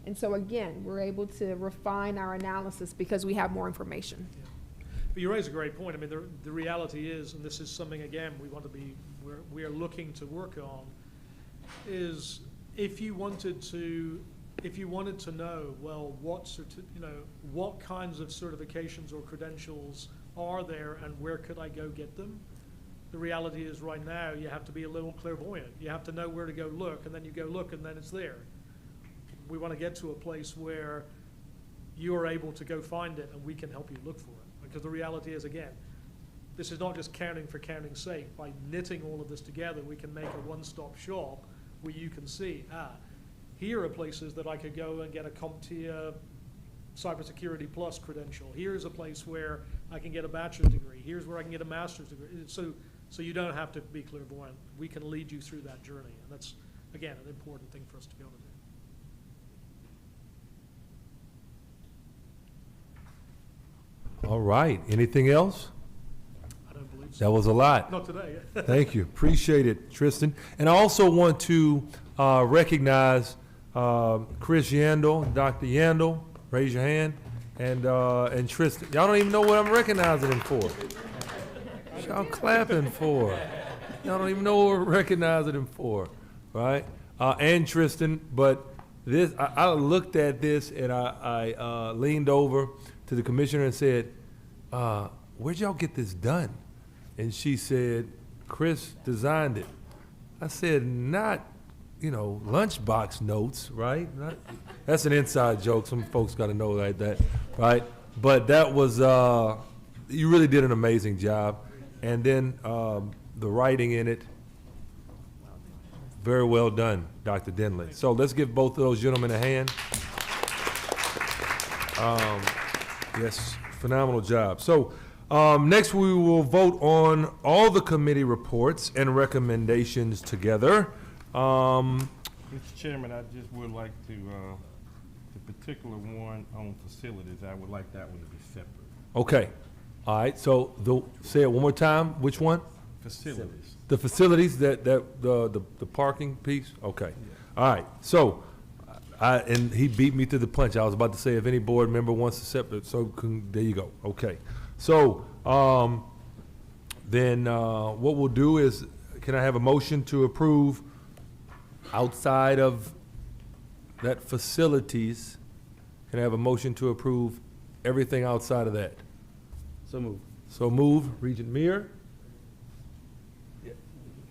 And so again, we're able to refine our analysis because we have more information. Yeah. But you raise a great point. I mean, the reality is, and this is something, again, we are looking to work on, is if you wanted to know, well, what kinds of certifications or credentials are there and where could I go get them? The reality is right now you have to be a little clairvoyant. You have to know where to go look, and then you go look, and then it's there. We want to get to a place where you are able to go find it and we can help you look for it. Because the reality is, again, this is not just counting for counting's sake. By knitting all of this together, we can make a one-stop shop where you can see, here are places that I could go and get a CompTIA Cybersecurity Plus credential. Here's a place where I can get a bachelor's degree. Here's where I can get a master's degree. So you don't have to be clairvoyant. We can lead you through that journey. And that's, again, an important thing for us to be able to do. All right. Anything else? I don't believe so. That was a lot. Not today. Thank you. Appreciate it, Tristan. And I also want to recognize Chris Yandel, Dr. Yandel. Raise your hand. And Tristan. Y'all don't even know what I'm recognizing him for. Y'all clapping for. Y'all don't even know what we're recognizing him for, right? And Tristan. But this, I looked at this and I leaned over to the commissioner and said, where'd y'all get this done? And she said, Chris designed it. I said, not, lunchbox notes, right? That's an inside joke. Some folks got to know like that, right? But that was, you really did an amazing job. And then the writing in it, very well done, Dr. Denley. So let's give both of those gentlemen a hand. Yes, phenomenal job. So next we will vote on all the committee reports and recommendations together. Mr. Chairman, I just would like to, the particular one on facilities, I would like that one to be separate. Okay. All right. So say it one more time. Which one? Facilities. The facilities, the parking piece? Okay. Yeah. All right. So and he beat me to the punch. I was about to say if any board member wants to separate, so there you go. Okay. So then what we'll do is, can I have a motion to approve outside of that facilities? Can I have a motion to approve everything outside of that? So moved. So move. Regent Meir?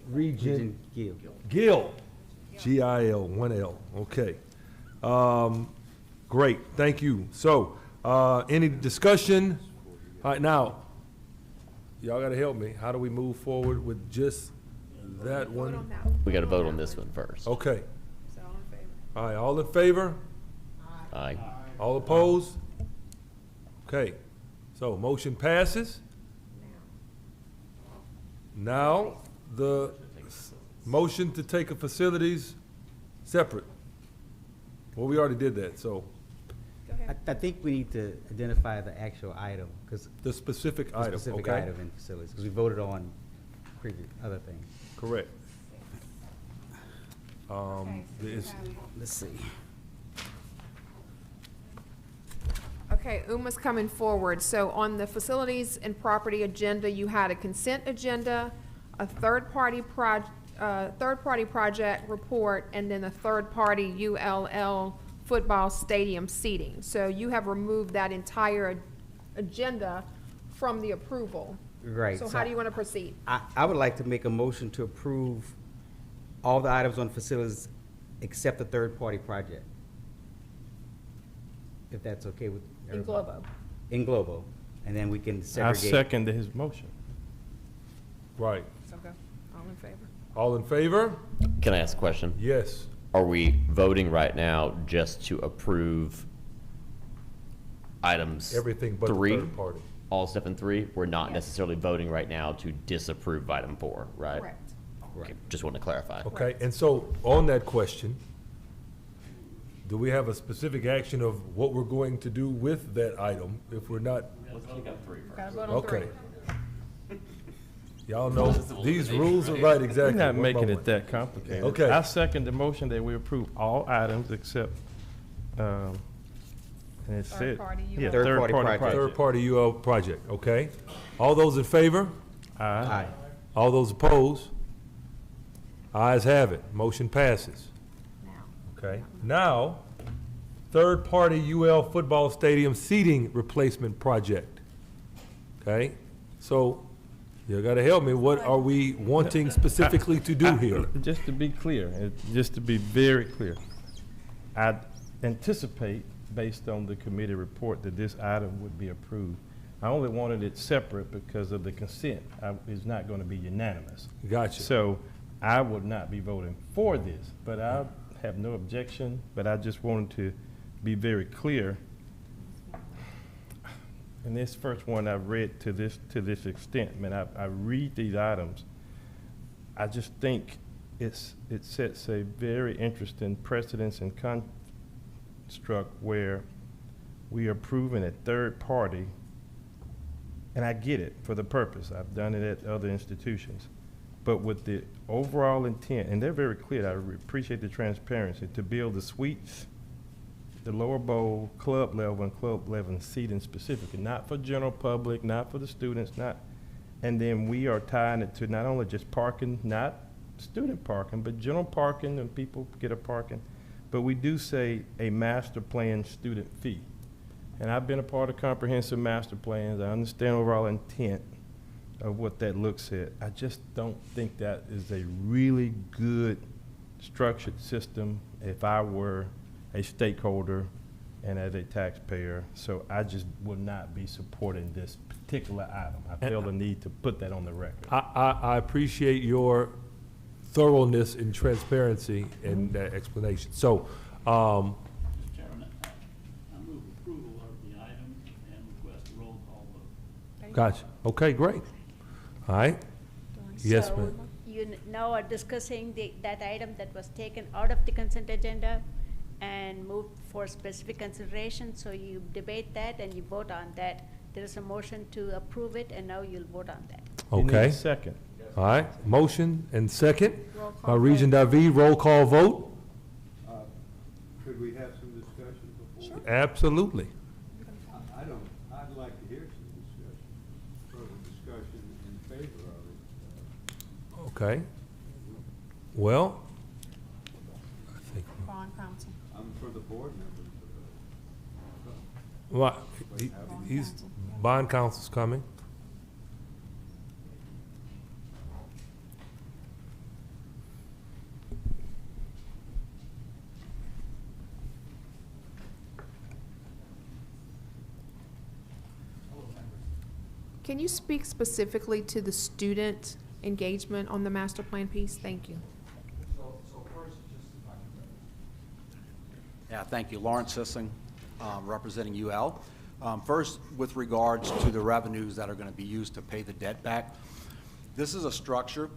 Regent Gill. Gill. G-I-L, 1 L. Okay. Great, thank you. So Any discussion? All right, now, y'all gotta help me. How do we move forward with just that one? We got to vote on this one first. Okay. All right, all in favor? Aye. All opposed? Okay, so motion passes. Now, the motion to take a facilities separate. Well, we already did that, so I think we need to identify the actual item, because. the specific item, okay? Specific item in facilities, because we voted on previous, other things. Correct. Let's see. Okay, Uma's coming forward. So on the facilities and property agenda, you had a consent agenda, a third-party project report, and then a third-party ULL football stadium seating. So you have removed that entire agenda from the approval. Right. So how do you want to proceed? I would like to make a motion to approve all the items on facilities except the third-party project. If that's okay with In everybody. Globo. In Globo, and then we can I segregate. second his motion. Right. Okay, all in favor? All in favor? Can I ask a question? Yes. Are we voting right now just to approve items Everything but the 3? third party. All step in 3? We're not necessarily voting right now to disapprove item 4, right? Correct. Okay, just want to clarify. Okay, and so on that question, do we have a specific action of what we're going to do with that item if we're not? Let's take up 3 Gotta vote on three. Okay. Y'all know, these rules are right, exactly. We're not One making moment. it that complicated. Okay. I second the motion that we approve all items except, and it said. Third-party Yeah, UL. Third-party project. Third-party UL project, okay? All those in favor? Aye. All those opposed? Ayes have it, motion passes. Okay, now, third-party UL football stadium seating replacement project. Okay, so you gotta help me, what are we wanting specifically to do here? Just to be clear, just to be very clear, I anticipate, based on the committee report, that this item would be approved. I only wanted it separate because of the consent. It's not going to be unanimous. Gotcha. So I would not be voting for this, but I have no objection, but I just wanted to be very clear. And this first one I read to this extent, man, I read these items, I just think it sets a very interesting precedence and construct where we are proving a third party, and I get it for the purpose. I've done it at other institutions. But with the overall intent, and they're very clear, I appreciate the transparency, to build the suites, the lower bowl, club level, and club level seating specifically, not for general public, not for the students, and then we are tying it to not only just parking, not student parking, but general parking, and people get a parking, but we do say a master plan student fee. And I've been a part of comprehensive master plans. I understand overall intent of what that looks at. I just don't think that is a really good structured system if I were a stakeholder and as a taxpayer. So I just would not be supporting this particular item. I feel the need to put that on the record. I appreciate your thoroughness and transparency in that explanation. So, Mr. Chairman, I move approval of the item and request a roll call vote. gotcha. Okay, great. All right. Yes, So ma'am. you now are discussing that item that was taken out of the consent agenda and moved for specific consideration, so you debate that and you vote on that. There is a motion to approve it, and now you'll vote on that. You need a Okay. second. All right. Motion and second. Roll By call Regent David, roll call vote. Could we have some discussion before? Absolutely. I'd like to hear some discussion, further discussion in favor of it. Okay. Well, I think, Bond counsel. I'm for the board members. well, he's, bond counsel's coming. Can you speak specifically to the student engagement on the master plan piece? Thank you. So first, just if I can. Yeah, thank you. Lawrence Sissing, representing UL. First, with regards to the revenues that are going to be used to pay the debt back, this is a structure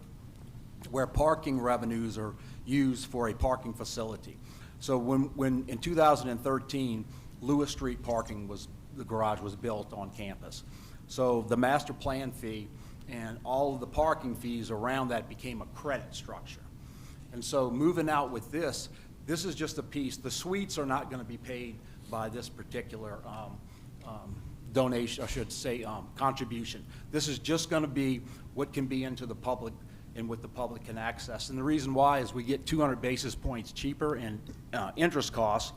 where parking revenues are used for a parking facility. So when in 2013, Lewis Street parking the garage was built on campus. So the master plan fee and all of the parking fees around that became a credit structure. And so moving out with this is just a piece. The suites are not going to be paid by this particular donation, I should say, contribution. This is just going to be what can be into the public and what the public can access. And the reason why is we get 200 basis points cheaper in interest costs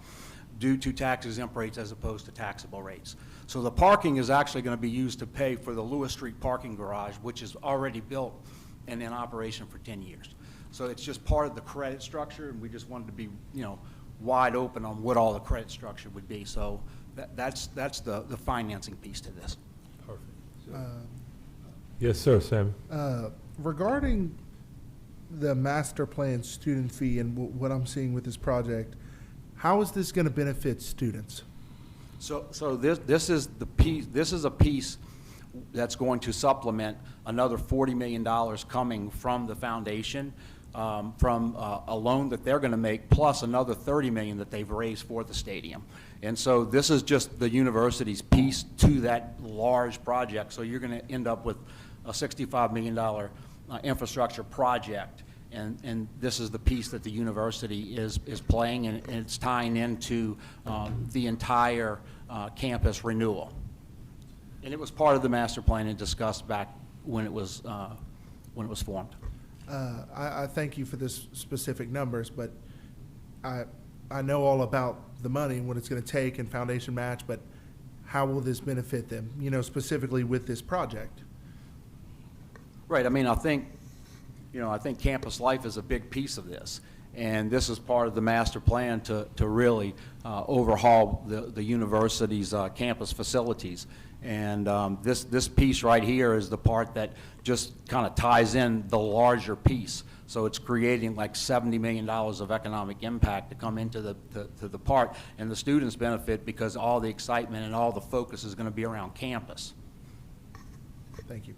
due to tax-exempt rates as opposed to taxable rates. So the parking is actually going to be used to pay for the Lewis Street parking garage, which is already built and in operation for 10 years. So it's just part of the credit structure, and we just wanted to be, wide open on what all the credit structure would be. So that's the financing piece to this. Perfect. Yes, sir, Sammy. Regarding the master plan student fee and what I'm seeing with this project, how is this going to benefit students? So this is the piece. This is a piece that's going to supplement another $40 million coming from the foundation, from a loan that they're going to make, plus another $30 million that they've raised for the stadium. And so this is just the university's piece to that large project. So you're going to end up with a $65 million infrastructure project. And this is the piece that the university is playing, and it's tying into the entire campus renewal. And it was part of the master plan and discussed back when it was formed. I thank you for this specific numbers, but I know all about the money and what it's going to take and foundation match, but how will this benefit them, specifically with this project? Right. I mean, I think campus life is a big piece of this, and this is part of the master plan to really overhaul the university's campus facilities. And this piece right here is the part that just kind of ties in the larger piece. So it's creating like $70 million of economic impact to come into the part, and the students benefit because all the excitement and all the focus is going to be around campus. Thank you.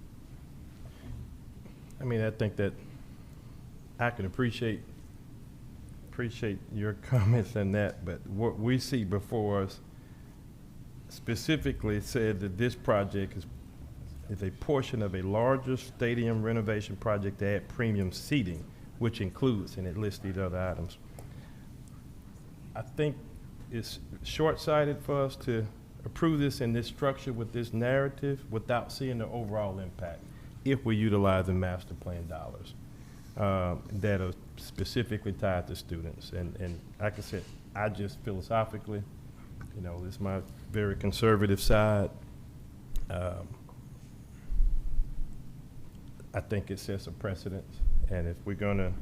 I mean, I think that I can appreciate your comments on that, but what we see before us specifically said that this project is a portion of a larger stadium renovation project to add premium seating, which includes, and it lists these other items. I think it's short-sighted for us to approve this in this structure with this narrative without seeing the overall impact if we utilize the master plan dollars that are specifically tied to students. And like I said, I just philosophically, this is my very conservative side. I think it sets a precedent, and if we're going to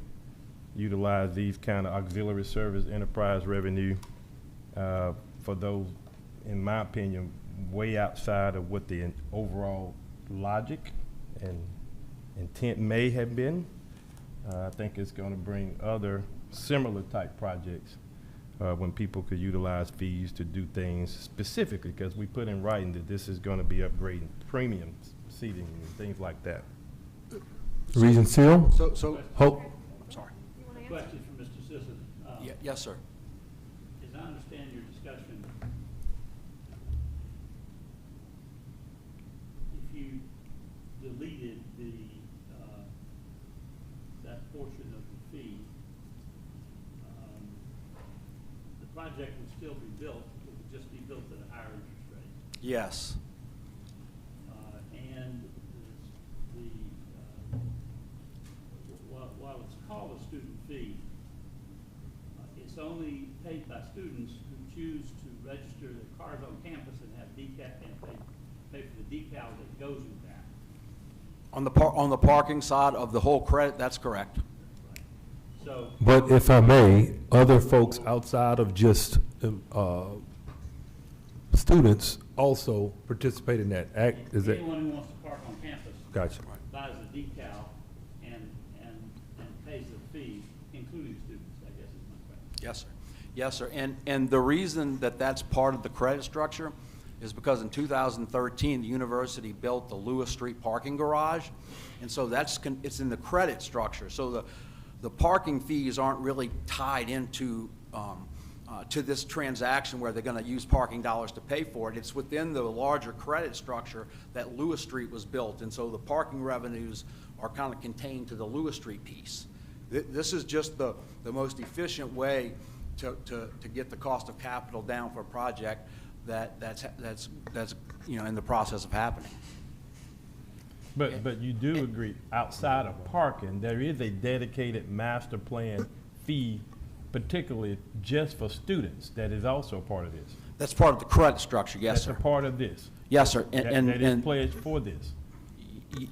utilize these kind of auxiliary service enterprise revenue for those, in my opinion, way outside of what the overall logic and intent may have been, I think it's going to bring other similar type projects when people could utilize fees to do things specifically, because we put in writing that this is going to be upgrading premium seating and things like that. Regent Seal? So Hope. I'm sorry. Question for Mr. Sisson. Yes, sir. As I understand your discussion, if you deleted that portion of the fee, the project would still be built. It would just be built at a higher interest rate. Yes. And while it's called a student fee, it's only paid by students who choose to register their cars on campus and have decal, and pay for the decal that goes with that. On the parking side of the whole credit, that's correct. So, But if I may, other folks outside of just students also participate in that. Is that anyone who wants to park on campus. Gotcha. Buys the decal and pays the fee, including students, I guess is my question. Yes, sir. Yes, sir. And the reason that that's part of the credit structure is because in 2013, the university built the Lewis Street parking garage. And so it's in the credit structure. So the parking fees aren't really tied into to this transaction where they're going to use parking dollars to pay for it. It's within the larger credit structure that Lewis Street was built. And so the parking revenues are kind of contained to the Lewis Street piece. This is just the most efficient way to get the cost of capital down for a project that's you know, in the process of happening. But you do agree, outside of parking, there is a dedicated master plan fee, particularly just for students, that is also part of this. That's part of the credit structure, yes, sir. That's a part of this. Yes, sir. That is pledged for this.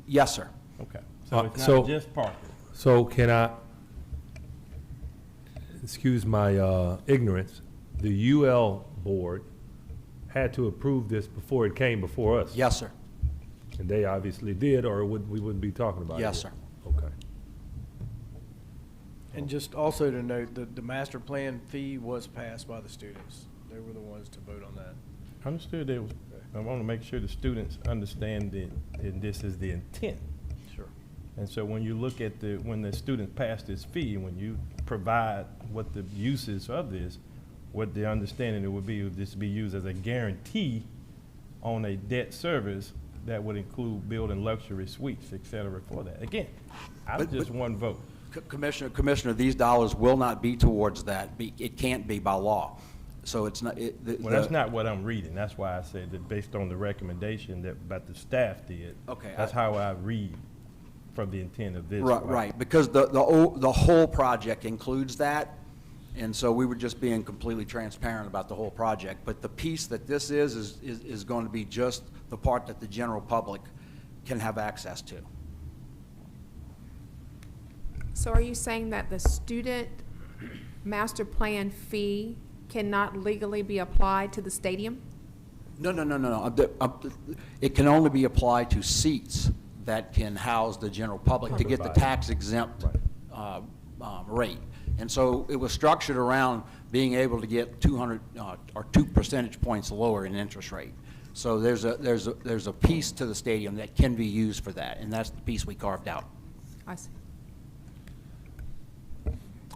Yes, sir. Okay. So it's so- not just parking. So can I, excuse my ignorance, the UL board had to approve this before it came before us? Yes, sir. And they obviously did, or we wouldn't be talking about it? Yes, sir. Okay. And just also to note that the master plan fee was passed by the students. They were the ones to vote on that. Understood. I want to make sure the students understand that and this is the intent. Sure. And so when you look at when the students pass this fee, when you provide what the use is of this, what the understanding it would be, this would be used as a guarantee on a debt service that would include building luxury suites, et cetera, for that. Again, I was just one vote. Commissioner, these dollars will not be towards that. It can't be by law. So it's not. Well, that's not what I'm reading. That's why I said that based on the recommendation that the staff did. Okay. That's how I read from the intent of this. Right, because the whole project includes that, and so we were just being completely transparent about the whole project. But the piece that this is going to be just the part that the general public can have access to. So are you saying that the student master plan fee cannot legally be applied to the stadium? No. It can only be applied to seats that can house the general public to get the tax exempt rate. And so it was structured around being able to get 200 or 2 percentage points lower in interest rate. So there's a piece to the stadium that can be used for that, and that's the piece we carved out. I see.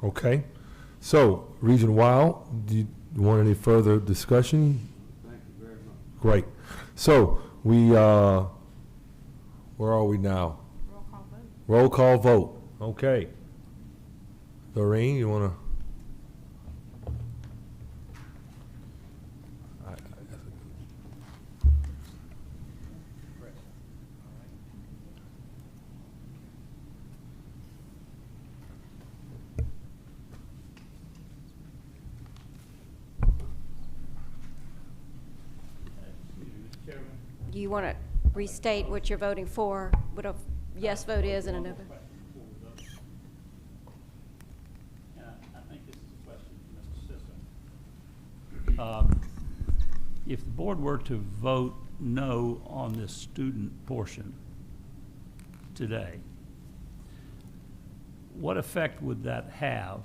Okay. So, Regent Wild, do you want any further discussion? Thank you very much. Great. So, we, where are we now? Roll call vote. Roll call vote. Okay. Doreen, you want to? Do you want to restate what you're voting for, what a yes vote is and a no vote? I think this is a question for Mr. Sisson. If the board were to vote no on this student portion today, what effect would that have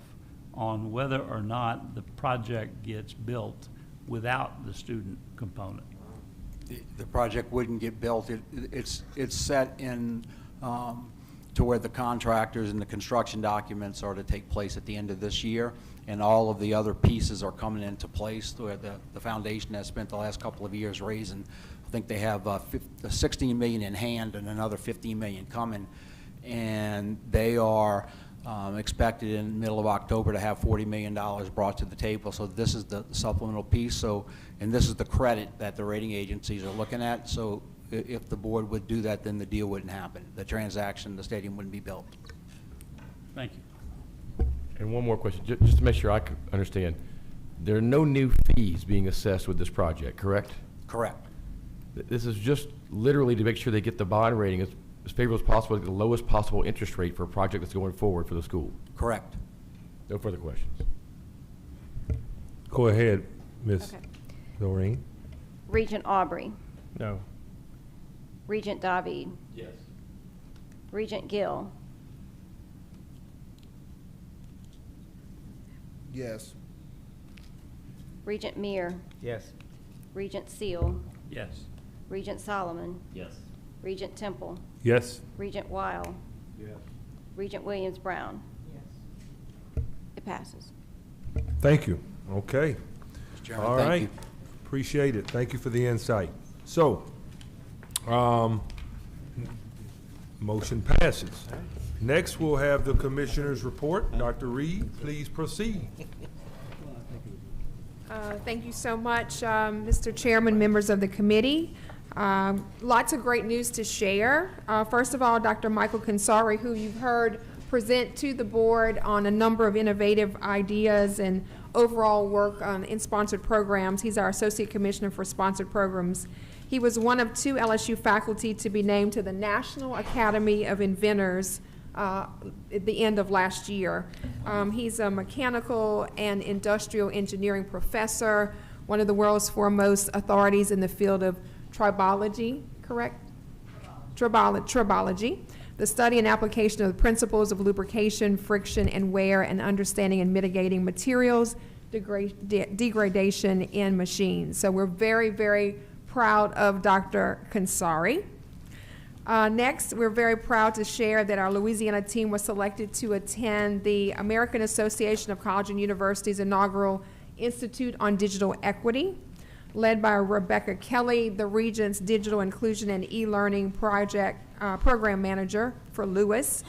on whether or not the project gets built without the student component? The project wouldn't get built. It's set in to where the contractors and the construction documents are to take place at the end of this year, and all of the other pieces are coming into place where the foundation has spent the last couple of years raising. I think they have $16 million in hand and another $15 million coming, and they are expected in the middle of October to have $40 million brought to the table. So this is the supplemental piece. So, and this is the credit that the rating agencies are looking at. So if the board would do that, then the deal wouldn't happen. The transaction, the stadium wouldn't be built. Thank you. And one more question, just to make sure I understand. There are no new fees being assessed with this project, correct? Correct. This is just literally to make sure they get the bond rating as favorable as possible, to get the lowest possible interest rate for a project that's going forward for the school. Correct. No further questions. Go ahead, Ms. Okay. Doreen. Regent Aubrey, No. Regent David, Yes. Regent Gill, Yes. Regent Meir, Yes. Regent Seal, Yes. Regent Solomon, Yes. Regent Temple, Yes. Regent Weil, Yes. Regent Williams Brown. It passes. Thank you. Okay. Mr. Chairman, All thank right. you. Appreciate it. Thank you for the insight. So, motion passes. Next, we'll have the commissioner's report. Dr. Reed, please proceed. Thank you so much, Mr. Chairman, members of the committee. Lots of great news to share. First of all, Dr. Michael Consari, who you've heard present to the board on a number of innovative ideas and overall work in sponsored programs. He's our Associate Commissioner for Sponsored Programs. He was one of 2 LSU faculty to be named to the National Academy of Inventors at the end of last year. He's a mechanical and industrial engineering professor, one of the world's foremost authorities in the field of tribology, correct? Tribology, the study and application of the principles of lubrication, friction, and wear, and understanding and mitigating materials degradation in machines. So we're very, very proud of Dr. Consari. Next, we're very proud to share that our Louisiana team was selected to attend the American Association of College and Universities inaugural Institute on Digital Equity, led by Rebecca Kelly, the Regent's Digital Inclusion and E-Learning Program Manager for Lewis.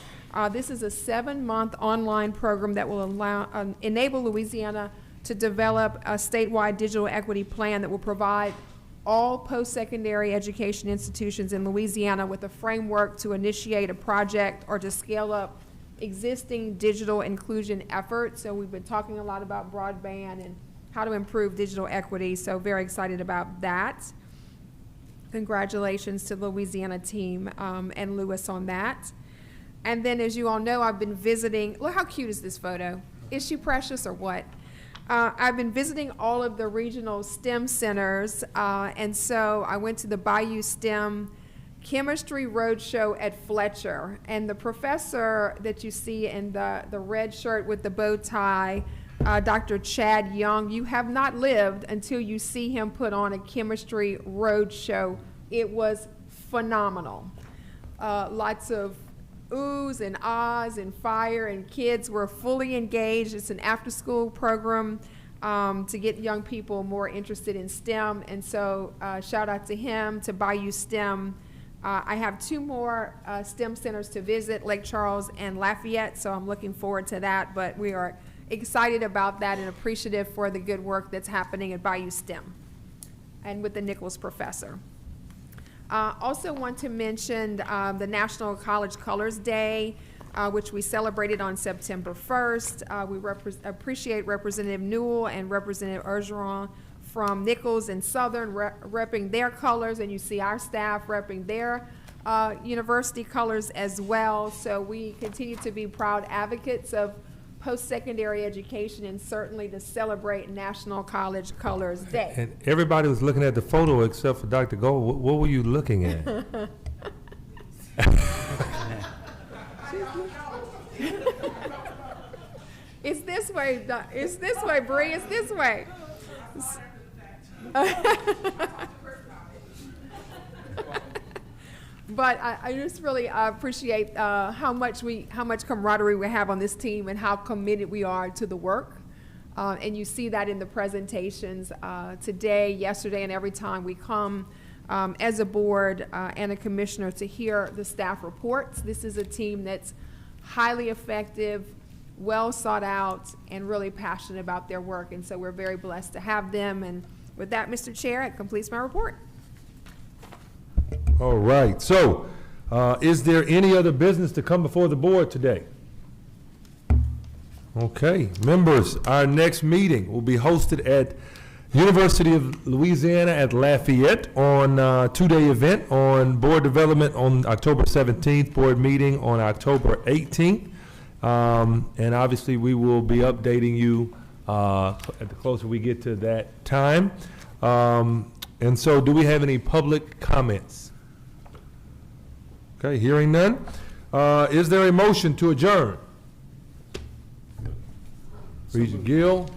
This is a 7-month online program that will enable Louisiana to develop a statewide digital equity plan that will provide all post-secondary education institutions in Louisiana with a framework to initiate a project or to scale up existing digital inclusion efforts. So we've been talking a lot about broadband and how to improve digital equity, so very excited about that. Congratulations to the Louisiana team and Lewis on that. And then, as you all know, I've been visiting, look how cute is this photo? Is she precious or what? I've been visiting all of the regional STEM centers, and so I went to the Bayou STEM Chemistry Roadshow at Fletcher, and the professor that you see in the red shirt with the bow tie, Dr. Chad Young, you have not lived until you see him put on a Chemistry Roadshow. It was phenomenal. Lots of oohs and ahs and fire, and kids were fully engaged. It's an after-school program to get young people more interested in STEM, and so shout out to him, to Bayou STEM. I have 2 more STEM centers to visit, Lake Charles and Lafayette, so I'm looking forward to that, but we are excited about that and appreciative for the good work that's happening at Bayou STEM and with the Nichols professor. Also want to mention the National College Colors Day, which we celebrated on September 1st. We appreciate Representative Newell and Representative Ergeron from Nichols and Southern repping their colors, and you see our staff repping their university colors as well. So we continue to be proud advocates of post-secondary education and certainly to celebrate National College Colors Day. And everybody was looking at the photo except for Dr. Gold. What were you looking at? It's this way, it's this way, Bree, it's this way. But I just really appreciate how much camaraderie we have on this team and how committed we are to the work. And you see that in the presentations today, yesterday, and every time we come as a board and a commissioner to hear the staff reports. This is a team that's highly effective, well sought out, and really passionate about their work. And so we're very blessed to have them. And with that, Mr. Chair, it completes my report. All right. So, is there any other business to come before the board today? Okay. Members, our next meeting will be hosted at University of Louisiana at Lafayette on a 2-day event on board development on October 17th, board meeting on October 18th. And obviously, we will be updating you at the closer we get to that time. And so, do we have any public comments? Okay, hearing none. Is there a motion to adjourn? Regent Gill?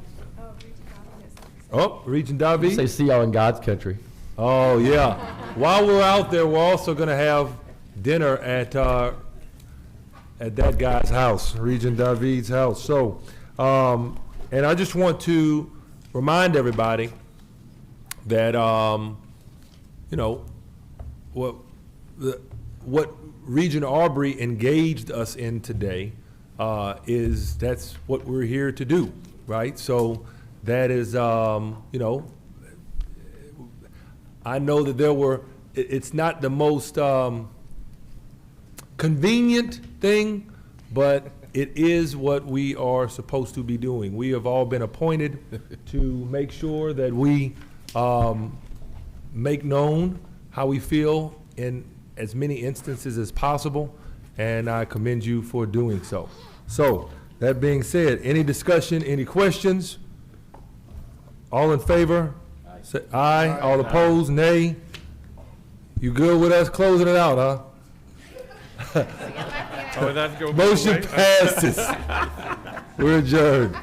Oh, Regent David? Say see y'all in God's country. Oh, yeah. While we're out there, we're also going to have dinner at that guy's house, Regent David's house. So, and I just want to remind everybody that, you know, what Regent Aubrey engaged us in today that's what we're here to do, right? So that is, you know, I know that it's not the most convenient thing, but it is what we are supposed to be doing. We have all been appointed to make sure that we make known how we feel in as many instances as possible, and I commend you for doing so. So, that being said, any discussion, any questions? All in favor? Say aye. All opposed, nay. You good with us closing it out, huh? Motion passes. We're adjourned.